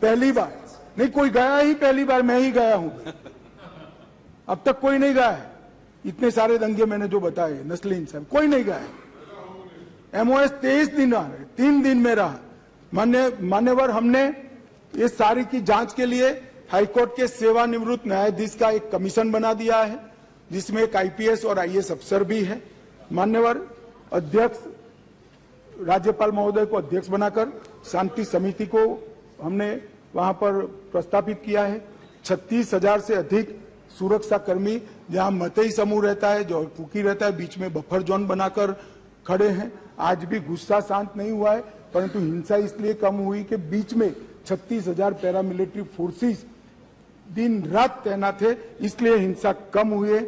पहली बार नहीं, कोई गया ही पहली बार, मैं ही गया हूं। अब तक कोई नहीं गया है। इतने सारे दंगे मैंने जो बताए, नस्ली इंसान, कोई नहीं गया है। एमओएस 23 दिन रहा, 3 दिन में रहा। मान्यवर, हमने ये सारी की जांच के लिए हाईकोर्ट के सेवानिवृत्त न्यायाधीश का एक कमीशन बना दिया है, जिसमें एक आईपीएस और आईएएस अफसर भी है। मान्यवर, अध्यक्ष राज्यपाल महोदय को अध्यक्ष बनाकर शांति समिति को हमने वहां पर प्रस्तापित किया है। 36,000 से अधिक सुरक्षा कर्मी, जहां मतई समूह रहता है, जो कुकी रहता है, बीच में बफर जोन बनाकर खड़े हैं। आज भी गुस्सा शांत नहीं हुआ है, परंतु हिंसा इसलिए कम हुई कि बीच में 36,000 पैरामिलिट्री फोर्सेस दिन रात तैनात है, इसलिए हिंसा कम हुई है।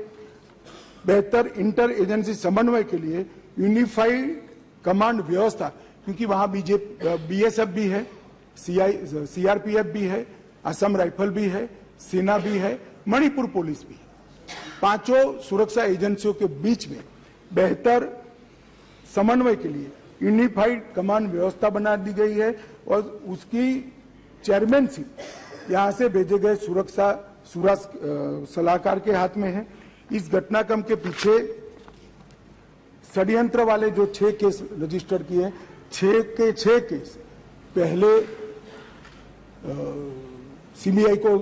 बेहतर इंटर एजेंसी समन्वय के लिए यूनिफाइड कमांड व्यवस्था, क्योंकि वहां बीएसएफ भी है, सीआरपीएफ भी है, असम राइफल भी है, सेना भी है, मणिपुर पुलिस भी है। 5 सुरक्षा एजेंसियों के बीच में बेहतर समन्वय के लिए यूनिफाइड कमांड व्यवस्था बना दी गई है और उसकी चेयरमैनशिप यहां से भेजे गए सुरक्षा सलाहकार के हाथ में है। इस घटनाक्रम के पीछे षड्यंत्र वाले जो 6 केस रजिस्टर किए, 6 के 6 केस पहले सीबीआई को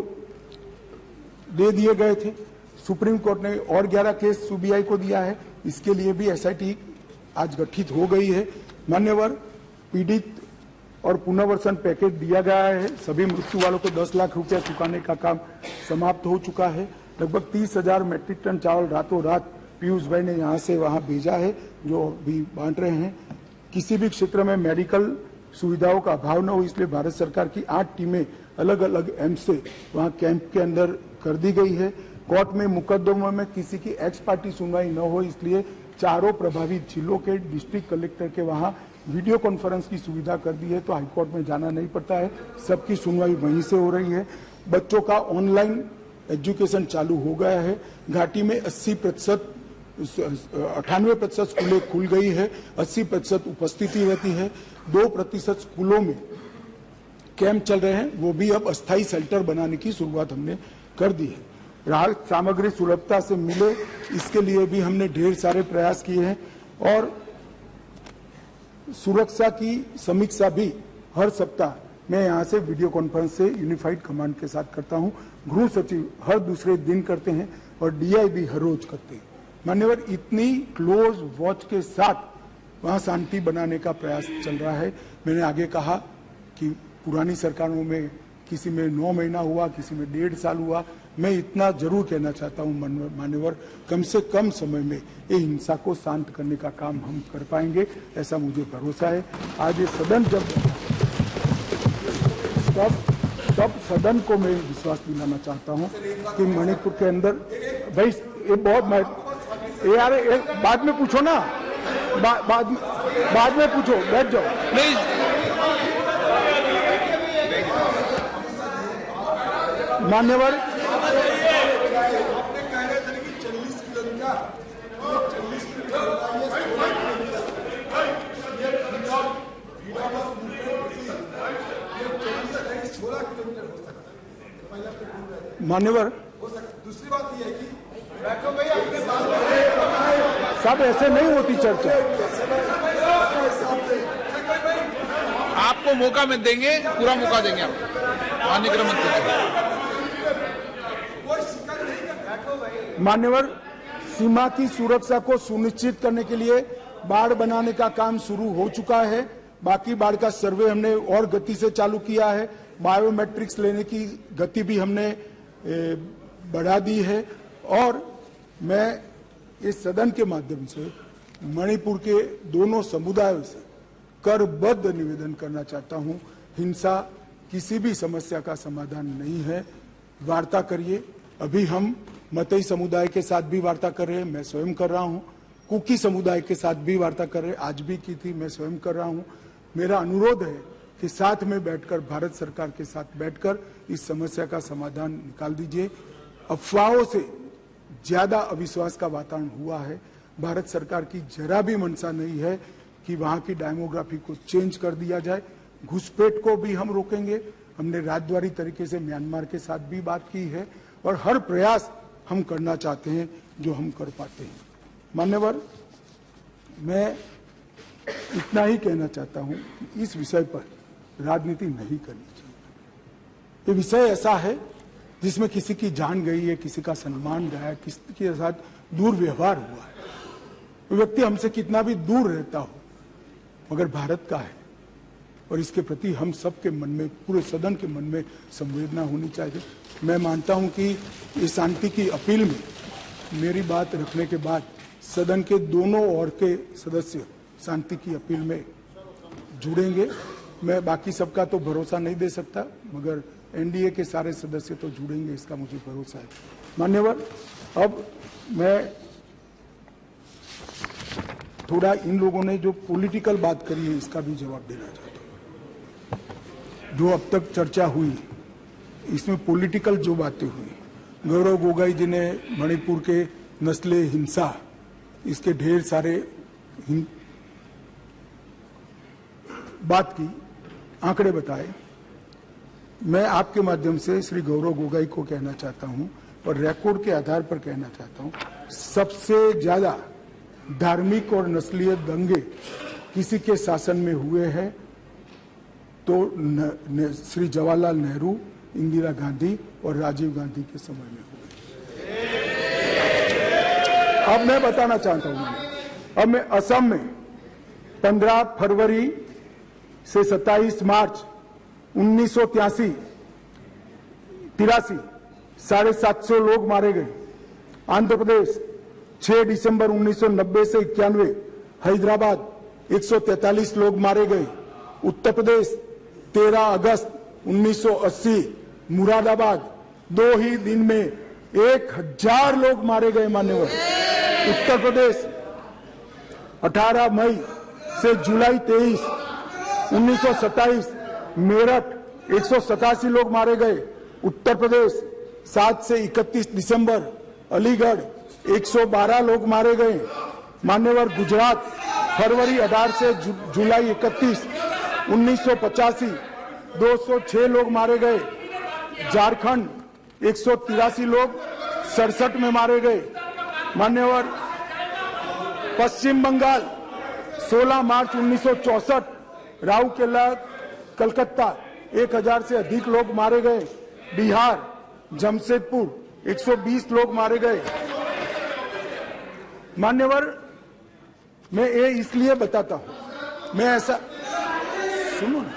दे दिए गए थे। सुप्रीम कोर्ट ने और 11 केस सीबीआई को दिया है। इसके लिए भी एसआईटी आज गठित हो गई है। मान्यवर, पीड़ित और पुनर्वसन पैकेज दिया गया है। सभी मृत्यु वालों को 10 लाख रुपया चुकाने का काम समाप्त हो चुका है। लगभग 30,000 मैट्रिक टन चावल रातों रात पीयूष भाई ने यहां से वहां भेजा है, जो भी बांट रहे हैं। किसी भी क्षेत्र में मेडिकल सुविधाओं का अभाव न हो, इसलिए भारत सरकार की 8 टीमें अलग अलग एम्स से वहां कैंप के अंदर कर दी गई है। कोर्ट में मुकदमों में किसी की एक्स पार्टी सुनवाई न हो, इसलिए चारों प्रभावित जिलों के डिस्ट्रिक्ट कलेक्टर के वहां वीडियो कॉन्फ्रेंस की सुविधा कर दी है, तो हाईकोर्ट में जाना नहीं पड़ता है। सबकी सुनवाई वहीं से हो रही है। बच्चों का ऑनलाइन एजुकेशन चालू हो गया है। घाटी में 98% स्कूलें खुल गई है। 80% उपस्थिति रहती है। 2% स्कूलों में कैंप चल रहे हैं, वो भी अब अस्थायी शेल्टर बनाने की शुरुआत हमने कर दी है। राहत सामग्री सुलभता से मिले, इसके लिए भी हमने ढेर सारे प्रयास किए हैं। और सुरक्षा की समीक्षा भी हर सप्ताह मैं यहां से वीडियो कॉन्फ्रेंस से यूनिफाइड कमांड के साथ करता हूं। गृह सचिव हर दूसरे दिन करते हैं और डीआई भी हर रोज करते हैं। मान्यवर, इतनी क्लोज वॉच के साथ वहां शांति बनाने का प्रयास चल रहा है। मैंने आगे कहा कि पुरानी सरकारों में किसी में 9 महीना हुआ, किसी में 1.5 साल हुआ। मैं इतना जरूर कहना चाहता हूं मान्यवर, कम से कम समय में ये हिंसा को शांत करने का काम हम कर पाएंगे, ऐसा मुझे भरोसा है। आज ये सदन तब सदन को मैं विश्वास दिलाना चाहता हूं कि मणिपुर के अंदर भाई ये बहुत यार बाद में पूछो ना, बाद में पूछो, बैठ जाओ प्लीज। मान्यवर, मान्यवर, दूसरी बात यह है कि सब ऐसे नहीं होती चर्चा। आपको मौका में देंगे, पूरा मौका देंगे आपको, माननीय गृह मंत्री। मान्यवर, सीमा की सुरक्षा को सुनिश्चित करने के लिए बाड़ बनाने का काम शुरू हो चुका है। बाकी बाड़ का सर्वे हमने और गति से चालू किया है। बायोमेट्रिक्स लेने की गति भी हमने बढ़ा दी है। और मैं इस सदन के माध्यम से मणिपुर के दोनों समुदायों से करबद्ध निवेदन करना चाहता हूं, हिंसा किसी भी समस्या का समाधान नहीं है। वार्ता करिए। अभी हम मतई समुदाय के साथ भी वार्ता कर रहे हैं, मैं स्वयं कर रहा हूं। कुकी समुदाय के साथ भी वार्ता कर रहे हैं, आज भी की थी, मैं स्वयं कर रहा हूं। मेरा अनुरोध है कि साथ में बैठकर, भारत सरकार के साथ बैठकर इस समस्या का समाधान निकाल दीजिए। अफवाहों से ज्यादा अविश्वास का वातावरण हुआ है। भारत सरकार की जरा भी मंशा नहीं है कि वहां की डेमोग्राफी को चेंज कर दिया जाए। घुसपैठ को भी हम रोकेंगे। हमने राजद्वारी तरीके से म्यांमार के साथ भी बात की है और हर प्रयास हम करना चाहते हैं जो हम कर पाते हैं। मान्यवर, मैं इतना ही कहना चाहता हूं कि इस विषय पर राजनीति नहीं करनी चाहिए। ये विषय ऐसा है जिसमें किसी की जान गई है, किसी का सम्मान गया, किसी के साथ दुर्व्यवहार हुआ है। वो व्यक्ति हमसे कितना भी दूर रहता हो, मगर भारत का है और इसके प्रति हम सबके मन में, पूरे सदन के मन में संवेदना होनी चाहिए। मैं मानता हूं कि इस शांति की अपील में मेरी बात रखने के बाद सदन के दोनों ओर के सदस्य शांति की अपील में जुड़ेंगे। मैं बाकी सबका तो भरोसा नहीं दे सकता, मगर एनडीए के सारे सदस्य तो जुड़ेंगे, इसका मुझे भरोसा है। मान्यवर, अब मैं थोड़ा इन लोगों ने जो पॉलिटिकल बात करी है इसका भी जवाब देना चाहता हूं। जो अब तक चर्चा हुई इसमें पॉलिटिकल जो बातें हुई, गौरव गोगोई जी ने मणिपुर के नस्ले हिंसा, इसके ढेर सारे बात की, आंकड़े बताए। मैं आपके माध्यम से श्री गौरव गोगोई को कहना चाहता हूं और रिकॉर्ड के आधार पर कहना चाहता हूं, सबसे ज्यादा धार्मिक और नस्लीय दंगे किसी के शासन में हुए हैं तो श्री जवाहरलाल नेहरू, इंदिरा गांधी और राजीव गांधी के समय में हुए। अब मैं बताना चाहता हूं, अब मैं असम में 15 फरवरी से 27 मार्च 1983 750 लोग मारे गए। आंध्र प्रदेश 6 दिसंबर 1990 से 91 हैदराबाद 143 लोग मारे गए। उत्तर प्रदेश 13 अगस्त 1980 मुरादाबाद 2 ही दिन में 1000 लोग मारे गए। मान्यवर उत्तर प्रदेश 18 मई से जुलाई 23 1927 मेरठ 187 लोग मारे गए। उत्तर प्रदेश 7 से 31 दिसंबर अलीगढ़ 112 लोग मारे गए। मान्यवर गुजरात फरवरी 18 से जुलाई 31 1985 206 लोग मारे गए। झारखंड 183 लोग 67 में मारे गए। मान्यवर पश्चिम बंगाल 16 मार्च 1964 राउरकेला कलकत्ता 1000 से अधिक लोग मारे गए। बिहार जमशेदपुर 120 लोग मारे गए। मान्यवर मैं ये इसलिए बताता हूं, मैं ऐसा सुनो ना,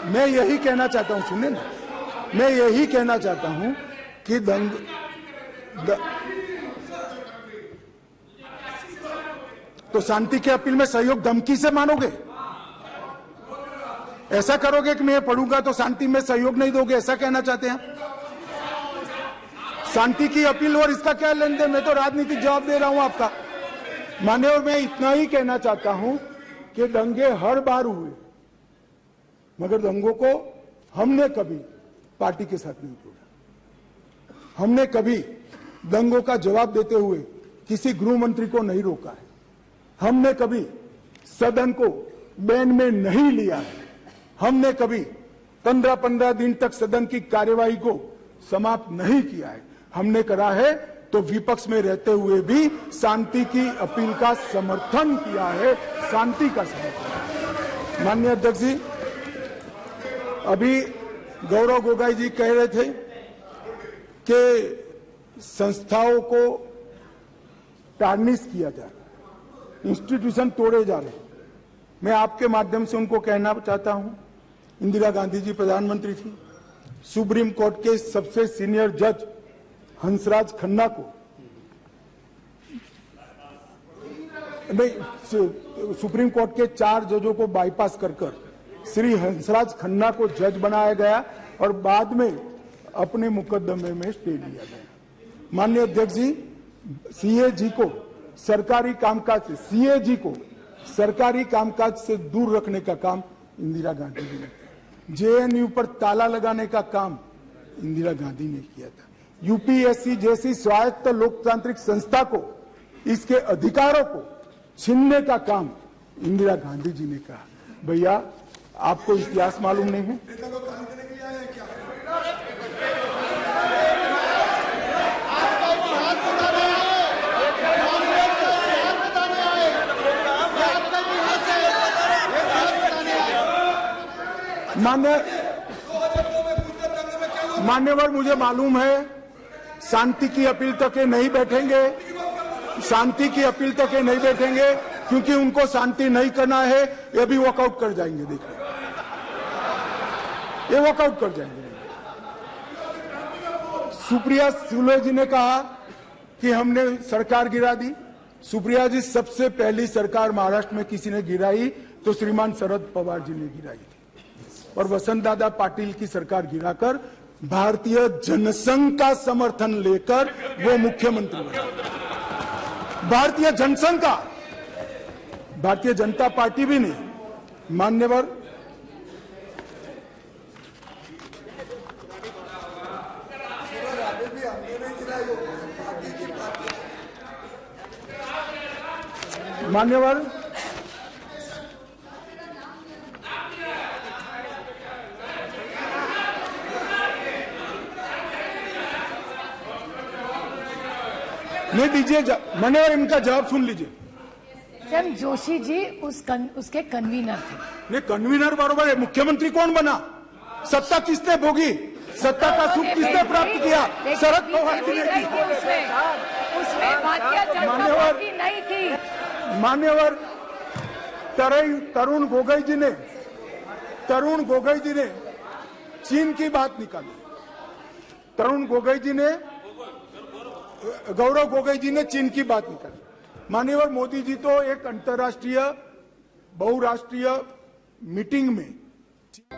मैं यही कहना चाहता हूं, सुनिए ना, मैं यही कहना चाहता हूं कि तो शांति की अपील में सहयोग धमकी से मानोगे? ऐसा करोगे कि मैं पढ़ूंगा तो शांति में सहयोग नहीं दोगे, ऐसा कहना चाहते हैं? शांति की अपील और इसका क्या लेन देन? मैं तो राजनीतिक जवाब दे रहा हूं आपका। मान्यवर मैं इतना ही कहना चाहता हूं कि दंगे हर बार हुए, मगर दंगों को हमने कभी पार्टी के साथ नहीं जोड़ा। हमने कभी दंगों का जवाब देते हुए किसी गृह मंत्री को नहीं रोका है। हमने कभी सदन को बैन में नहीं लिया है। हमने कभी 15-15 दिन तक सदन की कार्यवाही को समाप्त नहीं किया है। हमने करा है तो विपक्ष में रहते हुए भी शांति की अपील का समर्थन किया है, शांति का समर्थन। माननीय अध्यक्ष जी, अभी गौरव गोगोई जी कह रहे थे कि संस्थाओं को टार्निश किया जा रहा है, इंस्टीट्यूशन तोड़े जा रहे हैं। मैं आपके माध्यम से उनको कहना चाहता हूं, इंदिरा गांधी जी प्रधानमंत्री थी, सुप्रीम कोर्ट के सबसे सीनियर जज हंसराज खन्ना को नहीं, सुप्रीम कोर्ट के 4 जजों को बाईपास कर श्री हंसराज खन्ना को जज बनाया गया और बाद में अपने मुकदमे में स्टे लिया गया। माननीय अध्यक्ष जी, सीएजी को सरकारी कामकाज से, सीएजी को सरकारी कामकाज से दूर रखने का काम इंदिरा गांधी जी ने किया। जेएनयू पर ताला लगाने का काम इंदिरा गांधी ने किया था। यूपीएससी जैसी स्वायत्त लोकतांत्रिक संस्था को, इसके अधिकारों को छीनने का काम इंदिरा गांधी जी ने कहा। भैया आपको इतिहास मालूम नहीं है? मान्यवर मुझे मालूम है शांति की अपील तक ये नहीं बैठेंगे, शांति की अपील तक ये नहीं बैठेंगे क्योंकि उनको शांति नहीं करना है। ये भी वॉकआउट कर जाएंगे, देखिए ये वॉकआउट कर जाएंगे। सुप्रिया सुले जी ने कहा कि हमने सरकार गिरा दी। सुप्रिया जी, सबसे पहली सरकार महाराष्ट्र में किसी ने गिराई तो श्रीमान शरद पवार जी ने गिराई थी और वसंत दादा पाटिल की सरकार गिराकर भारतीय जनसंघ का समर्थन लेकर वो मुख्यमंत्री बने। भारतीय जनसंघ का, भारतीय जनता पार्टी भी नहीं। मान्यवर नहीं दीजिए, मान्यवर इनका जवाब सुन लीजिए। सर जोशी जी उसके कन्वीनर थे। नहीं कन्वीनर बरोबर है, मुख्यमंत्री कौन बना, सत्ता किसने भोगी, सत्ता का सुख किसने प्राप्त किया, शरद पवार जी ने की। उसमें भारतीय जनता पार्टी नहीं थी। मान्यवर तरुण गोगोई जी ने चीन की बात निकाली। गौरव गोगोई जी ने चीन की बात निकाली। माननीय मोदी जी तो एक अंतर्राष्ट्रीय बहुराष्ट्रीय मीटिंग में